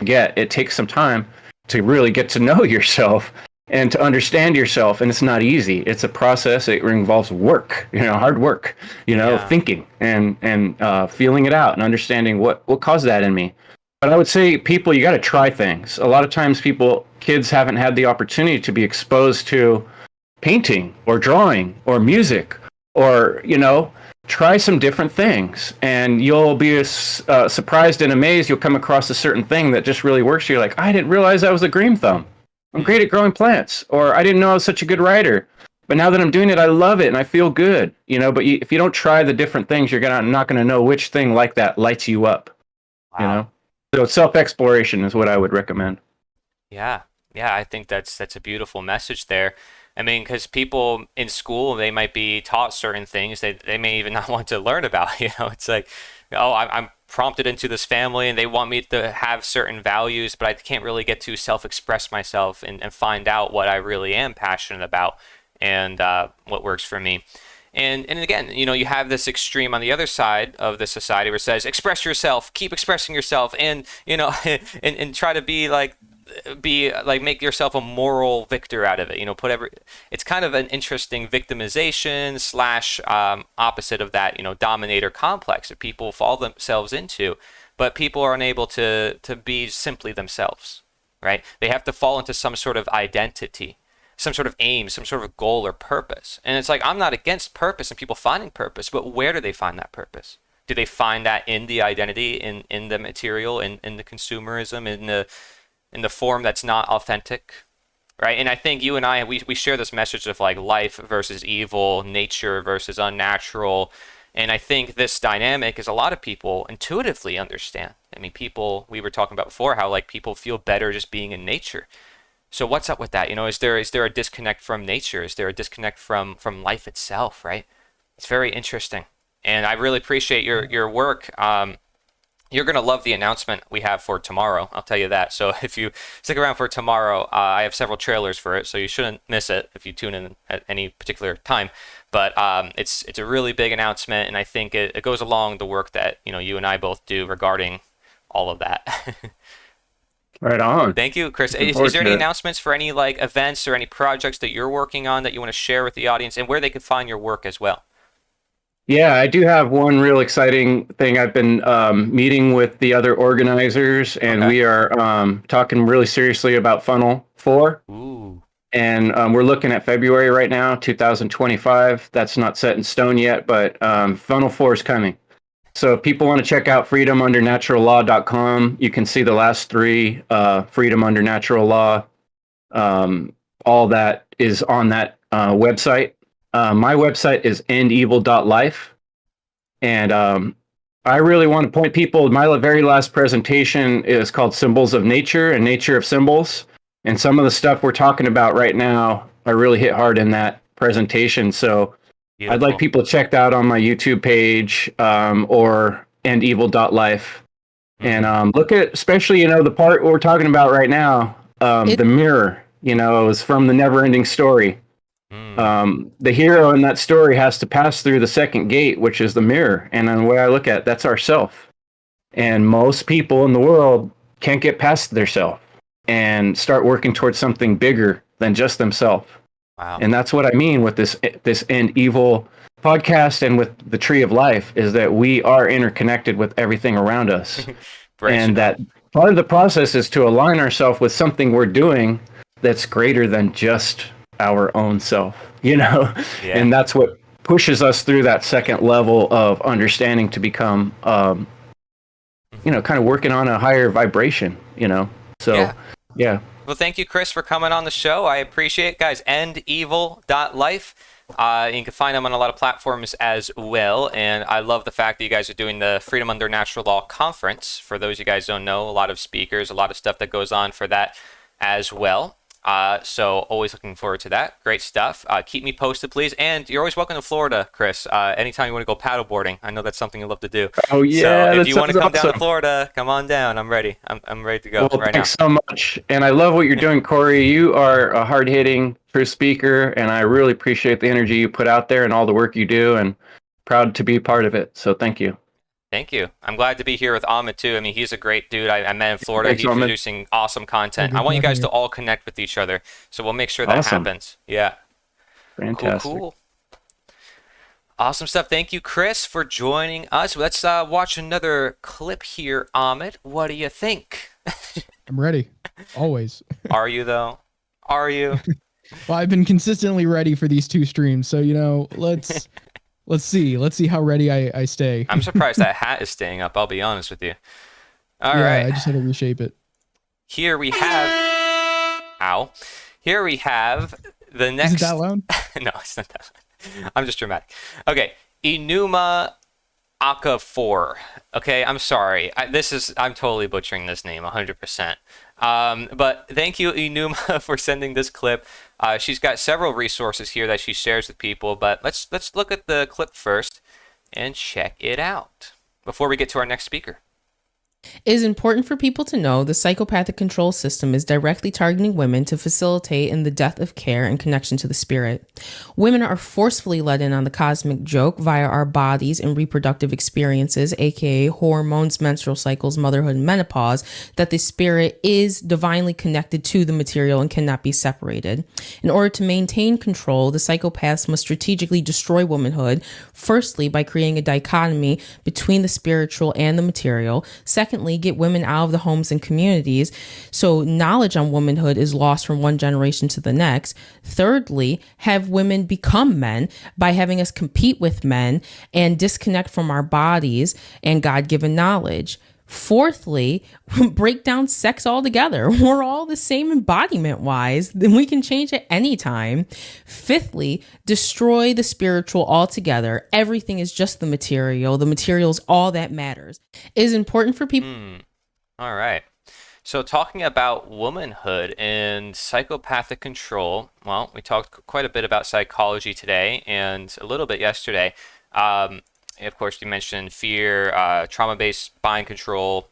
get. It takes some time to really get to know yourself and to understand yourself. And it's not easy. It's a process. It involves work, hard work, thinking and feeling it out and understanding what caused that in me. But I would say people, you got to try things. A lot of times kids haven't had the opportunity to be exposed to painting or drawing or music or, try some different things, and you'll be surprised and amazed. You'll come across a certain thing that just really works. You're like, I didn't realize I was a green thumb. I'm great at growing plants, or I didn't know I was such a good writer. But now that I'm doing it, I love it and I feel good. But if you don't try the different things, you're not gonna know which thing like that lights you up. Wow. So self-exploration is what I would recommend. Yeah, I think that's a beautiful message there. I mean, because people in school, they might be taught certain things they may even not want to learn about. It's like, oh, I'm prompted into this family and they want me to have certain values, but I can't really get to self-express myself and find out what I really am passionate about and what works for me. And again, you have this extreme on the other side of the society where it says, express yourself, keep expressing yourself, and and try to be like make yourself a moral victor out of it. It's kind of an interesting victimization slash opposite of that, dominator complex that people fall themselves into, but people are unable to be simply themselves, right? They have to fall into some sort of identity, some sort of aim, some sort of goal or purpose. And it's like, I'm not against purpose and people finding purpose, but where do they find that purpose? Do they find that in the identity, in the material, in the consumerism, in the form that's not authentic, right? And I think you and I, we share this message of like life versus evil, nature versus unnatural. And I think this dynamic is a lot of people intuitively understand. I mean, we were talking about before how like people feel better just being in nature. So what's up with that? Is there a disconnect from nature? Is there a disconnect from life itself, right? It's very interesting. And I really appreciate your work. You're going to love the announcement we have for tomorrow. I'll tell you that. So if you stick around for tomorrow, I have several trailers for it, so you shouldn't miss it if you tune in at any particular time. But it's a really big announcement, and I think it goes along the work that you and I both do regarding all of that. Right on. Thank you, Chris. Is there any announcements for any like events or any projects that you're working on that you want to share with the audience, and where they could find your work as well? Yeah, I do have one real exciting thing. I've been meeting with the other organizers, and we are talking really seriously about Funnel 4. Ooh. And we're looking at February right now, 2025. That's not set in stone yet, but Funnel 4 is coming. So if people want to check out freedomundernaturalllaw.com, you can see the last three, Freedom Under Natural Law. All that is on that website. My website is endevil.life. And I really want to point people, my very last presentation is called Symbols of Nature and Nature of Symbols. And some of the stuff we're talking about right now, I really hit hard in that presentation. So beautiful. I'd like people checked out on my YouTube page or endevil.life. And look at, especially, the part we're talking about right now, the mirror, is from the Never Ending Story. The hero in that story has to pass through the second gate, which is the mirror. And the way I look at it, that's ourself. And most people in the world can't get past their self and start working towards something bigger than just themselves. Wow. And that's what I mean with this End Evil podcast and with the Tree of Life, is that we are interconnected with everything around us. And that part of the process is to align ourselves with something we're doing that's greater than just our own self, you know? Yeah. And that's what pushes us through that second level of understanding to become, you know, kind of working on a higher vibration, you know? So, yeah. Well, thank you, Chris, for coming on the show. I appreciate it, guys. endevil.life. You can find them on a lot of platforms as well. And I love the fact that you guys are doing the Freedom Under Natural Law Conference. For those you guys don't know, a lot of speakers, a lot of stuff that goes on for that as well. So always looking forward to that. Great stuff. Keep me posted, please. And you're always welcome to Florida, Chris. Anytime you want to go paddleboarding, I know that's something you love to do. Oh yeah. So if you want to come down to awesome. Florida, come on down. I'm ready. I'm ready to go Well, right thanks now. so much. And I love what you're doing, Corey. You are a hard-hitting, true speaker, and I really appreciate the energy you put out there and all the work you do, and proud to be a part of it. So thank you. Thank you. I'm glad to be here with Ahmed too. I mean, he's a great dude. I met in Florida. Thanks, He's Ahmed. producing awesome content. Good I want you guys talking to to you. all connect with each other. So we'll make sure that Awesome. happens. Yeah. Fantastic. Cool. Awesome stuff. Thank you, Chris, for joining us. Let's watch another clip here, Ahmed. What do you think? I'm ready. Always. Are you though? Are you? Well, I've been consistently ready for these two streams, so you know, let's see how ready I stay. I'm surprised that hat is staying up. I'll be honest with you. All yeah, right. I just had to reshape it. Here we have. Ow. Here we have the next. Is it that loud? No, it's not that loud. I'm just dramatic. Okay. Enuma Akafor. Okay, I'm sorry. I'm totally butchering this name 100%. But thank you, Enuma, for sending this clip. She's got several resources here that she shares with people, but let's look at the clip first and check it out before we get to our next speaker. It is important for people to know the psychopathic control system is directly targeting women to facilitate in the death of care and connection to the spirit. Women are forcefully let in on the cosmic joke via our bodies and reproductive experiences, aka hormones, menstrual cycles, motherhood, and menopause, that the spirit is divinely connected to the material and cannot be separated. In order to maintain control, the psychopaths must strategically destroy womanhood, firstly by creating a dichotomy between the spiritual and the material. Secondly, get women out of the homes and communities so knowledge on womanhood is lost from one generation to the next. Thirdly, have women become men by having us compete with men and disconnect from our bodies and God-given knowledge. Fourthly, break down sex altogether. We're all the same embodiment wise, then we can change at any time. Fifthly, destroy the spiritual altogether. Everything is just the material. The material is all that matters. It is important for people. All right. So talking about womanhood and psychopathic control, well, we talked quite a bit about psychology today and a little bit yesterday. Of course, we mentioned fear, trauma-based mind control.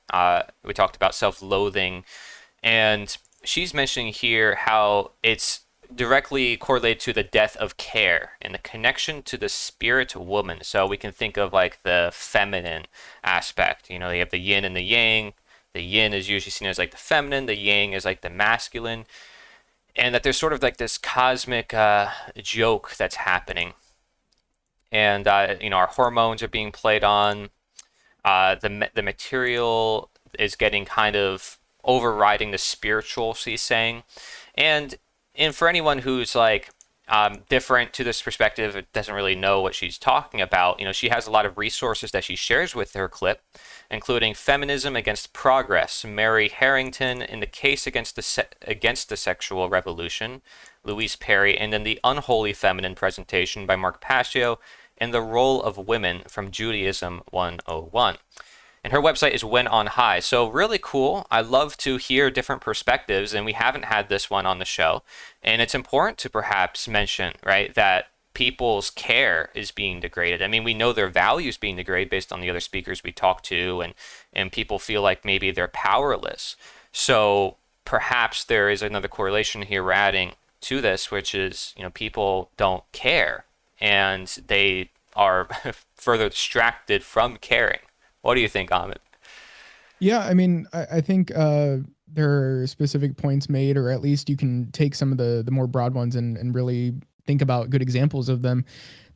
We talked about self-loathing. And she's mentioning here how it's directly correlated to the death of care and the connection to the spirit woman. So we can think of like the feminine aspect. You know, you have the yin and the yang. The yin is usually seen as like the feminine. The yang is like the masculine. And that there's sort of like this cosmic joke that's happening. And you know, our hormones are being played on. The material is getting kind of overriding the spiritual, she's saying. And for anyone who's like different to this perspective, doesn't really know what she's talking about, you know, she has a lot of resources that she shares with her clip, including Feminism Against Progress, Mary Harrington in the Case Against the Sexual Revolution, Louise Perry, and then The Unholy Feminine presentation by Mark Passio, and The Role of Women from Judaism 101. And her website is When on High. So really cool. I love to hear different perspectives, and we haven't had this one on the show. And it's important to perhaps mention, right, that people's care is being degraded. I mean, we know their values being degraded based on the other speakers we talk to, and people feel like maybe they're powerless. So perhaps there is another correlation here we're adding to this, which is, people don't care and they are further distracted from caring. What do you think, Amit? Yeah, I mean, I think there are specific points made, or at least you can take some of the more broad ones and really think about good examples of them.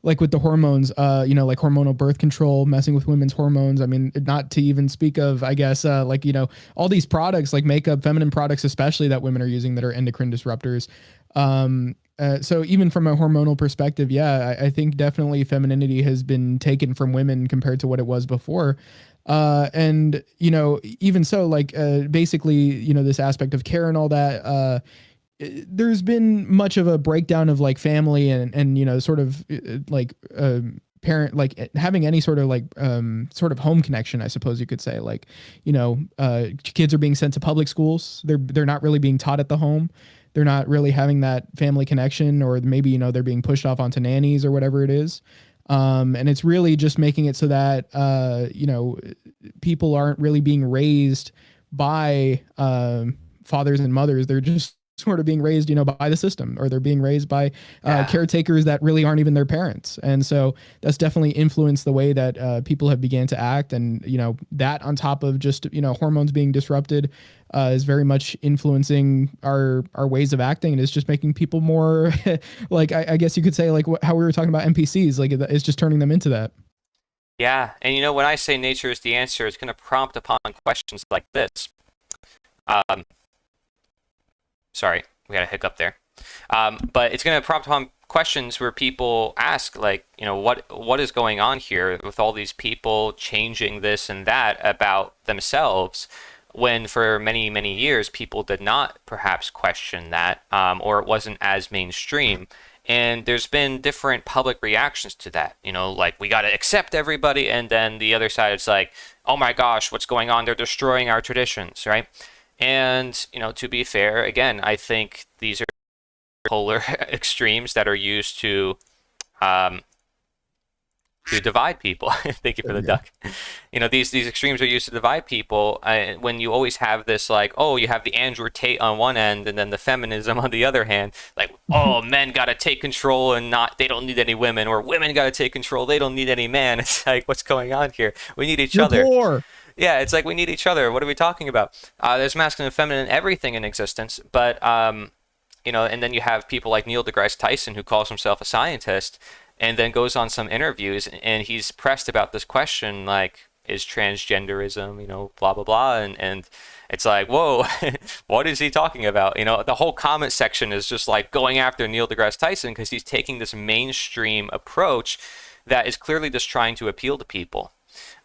Like with the hormones, like hormonal birth control, messing with women's hormones. I mean, not to even speak of, I guess, all these products like makeup, feminine products, especially that women are using that are endocrine disruptors. So even from a hormonal perspective, yeah, I think definitely femininity has been taken from women compared to what it was before. And even so, basically, this aspect of care and all that, there's been much of a breakdown of like family and sort of parent, like having any sort of home connection, I suppose you could say. Like, kids are being sent to public schools. They're not really being taught at the home. They're not really having that family connection, or maybe, they're being pushed off onto nannies or whatever it is. And it's really just making it so that, people aren't really being raised by fathers and mothers. They're just sort of being raised, by the system, or they're being raised by caretakers that really aren't even their parents. And so that's definitely influenced the way that people have began to act. And, that on top of just, hormones being disrupted is very much influencing our ways of acting. And it's just making people more like, I guess you could say, like how we were talking about NPCs, like it's just turning them into that. Yeah. And, when I say nature is the answer, it's going to prompt upon questions like this. Sorry, we got a hiccup there. But it's going to prompt upon questions where people ask, like, what is going on here with all these people changing this and that about themselves, when for many, many years people did not perhaps question that, or it wasn't as mainstream. And there's been different public reactions to that, like we got to accept everybody. And then the other side is like, oh my gosh, what's going on? They're destroying our traditions, right? And, to be fair, again, I think these are polar extremes that are used to divide people. Thank you for the duck. These extremes are used to divide people. When you always have this, like, oh, you have the Andrew Tate on one end and then the feminism on the other hand, like, oh, men got to take control and they don't need any women, or women got to take control, they don't need any man. It's like, what's going on here? We need each other. Poor. Yeah, it's like we need each other. What are we talking about? There's masculine and feminine, everything in existence. But, and then you have people like Neil deGrasse Tyson, who calls himself a scientist, and then goes on some interviews, and he's pressed about this question, like, is transgenderism, blah, blah, blah. And it's like, whoa, what is he talking about? The whole comment section is just like going after Neil deGrasse Tyson because he's taking this mainstream approach that is clearly just trying to appeal to people.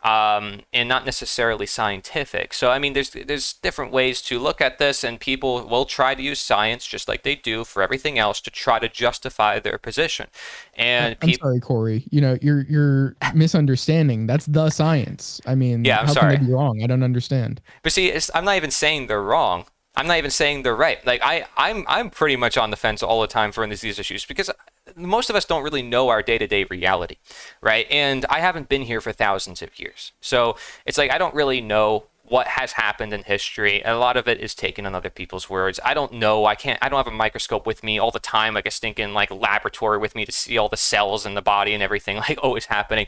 And not necessarily scientific. So, I mean, there's different ways to look at this, and people will try to use science, just like they do for everything else, to try to justify their position. And I'm sorry, Corey. You're misunderstanding. That's the science. I mean, yeah, I'm how sorry. can they be wrong? I don't understand. But see, I'm not even saying they're wrong. I'm not even saying they're right. Like I'm pretty much on the fence all the time for these issues, because most of us don't really know our day-to-day reality, right? And I haven't been here for thousands of years. So it's like I don't really know what has happened in history. A lot of it is taken on other people's words. I don't know. I don't have a microscope with me all the time, like a stinking laboratory with me to see all the cells in the body and everything always happening.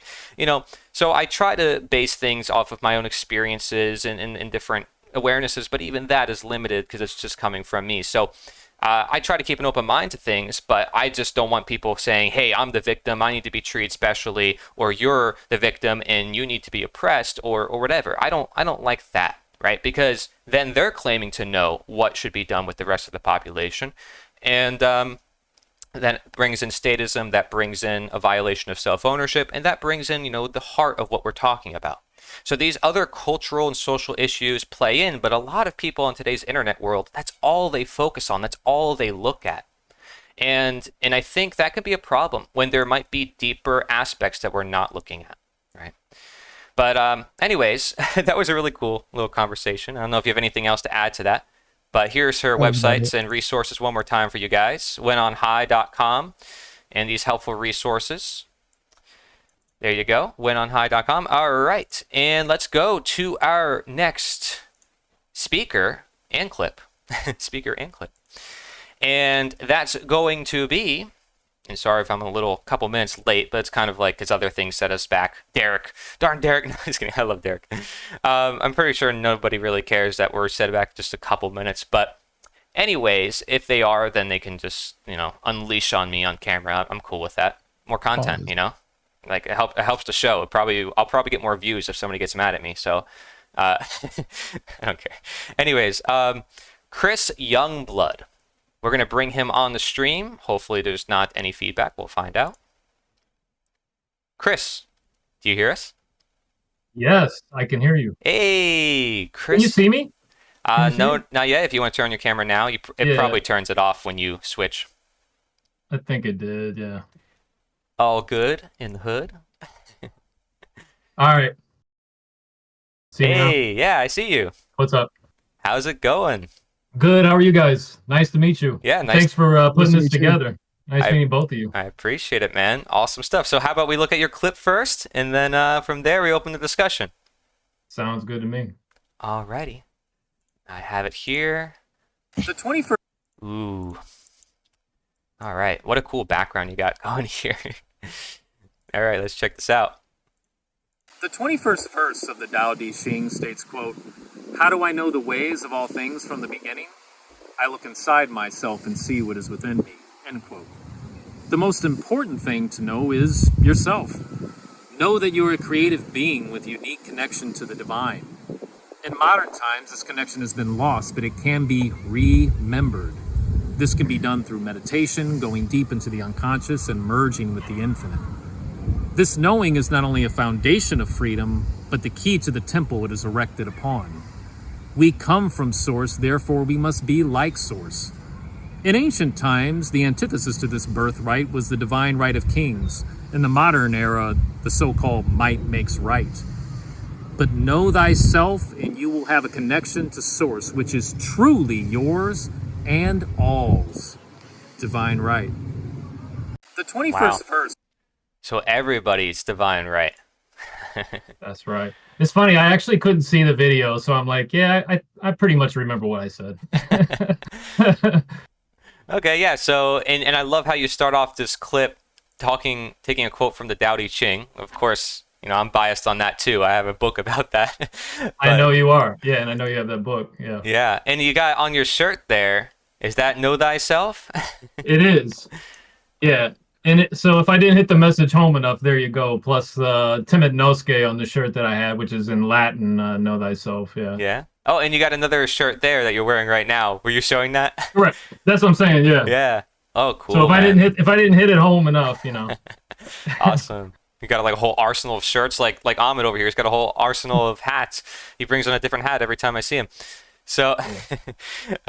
So I try to base things off of my own experiences and different awarenesses, but even that is limited because it's just coming from me. So I try to keep an open mind to things, but I just don't want people saying, hey, I'm the victim, I need to be treated specially, or you're the victim and you need to be oppressed, or whatever. I don't like that, right? Because then they're claiming to know what should be done with the rest of the population. And that brings in statism, that brings in a violation of self-ownership, and that brings in, the heart of what we're talking about. So these other cultural and social issues play in, but a lot of people in today's internet world, that's all they focus on. That's all they look at. And I think that could be a problem when there might be deeper aspects that we're not looking at, right? But anyways, that was a really cool little conversation. I don't know if you have anything else to add to that, but here's her websites and resources one more time for you guys. Winonhigh.com and these helpful resources. There you go, winonhigh.com. All right, and let's go to our next speaker and clip. And that's going to be, and sorry if I'm a little couple minutes late, but it's kind of like his other thing set us back. Derek. Darn Derek. No, just kidding. I love Derek. I'm pretty sure nobody really cares that we're set back just a couple minutes. But anyways, if they are, then they can just, unleash on me on camera. I'm cool with that. More content, Like it helps the show. I'll probably get more views if somebody gets mad at me. So I don't care. Anyways, Chris Youngblood. We're going to bring him on the stream. Hopefully there's not any feedback. We'll find out. Chris, do you hear us? Yes, I can hear you. Hey, Chris. Can you see me? No, not yet. If you want to turn your camera now, it probably turns it off when you switch. I think it did, yeah. All good in the hood? All right. See me now? Hey, yeah, I see you. What's up? How's it going? Good. How are you guys? Nice to meet you. Yeah, nice. Thanks for putting Nice to this meet you. together. Nice meeting both of you. I appreciate it, man. Awesome stuff. So how about we look at your clip first, and then from there we open the discussion. Sounds good to me. Alrighty. I have it here. The 21st. Ooh. All right. What a cool background you got going here. All right, let's check this out. The 21st verse of the Tao Te Ching states, quote, "How do I know the ways of all things from the beginning? I look inside myself and see what is within me," end quote. The most important thing to know is yourself. Know that you're a creative being with unique connection to the divine. In modern times, this connection has been lost, but it can be remembered. This can be done through meditation, going deep into the unconscious, and merging with the infinite. This knowing is not only a foundation of freedom, but the key to the temple it is erected upon. We come from Source, therefore we must be like Source. In ancient times, the antithesis to this birthright was the divine right of kings. In the modern era, the so-called might makes right. But know thyself, and you will have a connection to Source, which is truly yours and all's. Divine right. The 21st verse. So everybody's divine right. That's right. It's funny. I actually couldn't see the video, so I'm like, yeah, I pretty much remember what I said. Okay, yeah. So, and I love how you start off this clip taking a quote from the Tao Te Ching. Of course, I'm biased on that too. I have a book about that. I know you are. Yeah, and I know you have that book. Yeah. Yeah, and you got on your shirt there. Is that "Know Thyself"? It is. Yeah. And so if I didn't hit the message home enough, there you go. Plus Timid Nosce on the shirt that I had, which is in Latin, know thyself. Yeah. Yeah. Oh, and you got another shirt there that you're wearing right now. Were you showing that? Correct. That's what I'm saying. Yeah. Yeah. Oh, cool. So if I didn't hit it home enough, Awesome. You got like a whole arsenal of shirts, like Ahmed over here. He's got a whole arsenal of hats. He brings on a different hat every time I see him. So,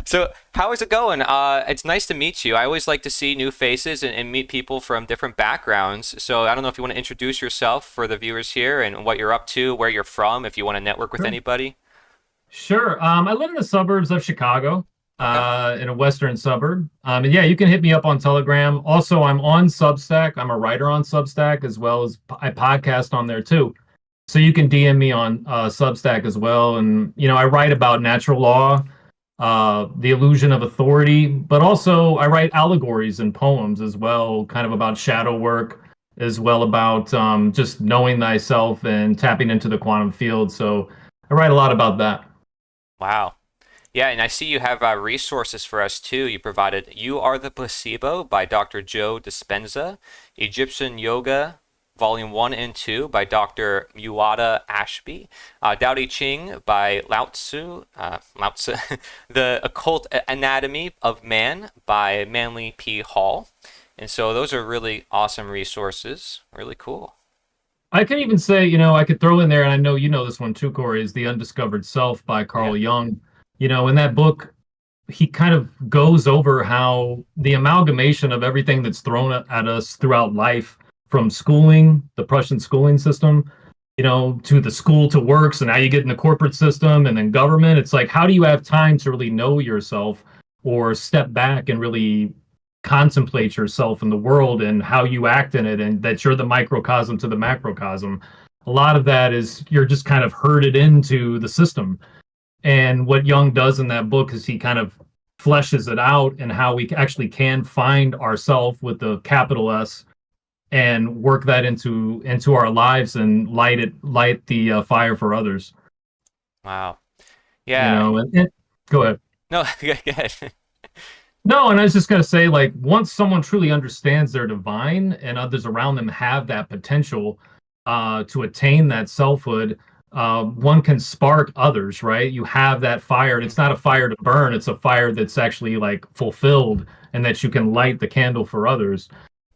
so how is it going? It's nice to meet you. I always like to see new faces and meet people from different backgrounds. So I don't know if you want to introduce yourself for the viewers here and what you're up to, where you're from, if you want to network with anybody. Sure. I live in the suburbs of Chicago, in a western suburb. And yeah, you can hit me up on Telegram. Also, I'm on Substack. I'm a writer on Substack, as well as I podcast on there too. So you can DM me on Substack as well. And, I write about natural law, the illusion of authority, but also I write allegories and poems as well, kind of about shadow work, as well about just knowing thyself and tapping into the quantum field. So I write a lot about that. Wow. Yeah, and I see you have resources for us too. You provided You Are the Placebo by Dr. Joe Dispenza, Egyptian Yoga, Volume 1 and 2 by Dr. Muwada Ashby, Tao Te Ching by Lao Tzu, The Occult Anatomy of Man by Manly P. Hall. And so those are really awesome resources. Really cool. I can even say, I could throw in there, and I know you know this one too, Corey, is The Undiscovered Self by Carl Jung. In that book, he kind of goes over how the amalgamation of everything that's thrown at us throughout life, from schooling, the Prussian schooling system, to the school to work. So now you get in the corporate system and then government. It's like, how do you have time to really know yourself or step back and really contemplate yourself in the world and how you act in it, and that you're the microcosm to the macrocosm? A lot of that is you're just kind of herded into the system. And what Jung does in that book is he kind of fleshes it out, and how we actually can find ourself with the capital S and work that into our lives and light the fire for others. Wow. You Yeah. know, and go ahead. No, go ahead. No, and I was just gonna say, like, once someone truly understands their divine and others around them have that potential to attain that selfhood, one can spark others, right? You have that fire, and it's not a fire to burn, it's a fire that's actually like fulfilled and that you can light the candle for others.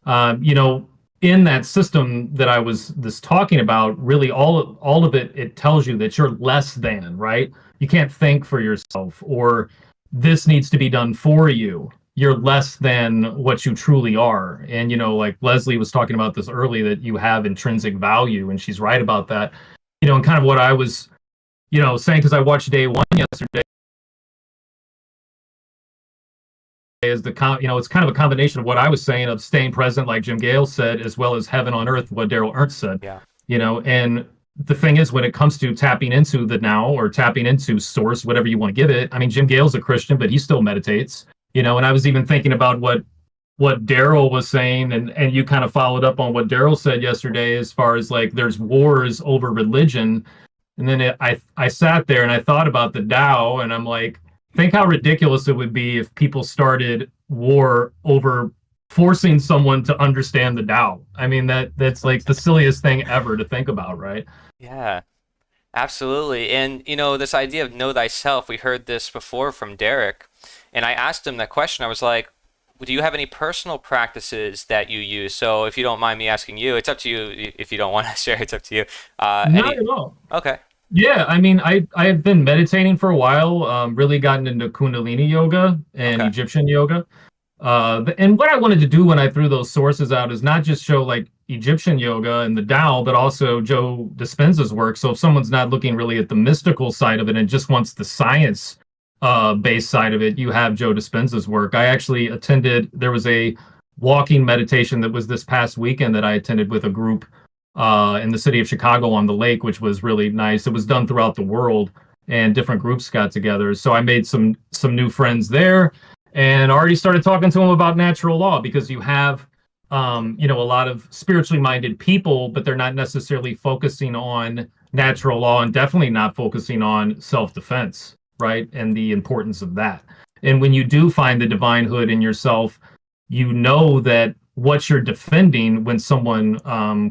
You know, in that system that I was this talking about, really all of it tells you that you're less than, right? You can't think for yourself, or this needs to be done for you. You're less than what you truly are. And, you know, like Leslie was talking about this early, that you have intrinsic value, and she's right about that. You know, and kind of what I was, you know, saying, because I watched day one yesterday, is you know, it's kind of a combination of what I was saying of staying present, like Jim Gale said, as well as heaven on earth, what Daryl Ernst said. Yeah. You know, and the thing is, when it comes to tapping into the now, or tapping into source, whatever you want to give it, I mean, Jim Gale's a Christian, but he still meditates, you know. And I was even thinking about what Daryl was saying, and you kind of followed up on what Daryl said yesterday, as far as like there's wars over religion. And then I sat there and I thought about the Tao, and I'm like, think how ridiculous it would be if people started war over forcing someone to understand the Tao. I mean, that's like the silliest thing ever to think about, right? Yeah, absolutely. And, you know, this idea of know thyself, we heard this before from Derek. And I asked him that question. I was like, do you have any personal practices that you use? So if you don't mind me asking you, it's up to you. If you don't want to share, it's up to you. Not at all. Okay. Yeah, I mean, I have been meditating for a while, really gotten into Kundalini yoga and Egyptian yoga. And what I wanted to do when I threw those sources out is not just show like Egyptian yoga and the Tao, but also Joe Dispenza's work. So if someone's not looking really at the mystical side of it and just wants the science based side of it, you have Joe Dispenza's work. I actually attended, there was a walking meditation that was this past weekend that I attended with a group in the city of Chicago on the lake, which was really nice. It was done throughout the world, and different groups got together. So I made some new friends there, and already started talking to them about natural law, because you have you know, a lot of spiritually minded people, but they're not necessarily focusing on natural law, and definitely not focusing on self-defense, right? And the importance of that. And when you do find the divine hood in yourself, you know that what you're defending when someone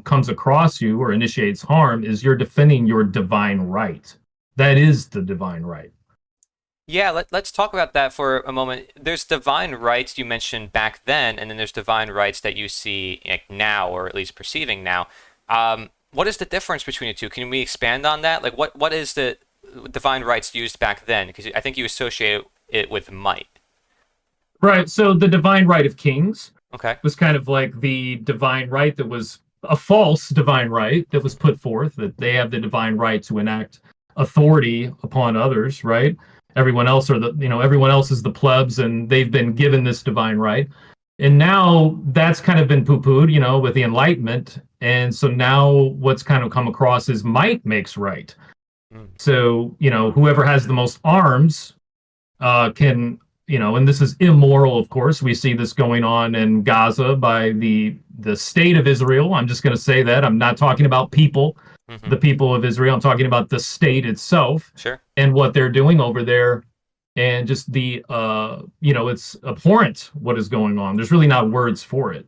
comes across you or initiates harm is you're defending your divine right. That is the divine right. Yeah, let's talk about that for a moment. There's divine rights you mentioned back then, and then there's divine rights that you see like now, or at least perceiving now. What is the difference between the two? Can we expand on that? Like, what is the divine rights used back then? Because I think you associate it with might. Right. So the divine right of kings was kind of like the divine right that was a false divine right that was put forth, that they have the divine right to enact authority upon others, right? Everyone else everyone else is the plebs, and they've been given this divine right. And now that's kind of been poo-pooed, you know, with the Enlightenment. And so now what's kind of come across is might makes right. So, you know, whoever has the most arms can, you know, and this is immoral, of course. We see this going on in Gaza by the state of Israel. I'm just going to say that. I'm not talking about people, the people of Israel. I'm talking about the state itself. Sure. And what they're doing over there. And just the, you know, it's abhorrent what is going on. There's really not words for it.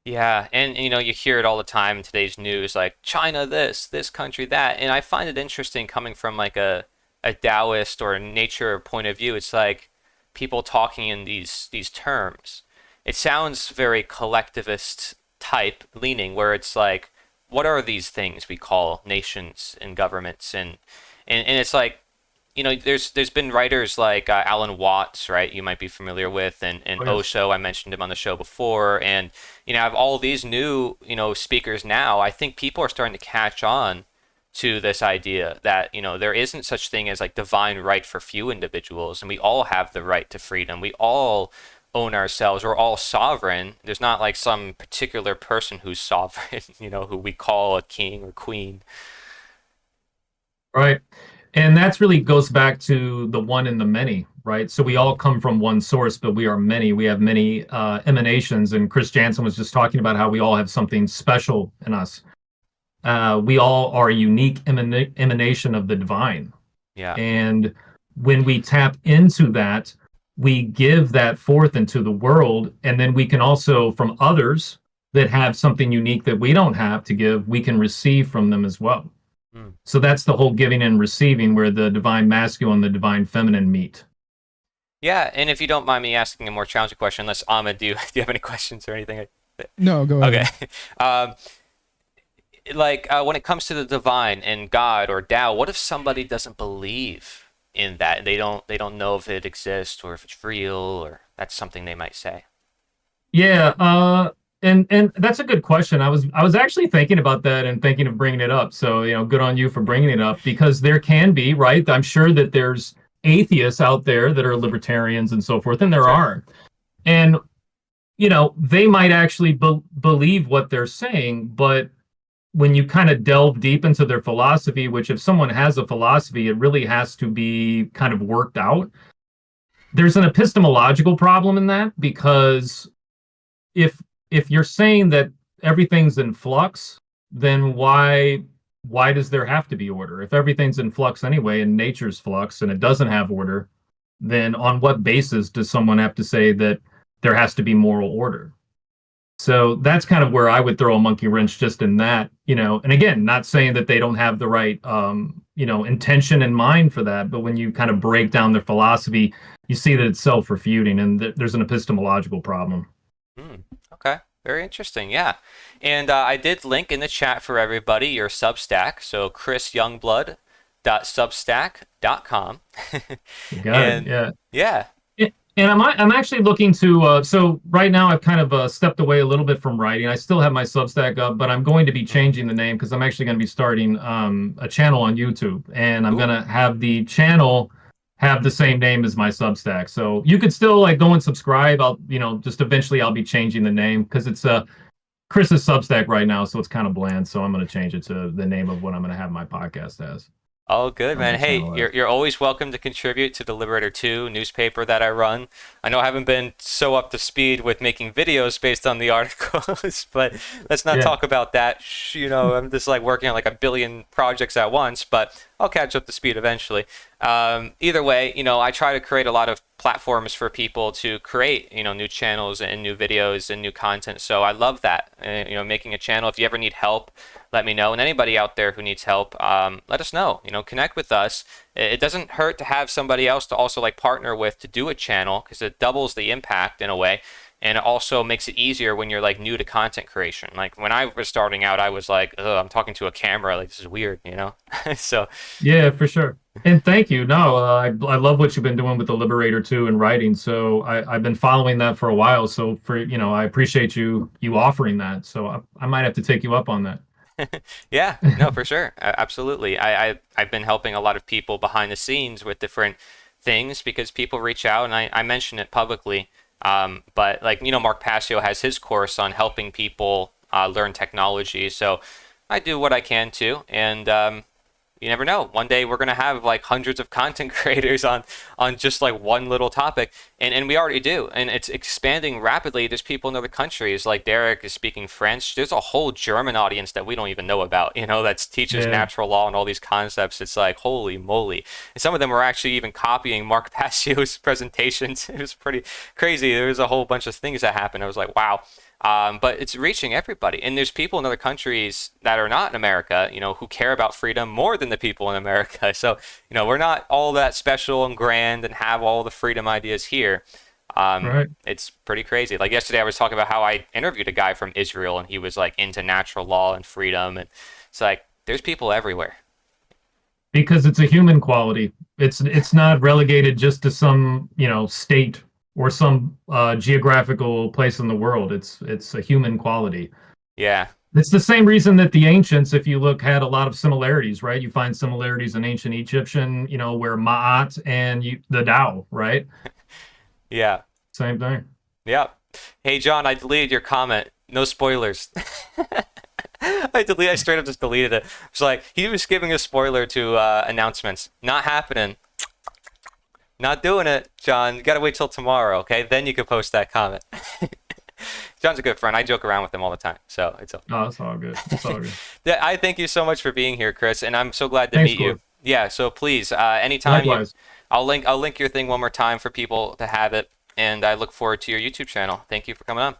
Yeah, and you know, you hear it all the time in today's news, like China this country that, and I find it interesting coming from like a Taoist or a nature point of view. It's like people talking in these terms. It sounds very collectivist type leaning, where it's like, what are these things we call nations and governments, and it's like, you know, there's been writers like Alan Watts, right? You might be familiar with, and Osho. I mentioned him on the show before, and you know, I have all these new, you know, speakers now. I think people are starting to catch on to this idea that, you know, there isn't such thing as like divine right for few individuals, and we all have the right to freedom. We all own ourselves. We're all sovereign. There's not like some particular person who's sovereign, you know, who we call a king or queen. Right. And that's really goes back to the one and the many, right? So we all come from one source, but we are many. We have many emanations. And Chris Jansen was just talking about how we all have something special in us. We all are a unique emanation of the divine. Yeah. And when we tap into that, we give that forth into the world. And then we can also, from others that have something unique that we don't have to give, we can receive from them as well. So that's the whole giving and receiving, where the divine masculine and the divine feminine meet. Yeah, and if you don't mind me asking a more challenging question, unless Ahmed, do you have any questions or anything? No, go ahead. Okay. When it comes to the divine and God or Tao, what if somebody doesn't believe in that? They don't know if it exists or if it's real, or that's something they might say. Yeah, and that's a good question. I was actually thinking about that and thinking of bringing it up. So, good on you for bringing it up, because there can be, right? I'm sure that there's atheists out there that are libertarians and so forth, and there are. And, they might actually believe what they're saying, but when you kind of delve deep into their philosophy, which if someone has a philosophy, it really has to be kind of worked out. There's an epistemological problem in that, because if you're saying that everything's in flux, then why does there have to be order? If everything's in flux anyway and nature's flux and it doesn't have order, then on what basis does someone have to say that there has to be moral order? So that's kind of where I would throw a monkey wrench just in that, and again, not saying that they don't have the right, intention in mind for that, but when you kind of break down their philosophy, you see that it's self-refuting and there's an epistemological problem. Okay, very interesting. Yeah, and I did link in the chat for everybody your Substack. So chrisyoungblood.substack.com. You got it. Yeah. Yeah. And I'm actually looking to, so right now I've kind of stepped away a little bit from writing. I still have my Substack up, but I'm going to be changing the name, because I'm actually going to be starting a channel on YouTube, and I'm going to have the channel have the same name as my Substack. So you could still go and subscribe. I'll, just eventually I'll be changing the name, because it's Chris's Substack right now, so it's kind of bland. So I'm going to change it to the name of what I'm going to have my podcast as. Oh, good, man. Hey, you're always welcome to contribute to the Liberator 2 newspaper that I run. I know I haven't been so up to speed with making videos based on the articles, but let's not talk about that. I'm just working on a billion projects at once, but I'll catch up to speed eventually. Either way, I try to create a lot of platforms for people to create, new channels and new videos and new content. So I love that, making a channel. If you ever need help, let me know. And anybody out there who needs help, let us know. Connect with us. It doesn't hurt to have somebody else to also partner with to do a channel, because it doubles the impact in a way. And it also makes it easier when you're new to content creation. When I was starting out, I was I'm talking to a camera. This is weird, So yeah, for sure. And thank you. No, I love what you've been doing with the Liberator 2 and writing. So I've been following that for a while. So I appreciate you offering that. So I might have to take you up on that. Yeah, no, for sure. Absolutely. I've been helping a lot of people behind the scenes with different things, because people reach out, and I mention it publicly. But Mark Passio has his course on helping people learn technology. So I do what I can too. And you never know. One day we're going to have hundreds of content creators on just one little topic. And we already do. And it's expanding rapidly. There's people in other countries, like Derek is speaking French. There's a whole German audience that we don't even know about, that teaches natural law and all these concepts. It's holy moly. And some of them were actually even copying Mark Passio's presentations. It was pretty crazy. There was a whole bunch of things that happened. I was like, wow. But it's reaching everybody. And there's people in other countries that are not in America, who care about freedom more than the people in America. So, we're not all that special and grand and have all the freedom ideas here. Right. It's pretty crazy. Yesterday I was talking about how I interviewed a guy from Israel, and he was into natural law and freedom. And it's there's people everywhere. Because it's a human quality. It's not relegated just to some, state or some geographical place in the world. It's a human quality. Yeah. It's the same reason that the ancients, if you look, had a lot of similarities, right? You find similarities in ancient Egyptian, where Ma'at and the Tao, right? Yeah. Same thing. Yeah. Hey, John, I deleted your comment. No spoilers. I straight up just deleted it. It's like he was giving a spoiler to announcements. Not happening. Not doing it, John. You gotta wait till tomorrow, okay? Then you can post that comment. John's a good friend. I joke around with him all the time, so it's okay. Oh, it's all good. It's all good. Yeah, I thank you so much for being here, Chris, and I'm so glad to Thanks, meet Corey. you. Yeah, so please, anytime Likewise. I'll link your thing one more time for people to have it, and I look forward to your YouTube channel. Thank you for coming on.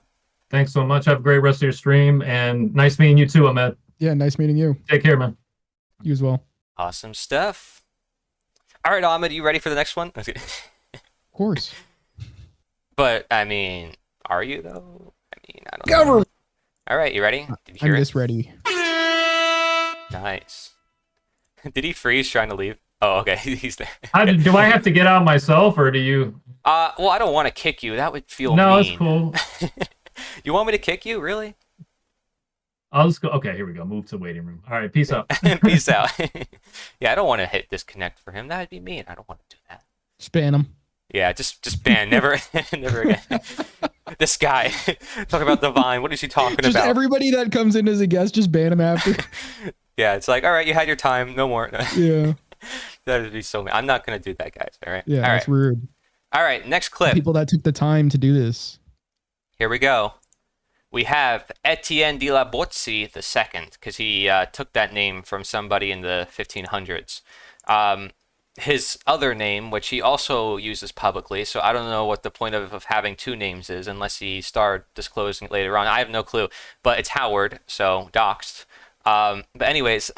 Thanks so much. Have a great rest of your stream, and nice meeting you too, Ahmed. Yeah, nice meeting you. Take care, man. You as well. Awesome stuff. All right, Ahmed, you ready for the next one? Of course. But I mean, are you though? I mean, I don't Government. know. All right, you ready? Did you hear I'm it? just ready. Nice. Did he freeze trying to leave? Oh, okay, he's there. Do I have to get out myself, or do you? Well, I don't want to kick you. That would feel No, mean. it's cool. You want me to kick you? Really? I'll just go. Okay, here we go. Move to waiting room. All right, peace out. Peace out. Yeah, I don't want to hit disconnect for him. That'd be mean. I don't want to do that. Span him. Yeah, just ban. Never, never again. This guy talk about Divine. What is he talking Just about? everybody that comes in as a guest, just ban him after. Yeah, it's like, all right, you had your time. No more. Yeah. That would be so mean. I'm not gonna do that, guys. All right. Yeah, All that's right. rude. All right. Next clip. People that took the time to do this. Here we go. We have Etienne de la Boétie II, because he took that name from somebody in the 1500s. His other name, which he also uses publicly, so I don't know what the point of having two names is, unless he started disclosing it later on. I have no clue, but it's Howard, so doxed. But anyways,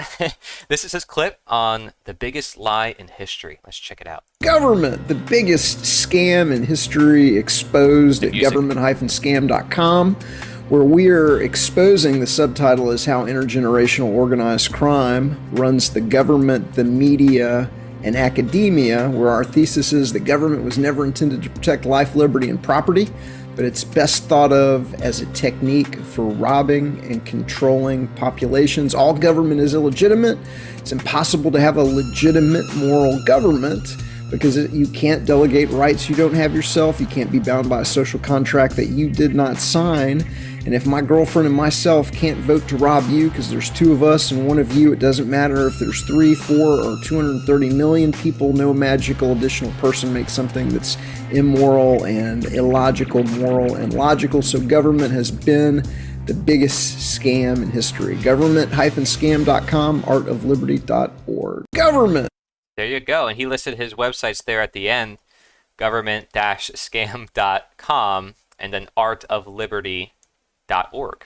this is his clip on the biggest lie in history. Let's check it out. Government, the biggest scam in history, exposed at government-scam.com, where we're exposing, the subtitle is How Intergenerational Organized Crime Runs the Government, the Media, and Academia, where our thesis is that government was never intended to protect life, liberty, and property, but it's best thought of as a technique for robbing and controlling populations. All government is illegitimate. It's impossible to have a legitimate moral government because you can't delegate rights you don't have yourself. You can't be bound by a social contract that you did not sign. And if my girlfriend and myself can't vote to rob you because there's two of us and one of you, it doesn't matter if there's 3, 4, or 230 million people. No magical additional person makes something that's immoral and illogical, moral and logical. So government has been the biggest scam in history. Government-scam.com, artofliberty.org. Government. There you go. And he listed his websites there at the end, government-scam.com and then artofliberty.org.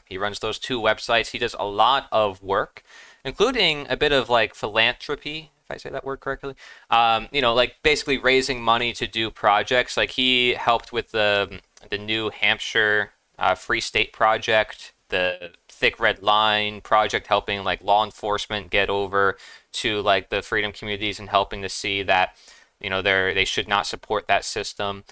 He runs those two websites. He does a lot of work, including a bit of like philanthropy, if I say that word correctly. Like basically raising money to do projects. Like he helped with the New Hampshire Free State Project, the Thick Red Line project, helping like law enforcement get over to like the freedom communities and helping to see that they should not support that system.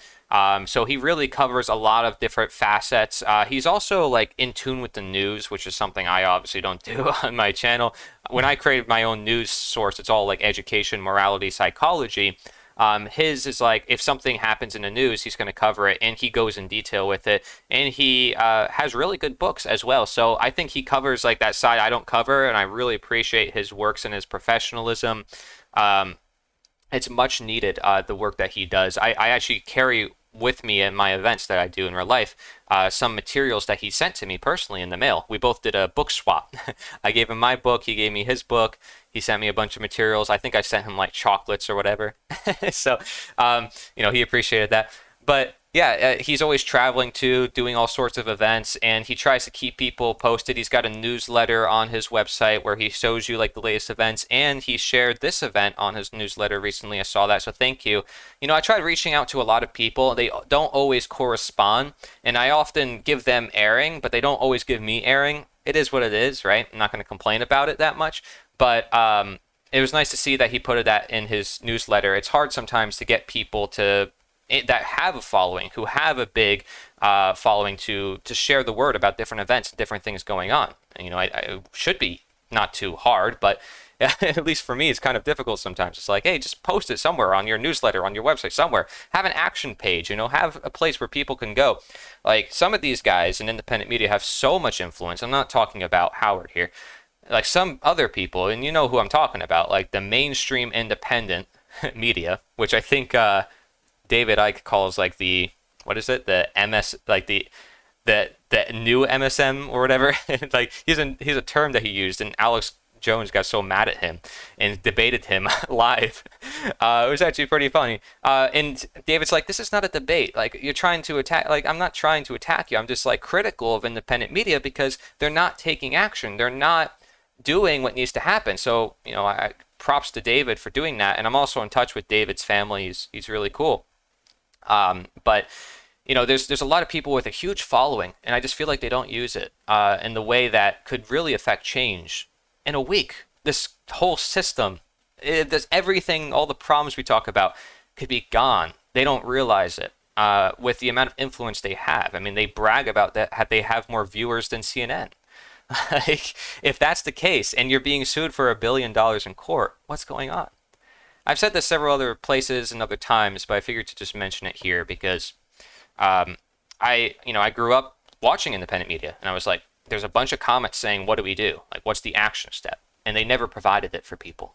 So he really covers a lot of different facets. He's also like in tune with the news, which is something I obviously don't do on my channel. When I created my own news source, it's all like education, morality, psychology. His is like, if something happens in the news, he's going to cover it, and he goes in detail with it. And he has really good books as well. So I think he covers like that side I don't cover, and I really appreciate his works and his professionalism. It's much needed, the work that he does. I actually carry with me in my events that I do in real life some materials that he sent to me personally in the mail. We both did a book swap. I gave him my book, he gave me his book. He sent me a bunch of materials. I think I sent him like chocolates or whatever. So, he appreciated that. But yeah, he's always traveling too, doing all sorts of events, and he tries to keep people posted. He's got a newsletter on his website where he shows you like the latest events, and he shared this event on his newsletter recently. I saw that, so thank you. I tried reaching out to a lot of people. They don't always correspond, and I often give them airing, but they don't always give me airing. It is what it is, right? I'm not going to complain about it that much, but it was nice to see that he put that in his newsletter. It's hard sometimes to get people that have a following, who have a big following to share the word about different events and different things going on. I should be not too hard, but at least for me, it's kind of difficult sometimes. It's like, hey, just post it somewhere on your newsletter, on your website, somewhere. Have an action page, have a place where people can go. Like some of these guys in independent media have so much influence. I'm not talking about Howard here, like some other people, and you know who I'm talking about, like the mainstream independent media, which I think David Icke calls like the, what is it, the MS, like the new MSM or whatever. Like he's a term that he used, and Alex Jones got so mad at him and debated him live. It was actually pretty funny. And David's like, this is not a debate. Like, you're trying to attack. Like, I'm not trying to attack you. I'm just like critical of independent media because they're not taking action. They're not doing what needs to happen. So, you know, I props to David for doing that. And I'm also in touch with David's family. He's really cool. But you know, there's a lot of people with a huge following, and I just feel like they don't use it in the way that could really affect change in a week. This whole system, there's everything, all the problems we talk about could be gone. They don't realize it with the amount of influence they have. I mean, they brag about that. They have more viewers than CNN. Like, if that's the case, and you're being sued for $1 billion in court, what's going on? I've said this several other places and other times, but I figured to just mention it here because I grew up watching independent media, and I was like, there's a bunch of comments saying, what do we do? Like, what's the action step? And they never provided it for people.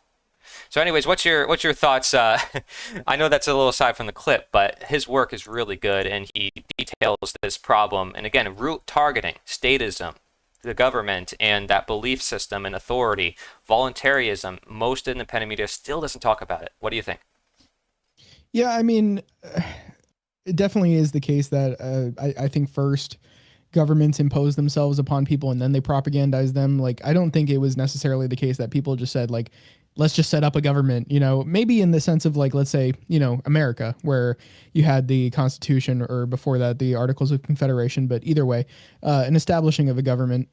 So anyways, what's your thoughts? I know that's a little aside from the clip, but his work is really good, and he details this problem. And again, root targeting, statism, the government, and that belief system and authority, voluntarism, most independent media still doesn't talk about it. What do you think? Yeah, I mean, it definitely is the case that I think first governments impose themselves upon people and then they propagandize them. Like, I don't think it was necessarily the case that people just said, like, let's just set up a government, you know, maybe in the sense of, like, let's say, you know, America, where you had the Constitution, or before that, the Articles of Confederation. But either way, an establishing of a government,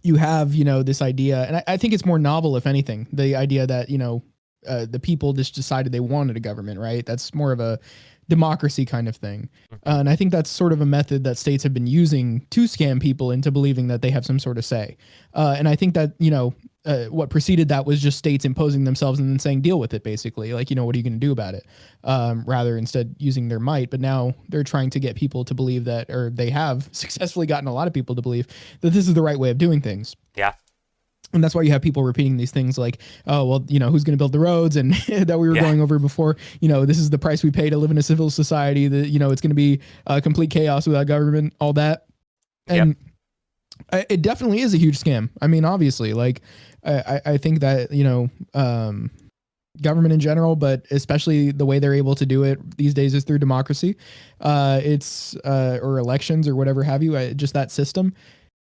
you have, you know, this idea, and I think it's more novel, if anything, the idea that, you know, the people just decided they wanted a government, right? That's more of a democracy kind of thing. And I think that's sort of a method that states have been using to scam people into believing that they have some sort of say. And I think that, you know, what preceded that was just states imposing themselves and then saying, deal with it, basically. Like, you know, what are you going to do about it? Rather instead using their might. But now they're trying to get people to believe that, or they have successfully gotten a lot of people to believe that this is the right way of doing things. Yeah. And that's why you have people repeating these things like, oh, well, you know, who's going to build the roads? And that we were going over before, you know, this is the price we pay to live in a civil society, that, you know, it's going to be complete chaos without government, all that. And it definitely is a huge scam. I mean, obviously, like, I think that, you know, government in general, but especially the way they're able to do it these days is through democracy. It's or elections or whatever have you, just that system.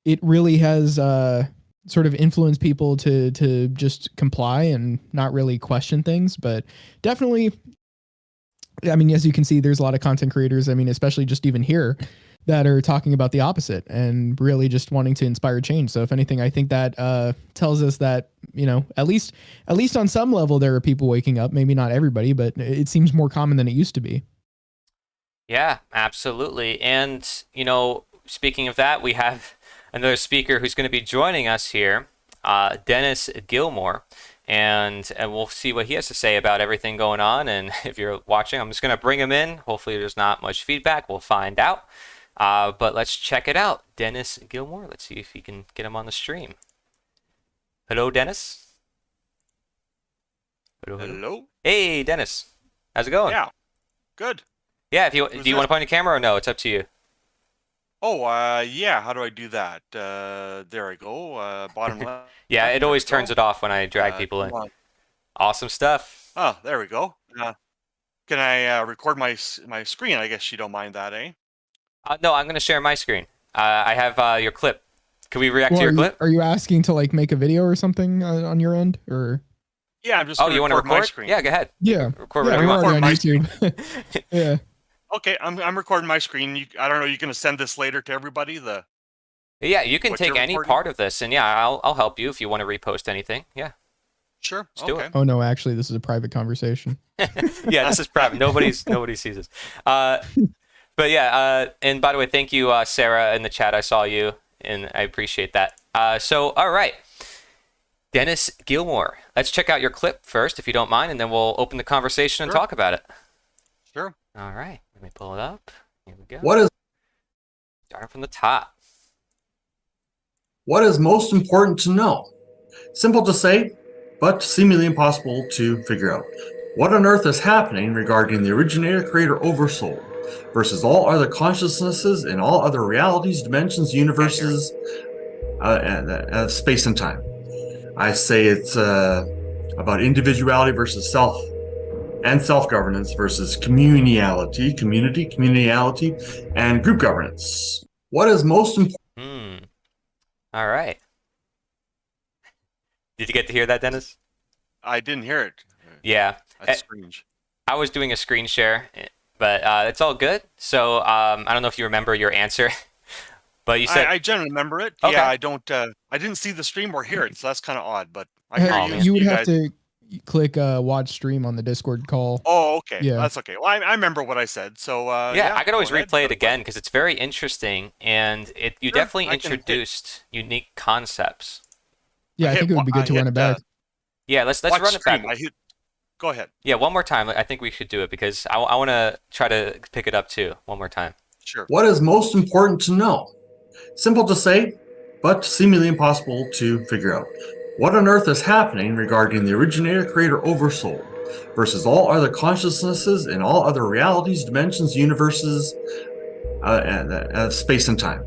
It really has sort of influence people to just comply and not really question things. But definitely, I mean, as you can see, there's a lot of content creators, I mean, especially just even here, that are talking about the opposite and really just wanting to inspire change. So if anything, I think that tells us that, you know, at least on some level, there are people waking up, maybe not everybody, but it seems more common than it used to be. Yeah, absolutely. And, you know, speaking of that, we have another speaker who's going to be joining us here, Dennis Gilmore, and we'll see what he has to say about everything going on. And if you're watching, I'm just going to bring him in. Hopefully there's not much feedback. We'll find out. But let's check it out. Dennis Gilmore. Let's see if we can get him on the stream. Hello, Dennis. Hello. Hey, Dennis. How's it going? Yeah. Good. Yeah. Do you want to point your camera or no? It's up to you. Oh, yeah. How do I do that? There I go. Bottom left. Yeah, it always turns it off when I drag people in. Awesome stuff. Oh, there we go. Can I record my screen? I guess you don't mind that, eh? No, I'm going to share my screen. I have your clip. Can we react to your clip? Are you asking to, like, make a video or something on your end, or? Yeah, I'm just. Oh, you want to record? my screen? Yeah, go ahead. Yeah. Record yeah, whatever you want. on YouTube. Yeah. Okay, I'm recording my screen. I don't know. You're gonna send this later to everybody. Yeah, you can take any part of this, and yeah, I'll help you if you want to repost anything. Yeah. Sure. Let's do it. Oh no, actually, this is a private conversation. Yeah, this is private. Nobody sees this. But yeah, and by the way, thank you, Sarah, in the chat. I saw you, and I appreciate that. So, all right. Dennis Gilmore. Let's check out your clip first, if you don't mind, and then we'll open the conversation and talk about it. Sure. All right. Let me pull it up. Here we go. What is... Starting from the top. What is most important to know? Simple to say, but seemingly impossible to figure out. What on earth is happening regarding the originator, creator, oversoul versus all other consciousnesses in all other realities, dimensions, universes, space and time? I say it's about individuality versus self, and self-governance versus communality, and group governance. What is most important? All right. Did you get to hear that, Dennis? I didn't hear it. Yeah. That's strange. I was doing a screen share, but it's all good. So I don't know if you remember your answer, but you said I generally remember it. Okay. Yeah, I don't. I didn't see the stream or hear it, so that's kind of odd. But I hear you. You would have guys. to click watch stream on the Discord call. Oh, okay. Yeah. That's okay. Well, I remember what I said. So yeah, I could always replay it again because it's very interesting, and you definitely introduced unique concepts. Yeah, I think it would be good to run it back. Yeah, let's run it back. Go ahead. Yeah, one more time. I think we should do it because I want to try to pick it up too. One more time. Sure. What is most important to know? Simple to say, but seemingly impossible to figure out. What on earth is happening regarding the originator, creator, oversoul versus all other consciousnesses in all other realities, dimensions, universes, space and time?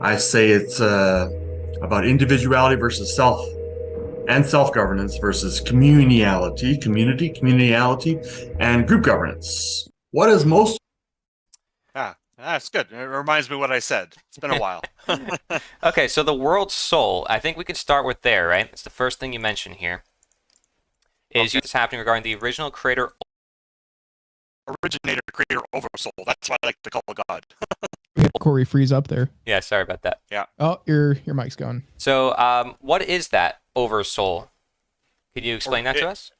I say it's about individuality versus self, and self-governance versus communality, and group governance. What is most... That's good. It reminds me of what I said. It's been a while. Okay, so the world's soul. I think we could start with there, right? It's the first thing you mentioned here. Is what's happening regarding the original creator... Originator, creator, oversoul. That's what I like to call God. Corey, freeze up there. Yeah, sorry about that. Yeah. Oh, your mic's gone. So, what is that oversoul? Could you explain that to us?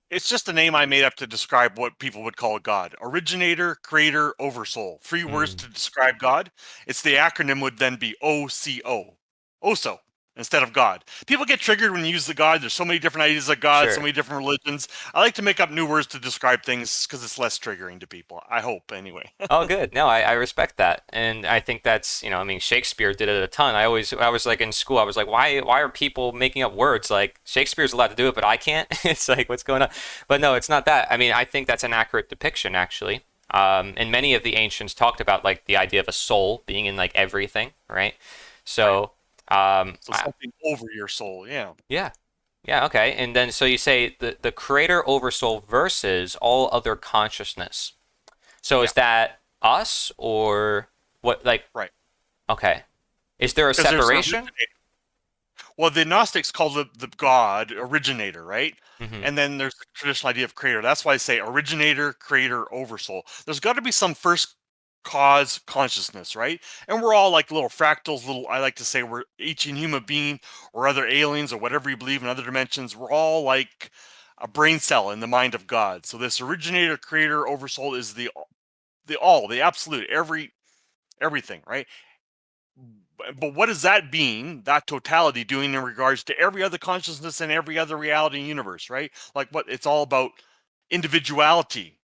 It's just a name I made up to describe what people would call God. Originator, creator, oversoul. 3 words to describe God. It's the acronym would then be OCO. OSO. Instead of God. People get triggered when you use the God. There's so many different ideas of God, so many different religions. I like to make up new words to describe things because it's less triggering to people. I hope, anyway. Oh, good. No, I respect that. And I think that's, I mean, Shakespeare did it a ton. I was like in school, I was like, why are people making up words? Like, Shakespeare's allowed to do it, but I can't. It's like, what's going on? But no, it's not that. I mean, I think that's an accurate depiction, actually. And many of the ancients talked about, like, the idea of a soul being in, like, everything, right? So... so something over your soul, yeah. Yeah, okay. And then so you say the creator oversoul versus all other consciousness. So is that us or what? Like right? Okay. Is there a separation? Well, the Gnostics called the God originator, right? Mm-hmm. And then there's the traditional idea of creator. That's why I say originator, creator, oversoul. There's got to be some first cause consciousness, right? And we're all like little fractals, I like to say we're each human being or other aliens or whatever you believe in other dimensions. We're all like a brain cell in the mind of God. So this originator, creator, oversoul is the absolute, everything, right? But what is that being, that totality, doing in regards to every other consciousness and every other reality and universe, right? Like what it's all about individuality,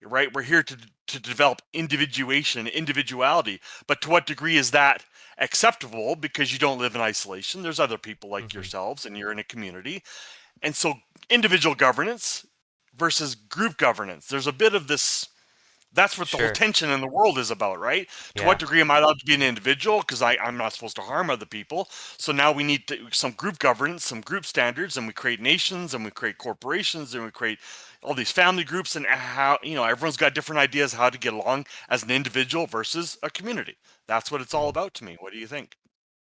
right? We're here to develop individuality, but to what degree is that acceptable? Because you don't live in isolation. There's other people like yourselves, and you're in a community. And so individual governance versus group governance. There's a bit of this. That's what the whole tension in the world is about, right? To what degree am I allowed to be an individual? Because I'm not supposed to harm other people. So now we need some group governance, some group standards, and we create nations, and we create corporations, and we create all these family groups, and how everyone's got different ideas how to get along as an individual versus a community. That's what it's all about to me. What do you think?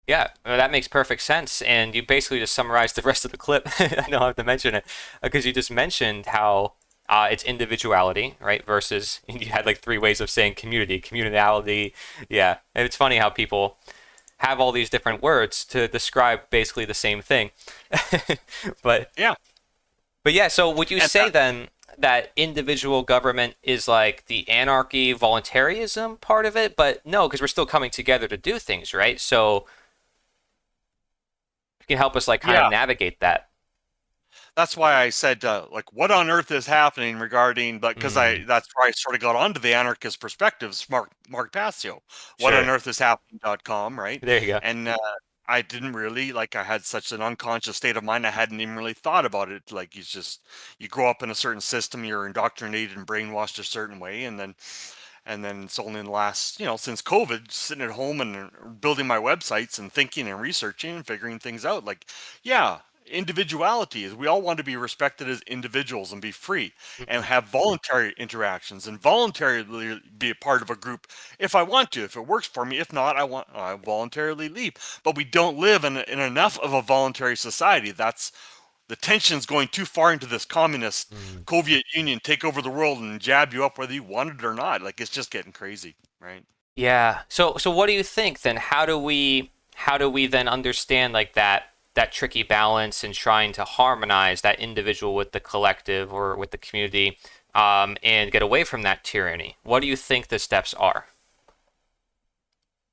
Yeah, that makes perfect sense. And you basically just summarized the rest of the clip. I don't have to mention it because you just mentioned how it's individuality, right? Versus you had like 3 ways of saying communality. Yeah, and it's funny how people have all these different words to describe basically the same thing. But yeah, so would you say then that individual government is like the anarchy, voluntarism part of it? But no, because we're still coming together to do things, right? So you can help us like kind of navigate that. That's why I said, like, what on earth is happening regarding, but because that's where I sort of got onto the anarchist perspectives, Mark Passio, whatonearthishappening.com, right? There you go. And I didn't really like. I had such an unconscious state of mind. I hadn't even really thought about it. Like you grow up in a certain system, you're indoctrinated and brainwashed a certain way, and then it's only in the last, since COVID, sitting at home and building my websites and thinking and researching and figuring things out. Like, yeah, individuality is we all want to be respected as individuals and be free and have voluntary interactions and voluntarily be a part of a group if I want to, if it works for me. If not, I voluntarily leave. But we don't live in enough of a voluntary society. That's the tension's going too far into this communist Soviet Union take over the world and jab you up whether you want it or not. Like, it's just getting crazy, right? Yeah. So what do you think then? How do we then understand like that tricky balance in trying to harmonize that individual with the collective or with the community, and get away from that tyranny? What do you think the steps are?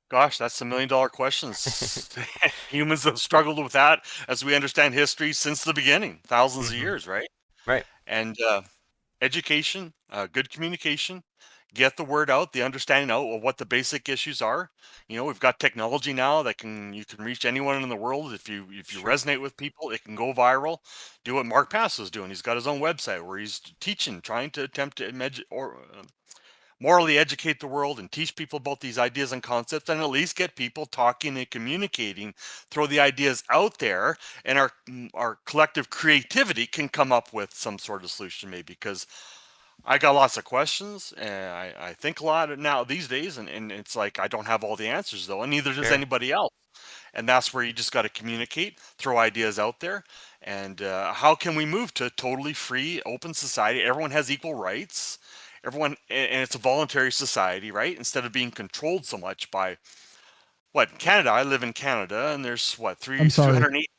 Gosh, that's $1 million questions. Humans have struggled with that, as we understand history, since the beginning, thousands of years, right? Right. And education, good communication, get the word out, the understanding out of what the basic issues are. We've got technology now that you can reach anyone in the world. If you resonate with people, it can go viral. Do what Mark Pass is doing. He's got his own website where he's teaching, trying to attempt to morally educate the world and teach people about these ideas and concepts, and at least get people talking and communicating, throw the ideas out there, and our collective creativity can come up with some sort of solution, maybe. Because I got lots of questions, and I think a lot now these days, and it's like I don't have all the answers, though, and neither does Sure. anybody else. And that's where you just got to communicate, throw ideas out there. And how can we move to a totally free, open society? Everyone has equal rights. Everyone, and it's a voluntary society, right? Instead of being controlled so much by Canada. I live in Canada, and there's I'm sorry. 308.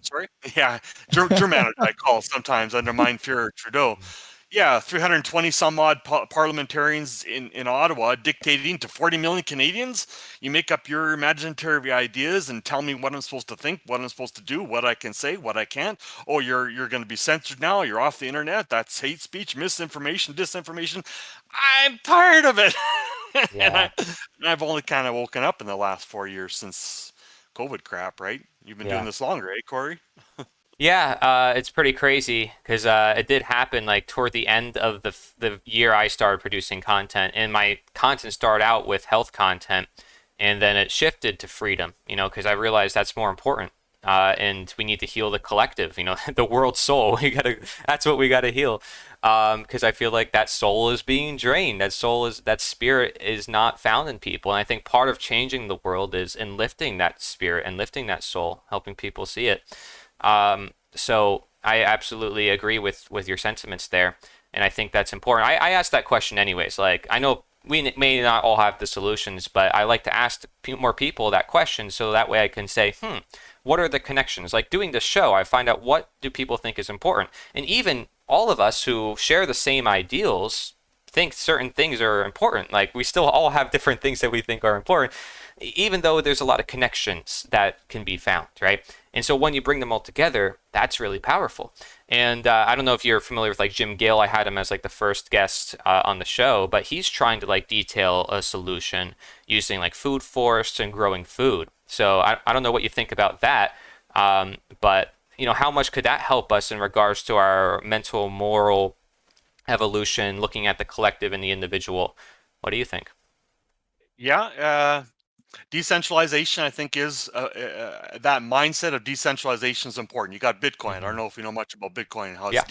Sorry, yeah, Germanity I call sometimes under Mein Führer Trudeau. Yeah, 320 some odd parliamentarians in Ottawa dictating to 40 million Canadians. You make up your imaginative ideas and tell me what I'm supposed to think, what I'm supposed to do, what I can say, what I can't. Oh, you're going to be censored now. You're off the internet. That's hate speech, misinformation, disinformation. I'm tired of it. Yeah. And I've only kind of woken up in the last 4 years since COVID crap, right? You've been doing Yeah. this longer, eh, Corey? Yeah, it's pretty crazy because it did happen like toward the end of the year I started producing content, and my content started out with health content, and then it shifted to freedom, because I realized that's more important, and we need to heal the collective, the world's soul. That's what we gotta heal, because I feel like that soul is being drained. That spirit is not found in people, and I think part of changing the world is in lifting that spirit and lifting that soul, helping people see it. So I absolutely agree with your sentiments there, and I think that's important. I asked that question anyways. Like, I know we may not all have the solutions, but I like to ask more people that question so that way I can say, what are the connections? Like doing this show, I find out what do people think is important, and even all of us who share the same ideals think certain things are important. Like, we still all have different things that we think are important, even though there's a lot of connections that can be found, right? And so when you bring them all together, that's really powerful. And I don't know if you're familiar with like Jim Gale. I had him as like the first guest on the show, but he's trying to like detail a solution using like food forests and growing food. So I don't know what you think about that, but how much could that help us in regards to our mental, moral evolution, looking at the collective and the individual? What do you think? Yeah, decentralization, I think, is that mindset of decentralization is important. You got Bitcoin. I don't know if you know much about Bitcoin and how it's Yeah.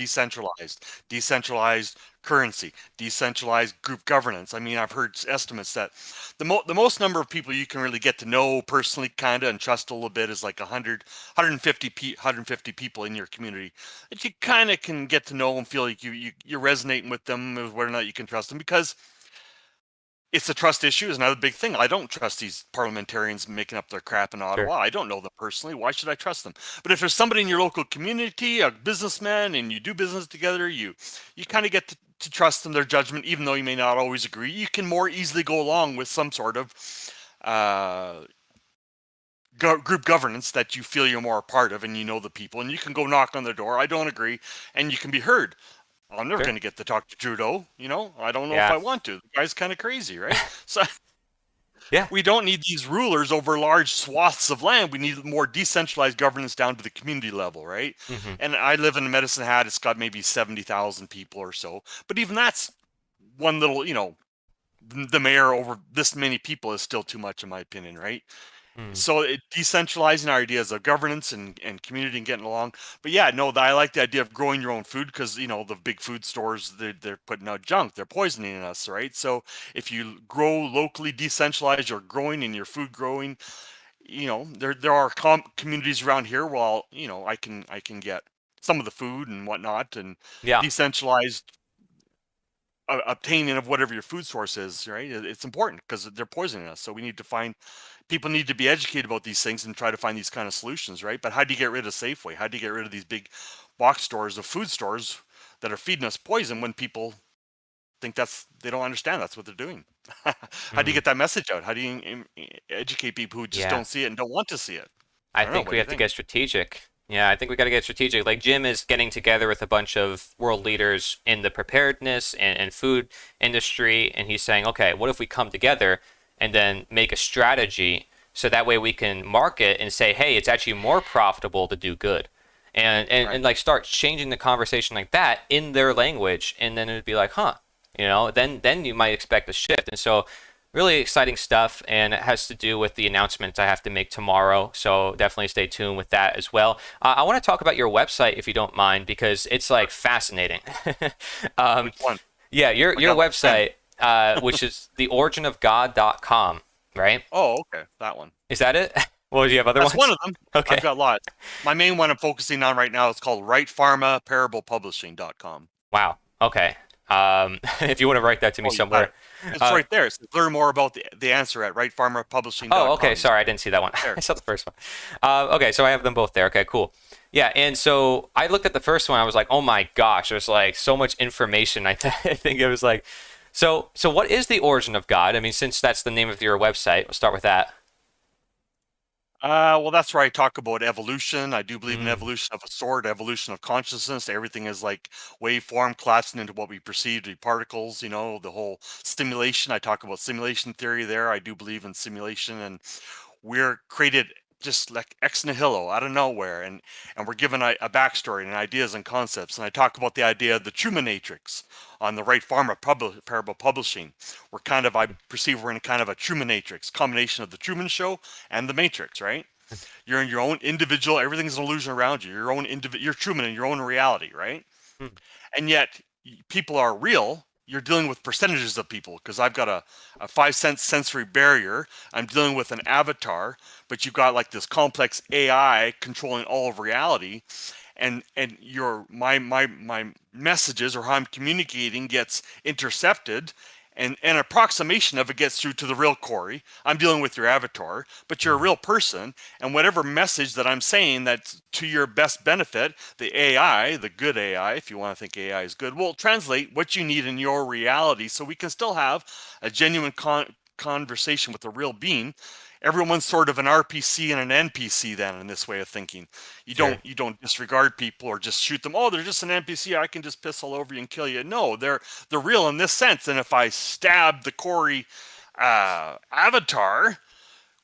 decentralized currency, decentralized group governance. I mean, I've heard estimates that the most number of people you can really get to know personally, kind of, and trust a little bit is like 150 people in your community that you kind of can get to know and feel like you're resonating with them, whether or not you can trust them, because it's a trust issue is another big thing. I don't trust these parliamentarians making up their crap in Ottawa. I don't know them personally. Why should I trust them? But if there's somebody in your local community, a businessman, and you do business together, you kind of get to trust them, their judgment, even though you may not always agree. You can more easily go along with some sort of group governance that you feel you're more a part of, and you know the people, and you can go knock on their door. I don't agree, and you can be heard. I'm never Sure. going to get to talk to Trudeau. I don't know if Yeah. I want to. The guy's kind of crazy, right? So, Yeah. We don't need these rulers over large swaths of land. We need more decentralized governance down to the community level, right? Mhm. And I live in Medicine Hat. It's got maybe 70,000 people or so. But even that's one little, the mayor over this many people is still too much in my opinion, right? Mm. So decentralizing our ideas of governance and community and getting along. But yeah, no, I like the idea of growing your own food because the big food stores they're putting out junk, they're poisoning us, right? So if you grow locally, decentralized, you're growing and your food growing. There are communities around here. Well, I can get some of the food and whatnot and Yeah. decentralized obtaining of whatever your food source is, right? It's important because they're poisoning us. So we need to find people need to be educated about these things and try to find these kind of solutions, right? But how do you get rid of Safeway? How do you get rid of these big box stores of food stores that are feeding us poison when people think they don't understand that's what they're doing? How do you get that message out? How do you educate people who just Yeah. don't see it and don't want to see it? I don't know. think What we do you have to think? get strategic. Yeah, I think we got to get strategic. Like Jim is getting together with a bunch of world leaders in the preparedness and food industry, and he's saying, okay, what if we come together and then make a strategy so that way we can market and say, hey, it's actually more profitable to do good. And like start changing the conversation like that in their language, and then it'd be like, huh, then you might expect a shift. And so really exciting stuff, and it has to do with the announcements I have to make tomorrow. So definitely stay tuned with that as well. I want to talk about your website if you don't mind, because it's like fascinating. Which one? Yeah, your website, which is theoriginofgod.com, right? Oh, okay, that one. Is that it? Well, do you have other That's ones? one of them. Okay. I've got lots. My main one I'm focusing on right now is called WritePharmaParablePublishing.com. Wow. Okay. If you want to write that to me Oh, you got somewhere. it. It's right there. It's learn more about the answer at WritePharmaPublishing.com. Oh, okay. Sorry, I didn't see that one. I saw the first one. Okay, so I have them both there. Okay, cool. Yeah, and so I looked at the first one. I was like, oh my gosh, there's like so much information. I think it was like, so what is the origin of God? I mean, since that's the name of your website, we'll start with that. Well, that's where I talk about evolution. I do believe in evolution of a sort, evolution of consciousness. Everything is like waveform collapsing into what we perceive to be particles. The whole simulation. I talk about simulation theory there. I do believe in simulation, and we're created just like ex nihilo out of nowhere, and we're given a backstory and ideas and concepts. And I talk about the idea of the Truman Matrix on the Right Pharma Parable Publishing. I perceive we're in kind of a Truman Matrix, combination of the Truman Show and the Matrix, right? You're in your own individual, everything's an illusion around you. You're Truman in your own reality, right? And yet people are real. You're dealing with percentages of people because I've got a 5 sense sensory barrier. I'm dealing with an avatar, but you've got like this complex AI controlling all of reality, and my messages or how I'm communicating gets intercepted, and an approximation of it gets through to the real Corey. I'm dealing with your avatar, but you're a real person, and whatever message that I'm saying that's to your best benefit, the AI, the good AI, if you want to think AI is good, will translate what you need in your reality so we can still have a genuine conversation with a real being. Everyone's sort of an RPC and an NPC then in this way of thinking. You don't disregard people or just shoot them. Oh, they're just an NPC. I can just piss all over you and kill you. No, they're real in this sense. And if I stab the Corey avatar,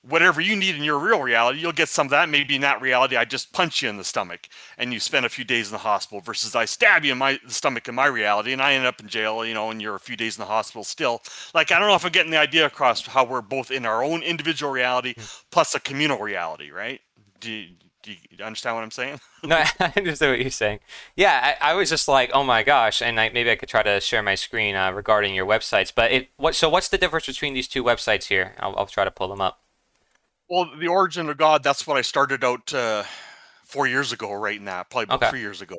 whatever you need in your real reality, you'll get some of that. Maybe in that reality, I just punch you in the stomach and you spend a few days in the hospital versus I stab you in the stomach in my reality and I end up in jail, and you're a few days in the hospital still. Like, I don't know if I'm getting the idea across how we're both in our own individual reality plus a communal reality, right? Do you understand what I'm saying? No, I understand what you're saying. Yeah, I was just like, oh my gosh, and maybe I could try to share my screen regarding your websites. But what's the difference between these two websites here? I'll try to pull them up. Well, the origin of God, that's what I started out 4 years ago, writing that, probably about 3 years ago.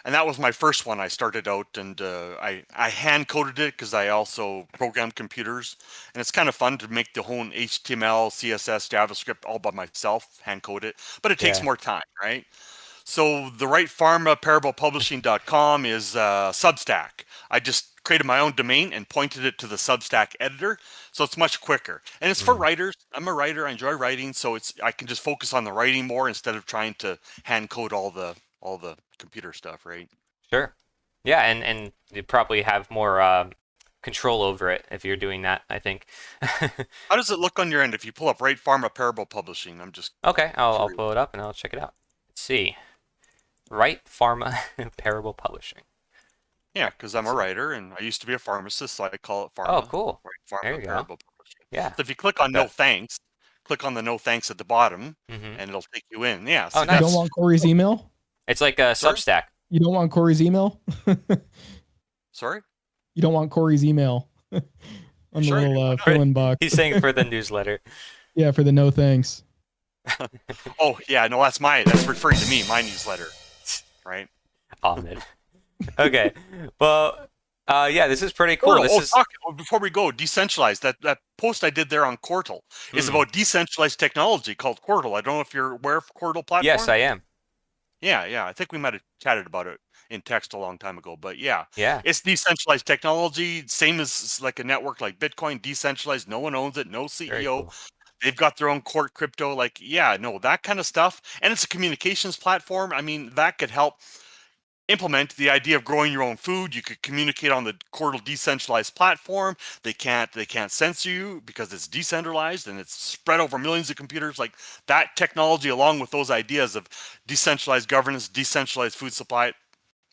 And that was my first one. I started out and I hand coded it because I also program computers. And it's kind of fun to make the whole HTML, CSS, JavaScript all by myself, hand code it. But it takes more time, right? So the WritePharmaParablePublishing.com is Substack. I just created my own domain and pointed it to the Substack editor, so it's much quicker. And it's for writers. I'm a writer. I enjoy writing, so I can just focus on the writing more instead of trying to hand code all the computer stuff, right? Sure. Yeah, and you probably have more control over it if you're doing that, I think. How does it look on your end if you pull up Right Pharma Parable Publishing? I'm just Okay, I'll pull it up and I'll check it out. Let's see. Right Pharma Parable Publishing. Yeah, because I'm a writer and I used to be a pharmacist, so I call it Pharma. Oh, cool. Right Pharma There you go. Parable Publishing. Yeah. So if you click on No Thanks, click on the No Thanks at the bottom, Mhm. and it'll take you in. Yeah. Oh, see, nice. You don't want Corey's email? It's like a Substack. You don't want Corey's email? Sorry? You don't want Corey's email on the Sure, little fill-in box. He's saying for the newsletter. Yeah, for the no thanks. Oh, yeah, no, that's referring to me, my newsletter. Right? Ahmed. Okay. Well, yeah, this is pretty cool. Before we go, decentralized. That post I did there on Quartal is about decentralized technology called Quartal. I don't know if you're aware of Quartal platform. Yes, I am. Yeah. I think we might have chatted about it in text a long time ago, but yeah, Yeah. it's decentralized technology, same as like a network like Bitcoin, decentralized. No one owns it, no CEO. Cool. They've got their own court crypto. Like, yeah, no, that kind of stuff. And it's a communications platform. I mean, that could help implement the idea of growing your own food. You could communicate on the Quartal decentralized platform. They can't censor you because it's decentralized and it's spread over millions of computers. Like that technology, along with those ideas of decentralized governance, decentralized food supply,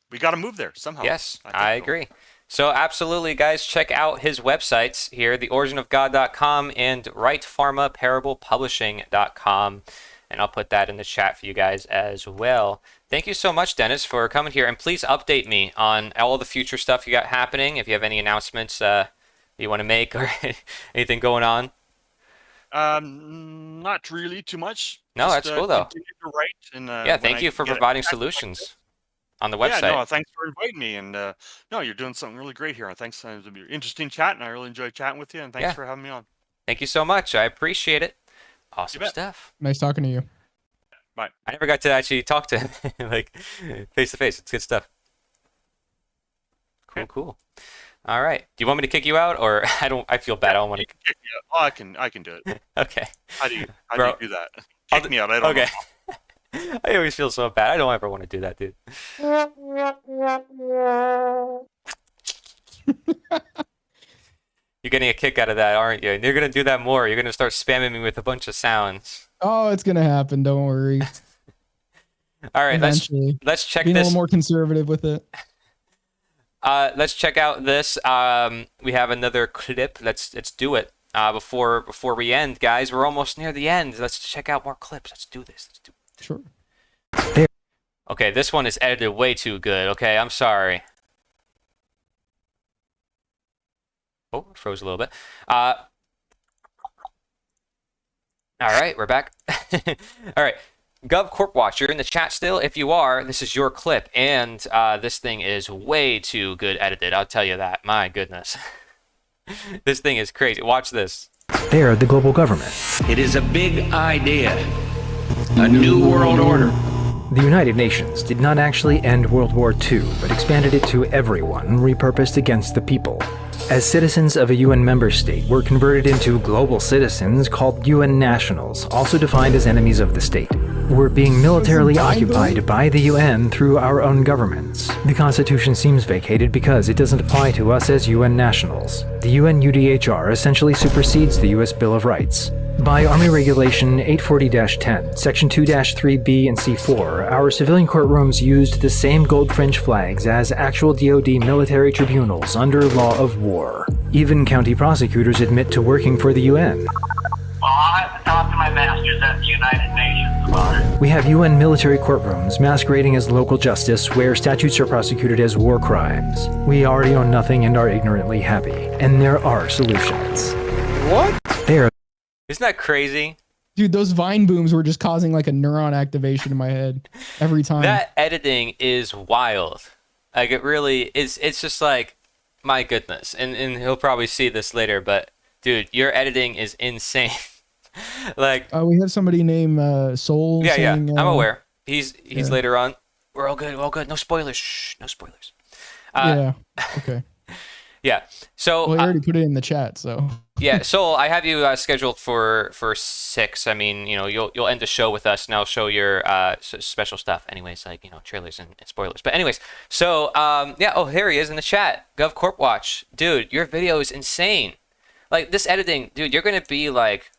we got to move there somehow. Yes, I agree. So absolutely, guys, check out his websites here, theoriginofgod.com and rightpharmaparablepublishing.com. And I'll put that in the chat for you guys as well. Thank you so much, Dennis, for coming here. And please update me on all the future stuff you got happening. If you have any announcements you want to make or anything going on. Not really too much. No, that's cool, though. Continue to write and, yeah, thank you for providing solutions on the website. Yeah, no, thanks for inviting me. And no, you're doing something really great here. Thanks. It was an interesting chat, and I really enjoyed chatting with you. And thanks for having me on. Thank you so much. I appreciate it. Awesome stuff. Nice talking to you. Bye. I never got to actually talk to him like face to face. It's good stuff. Cool. All right. Do you want me to kick you out, or I feel bad. I don't want to. Oh, I can do it. Okay. How do you do that? Kick me out. I don't know. I always feel so bad. I don't ever want to do that, dude. You're getting a kick out of that, aren't you? And you're going to do that more. You're going to start spamming me with a bunch of sounds. Oh, it's going to happen. Don't worry. All right, eventually. Let's check Being this. a little more conservative with it. Let's check out this. We have another clip. Let's do it. Before we end, guys, we're almost near the end. Let's check out more clips. Let's do this. Sure. Okay, this one is edited way too good. Okay, I'm sorry. Oh, it froze a little bit. All right, we're back. All right. GovCorp Watch, you're in the chat still? If you are, this is your clip, and this thing is way too good edited. I'll tell you that. My goodness. This thing is crazy. Watch this. They're the global government. It is a big idea. A new world order. The United Nations did not actually end World War II, but expanded it to everyone, repurposed against the people. As citizens of a UN member state were converted into global citizens called UN nationals, also defined as enemies of the state. We're being militarily occupied by the UN through our own governments. The Constitution seems vacated because it doesn't apply to us as UN nationals. The UN UDHR essentially supersedes the US Bill of Rights. By Army Regulation 840-10, Section 2-3B and C4, our civilian courtrooms used the same gold fringe flags as actual DoD military tribunals under law of war. Even county prosecutors admit to working for the UN. Well, I'll have to talk to my masters at the United Nations about it. We have UN military courtrooms masquerading as local justice where statutes are prosecuted as war crimes. We already own nothing and are ignorantly happy. And there are solutions. What? Isn't that crazy? Dude, those Vine booms were just causing like a neuron activation in my head every time. That editing is wild. Like, it really is. It's just like, my goodness. And he'll probably see this later, but dude, your editing is insane. Like, we have somebody named Soul. yeah, saying, I'm aware. He's later on. We're all good. No spoilers. Shh, no spoilers. Yeah. Okay. Yeah. So Well, you already put it in the chat, so. yeah, so I have you scheduled for 6. I mean, you'll end the show with us, and I'll show your special stuff. Anyways, like trailers and spoilers. But anyways, so yeah. Oh, here he is in the chat. Gov Corp Watch, dude, your video is insane. Like this editing, dude, you're gonna be like,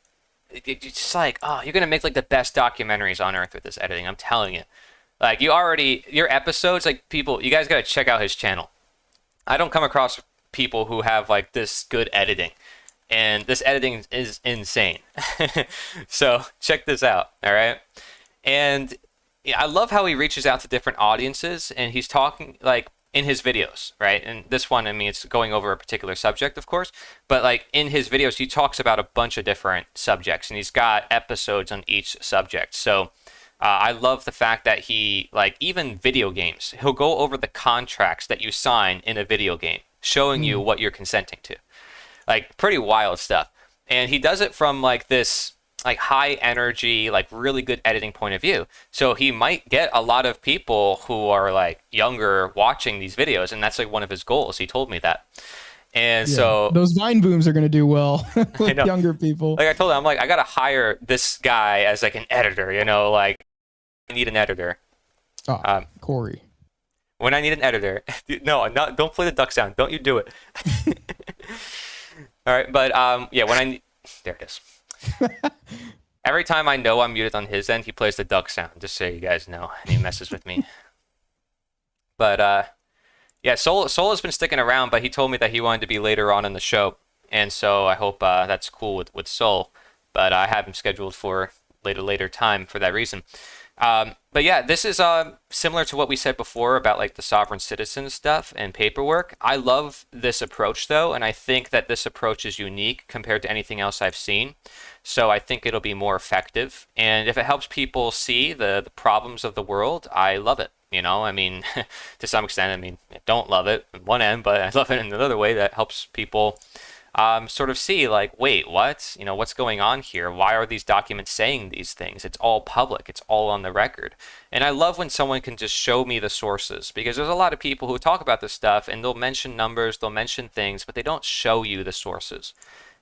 it's just like, oh, you're gonna make like the best documentaries on earth with this editing. I'm telling you. Like your episodes, like you guys gotta check out his channel. I don't come across people who have like this good editing. And this editing is insane. So check this out, all right? And I love how he reaches out to different audiences, and he's talking like in his videos, right? And this one, I mean, it's going over a particular subject, of course, but like in his videos, he talks about a bunch of different subjects, and he's got episodes on each subject. So I love the fact that he, like, even video games, he'll go over the contracts that you sign in a video game, showing you what you're consenting to. Like, pretty wild stuff. And he does it from, like, this, like, high energy, like, really good editing point of view. So he might get a lot of people who are, like, younger watching these videos, and that's, like, one of his goals. He told me that. And so... Those Vine booms are going to do well with younger people. Like, I told him, I'm like, I got to hire this guy as, like, an editor, like, I need an editor. Oh, Corey. When I need an editor... No, don't play the duck sound. Don't you do it. All right, but yeah, there it is. Every time I know I'm muted on his end, he plays the duck sound, just so you guys know, and he messes with me. But yeah, Soul has been sticking around, but he told me that he wanted to be later on in the show, and so I hope that's cool with Soul. But I have him scheduled for later time for that reason. But yeah, this is similar to what we said before about like the sovereign citizen stuff and paperwork. I love this approach though, and I think that this approach is unique compared to anything else I've seen. So I think it'll be more effective. And if it helps people see the problems of the world, I love it. I mean, to some extent, I mean, I don't love it on one end, but I love it in another way that helps people sort of see like, wait, what? What's going on here? Why are these documents saying these things? It's all public. It's all on the record. And I love when someone can just show me the sources, because there's a lot of people who talk about this stuff and they'll mention numbers, they'll mention things, but they don't show you the sources.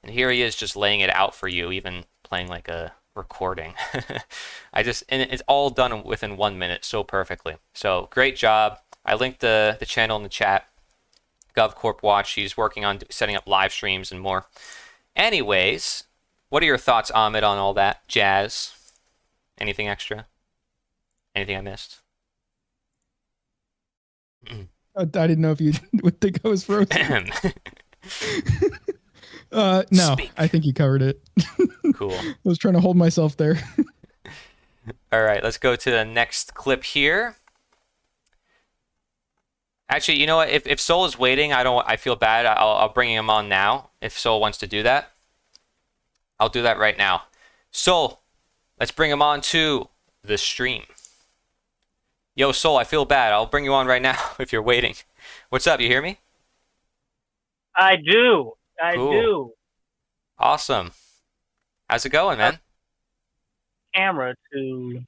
And here he is just laying it out for you, even playing like a recording. And it's all done within 1 minute so perfectly. So great job. I linked the channel in the chat. GovCorp Watch. He's working on setting up live streams and more. Anyways, what are your thoughts, Ahmed, on all that jazz? Anything extra? Anything I missed? I didn't know if you would think I was frozen. No, Speak. I think you covered it. Cool. I was trying to hold myself there. All right, let's go to the next clip here. Actually, you know what? If Soul is waiting, I feel bad. I'll bring him on now. If Soul wants to do that, I'll do that right now. Soul, let's bring him on to the stream. Yo, Soul, I feel bad. I'll bring you on right now if you're waiting. What's up? You hear me? I do. I Cool. do. Awesome. How's it going, man? Camera to.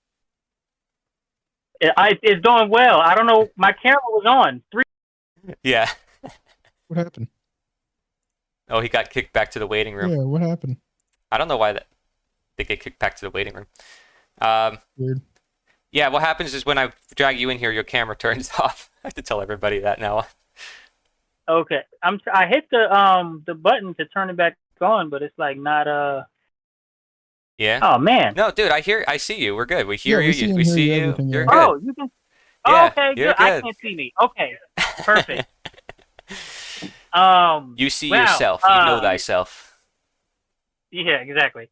It's going well. I don't know. My camera was on. Yeah. What happened? Oh, he got kicked back to the waiting room. Yeah, what happened? I don't know why they get kicked back to the waiting room. Weird. Yeah, what happens is when I drag you in here, your camera turns off. I have to tell everybody that now. Okay. I hit the button to turn it back on, but it's like not Yeah. Oh man. No, dude, I see you. We're good. We hear Yeah, we see you. and We hear see you, you. everything, You're yeah. good. Oh, you can. Yeah, Okay, you're good. I good. can't see me. Okay. Perfect. You see wow, yourself. You know thyself. Yeah, exactly.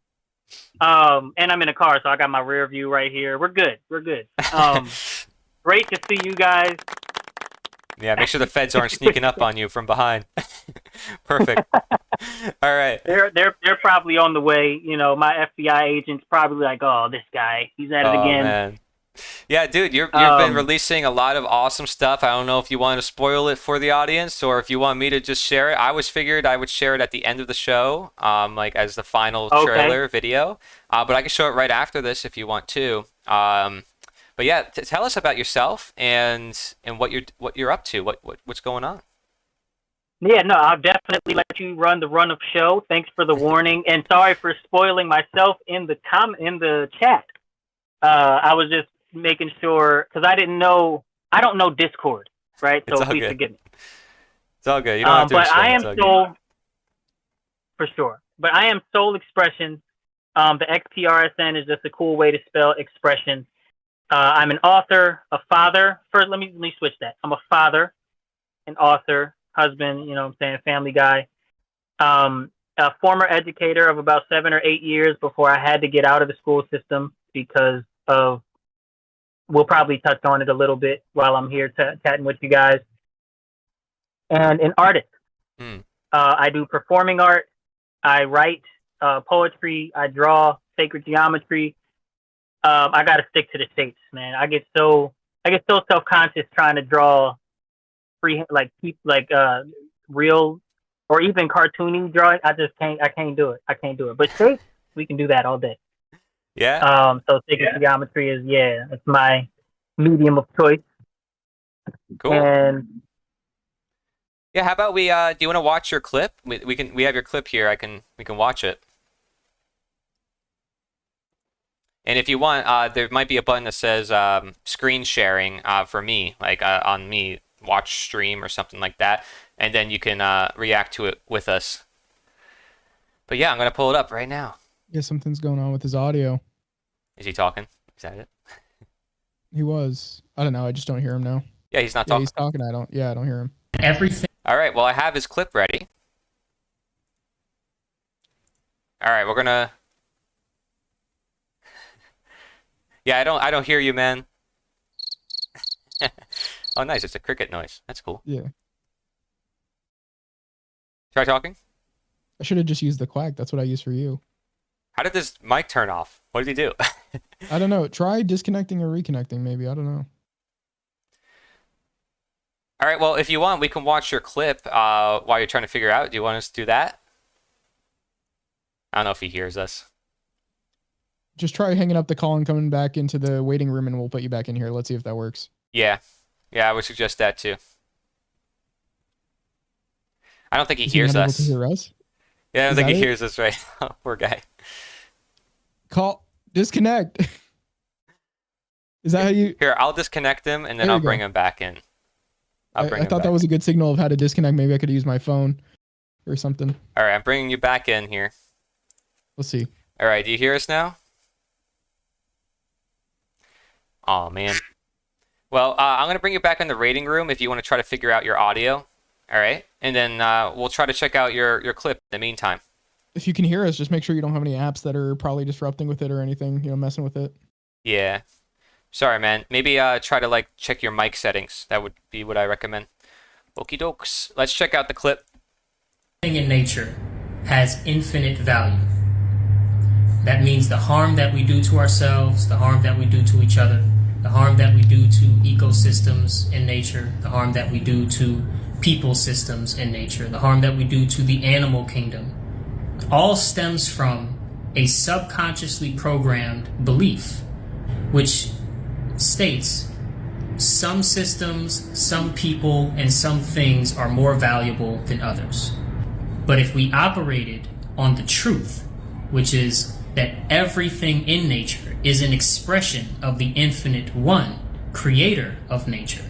And I'm in a car, so I got my rear view right here. We're good. We're good. Great to see you guys. Yeah, make sure the feds aren't sneaking up on you from behind. Perfect. All right. They're probably on the way. My FBI agent's probably like, oh, this guy, he's at it again. Man. Yeah, dude, you've been releasing a lot of awesome stuff. I don't know if you want to spoil it for the audience or if you want me to just share it. I was figured I would share it at the end of the show, like as the final trailer video. But I can show it right after this if you want to. But yeah, tell us about yourself and what you're up to. What's going on? Yeah, no, I'll definitely let you run the show. Thanks for the warning, and sorry for spoiling myself in the chat. I was just making sure because I don't know Discord, right? It's So all please good. forgive me. It's all good. You don't have to But explain. I am It's all good. Soul for sure. But I am Soul Expression. The XPRSN is just a cool way to spell expression. I'm an author, a father. First, let me switch that. I'm a father, an author, husband. You know what I'm saying, family guy. A former educator of about 7 or 8 years before I had to get out of the school system because of. We'll probably touch on it a little bit while I'm here chatting with you guys. And an artist. I do performing art. I write poetry. I draw sacred geometry. I got to stick to the shapes, man. I get so self-conscious trying to draw real or even cartoony drawing. I can't do it. But shapes, we can do that all day. Yeah. So sacred geometry is it's my medium of choice. Cool. And yeah, how about we do you want to watch your clip? We have your clip here. We can watch it. And if you want, there might be a button that says screen sharing for me, like on me, watch stream or something like that. And then you can react to it with us. But yeah, I'm going to pull it up right now. Yeah, something's going on with his audio. Is he talking? Is that it? He was. I don't know. I just don't hear him now. Yeah, he's not Yeah, talking. he's talking. I don't hear him. Everything. All right, well, I have his clip ready. All right, we're going to... Yeah, I don't hear you, man. Oh, nice. It's a cricket noise. That's cool. Yeah. Try talking. I should have just used the quack. That's what I use for you. How did this mic turn off? What did he do? I don't know. Try disconnecting or reconnecting, maybe. I don't know. All right, well, if you want, we can watch your clip while you're trying to figure out. Do you want us to do that? I don't know if he hears us. Just try hanging up the call and coming back into the waiting room, and we'll put you back in here. Let's see if that works. Yeah. Yeah, I would suggest that too. I don't think he hears not able us. to hear us? Yeah, I don't Is think he that it? hears us right now. Poor guy. Call. Disconnect. Is that how you... Here, I'll disconnect him, and then There I'll you go. bring him back in. I thought that was a good signal of how to disconnect. Maybe I could use my phone or something. All right, I'm bringing you back in here. Let's see. All right, do you hear us now? Oh, man. Well, I'm going to bring you back in the rating room if you want to try to figure out your audio. All right? And then we'll try to check out your clip in the meantime. If you can hear us, just make sure you don't have any apps that are probably disrupting with it or anything, messing with it. Yeah. Sorry, man. Maybe try to, check your mic settings. That would be what I recommend. Okie dokes. Let's check out the clip. Everything in nature has infinite value. That means the harm that we do to ourselves, the harm that we do to each other, the harm that we do to ecosystems in nature, the harm that we do to people systems in nature, the harm that we do to the animal kingdom, all stems from a subconsciously programmed belief, which states some systems, some people, and some things are more valuable than others. But if we operated on the truth, which is that everything in nature is an expression of the infinite one, creator of nature,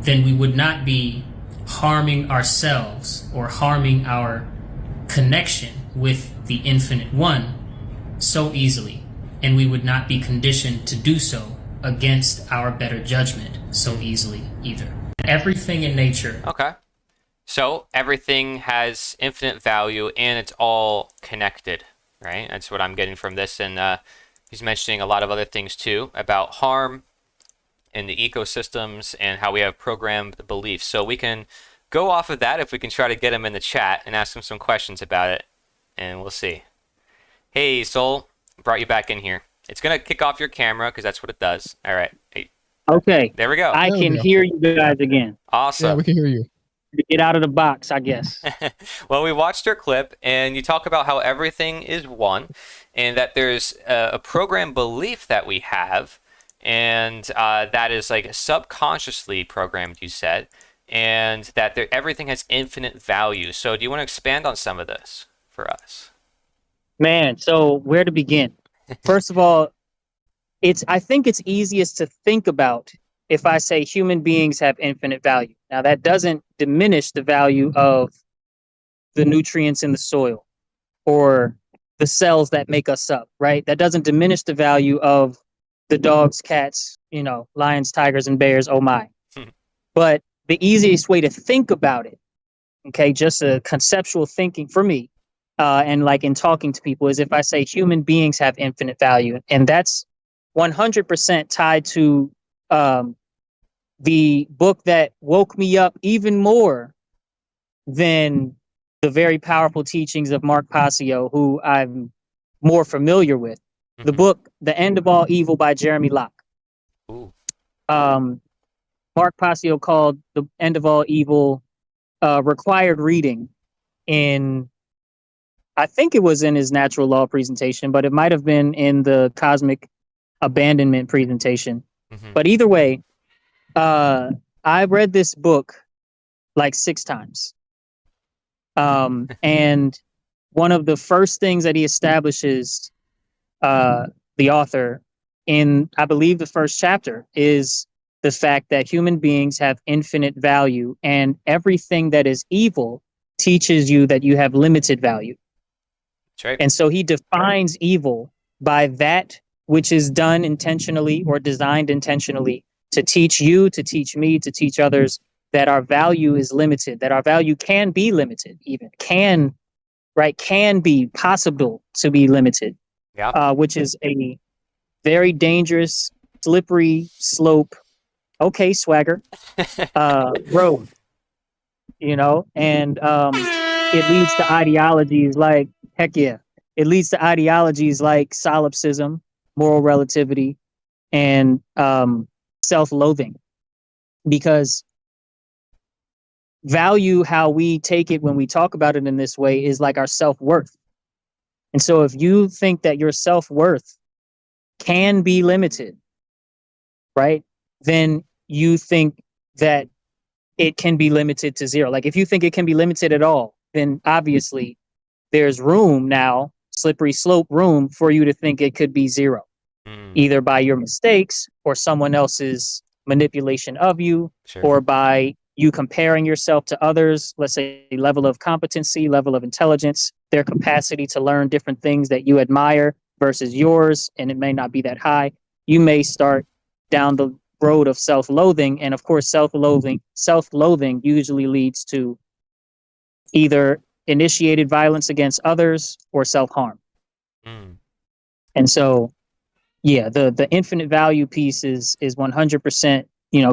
then we would not be harming ourselves or harming our connection with the infinite one so easily, and we would not be conditioned to do so against our better judgment so easily either. Everything in nature. Okay. So everything has infinite value and it's all connected, right? That's what I'm getting from this. And he's mentioning a lot of other things too about harm in the ecosystems and how we have programmed beliefs. So we can go off of that if we can try to get him in the chat and ask him some questions about it. And we'll see. Hey, Soul, brought you back in here. It's going to kick off your camera because that's what it does. All right. Hey. Okay. There we go. I can hear you guys again. Awesome. Yeah, we can hear you. To get out of the box, I guess. Well, we watched your clip, and you talk about how everything is one, and that there's a program belief that we have, and that is subconsciously programmed, you said, and that everything has infinite value. So do you want to expand on some of this for us? Man, so where to begin? First of all, I think it's easiest to think about if I say human beings have infinite value. Now, that doesn't diminish the value of the nutrients in the soil or the cells that make us up, right? That doesn't diminish the value of the dogs, cats, lions, tigers, and bears. Oh my. But the easiest way to think about it, okay, just a conceptual thinking for me, and like in talking to people, is if I say human beings have infinite value, and that's 100% tied to the book that woke me up even more than the very powerful teachings of Mark Passio, who I'm more familiar with. The book, The End of All Evil by Jeremy Locke. Mark Passio called The End of All Evil required reading in, I think it was in his natural law presentation, but it might have been in the cosmic abandonment presentation. But either way, I read this book like 6 times. And one of the first things that he establishes, the author, in, I believe, the first chapter, is the fact that human beings have infinite value, and everything that is evil teaches you that you have limited value. Right. And so he defines evil by that which is done intentionally or designed intentionally to teach you, to teach me, to teach others that our value is limited, that our value can be limited, even can be possible to be limited, which is a very dangerous, slippery slope. Okay, swagger, road, and it leads to ideologies like, heck yeah, it leads to ideologies like solipsism, moral relativity, and self-loathing, because value, how we take it when we talk about it in this way, is like our self-worth. And so if you think that your self-worth can be limited, right, then you think that it can be limited to 0. Like if you think it can be limited at all, then obviously there's room now, slippery slope room, for you to think it could be 0, either by your mistakes or someone else's manipulation of you, or by you comparing yourself to others, let's say level of competency, level of intelligence, their capacity to learn different things that you admire versus yours, and it may not be that high. You may start down the road of self-loathing, and of course self-loathing usually leads to either initiated violence against others or self-harm. And so the infinite value piece is 100%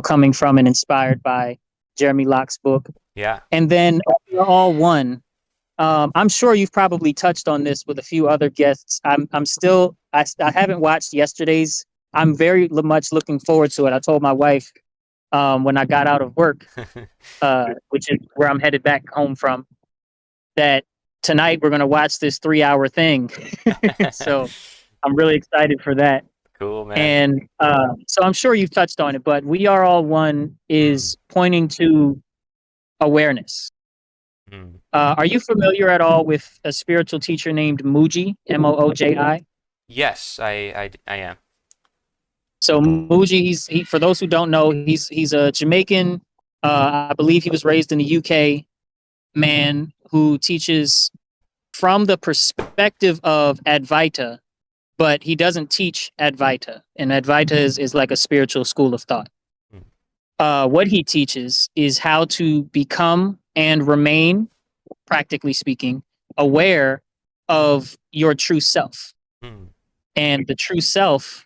coming from and inspired by Jeremy Locke's book. Yeah. And then We're All One. I'm sure you've probably touched on this with a few other guests. I haven't watched yesterday's. I'm very much looking forward to it. I told my wife when I got out of work, which is where I'm headed back home from, that tonight we're going to watch this 3-hour thing. So I'm really excited for that. Cool, man. And so I'm sure you've touched on it, but We Are All One is pointing to awareness. Are you familiar at all with a spiritual teacher named Mooji, Mooji? Yes, I am. So Mooji, he for those who don't know, he's a Jamaican. I believe he was raised in the UK man who teaches from the perspective of Advaita, but he doesn't teach Advaita. And Advaita is like a spiritual school of thought. What he teaches is how to become and remain, practically speaking, aware of your true self. And the true self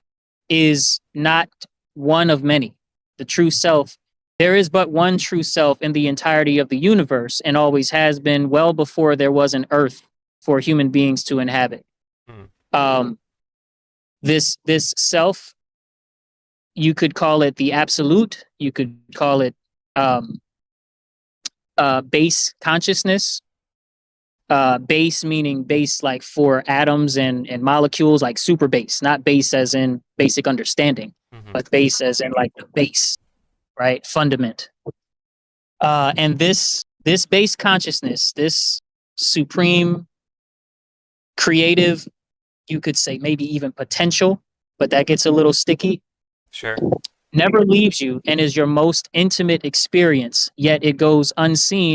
is not one of many. The true self, there is but one true self in the entirety of the universe, and always has been, well before there was an earth for human beings to inhabit. This self, you could call it the absolute, you could call it base consciousness. Base meaning base like for atoms and molecules, like super base, not base as in basic understanding, but base as in like the base, right? Fundament. And this base consciousness, this supreme creative, you could say maybe even potential, but that gets a little sticky, Sure. never leaves you and is your most intimate experience, yet it goes unseen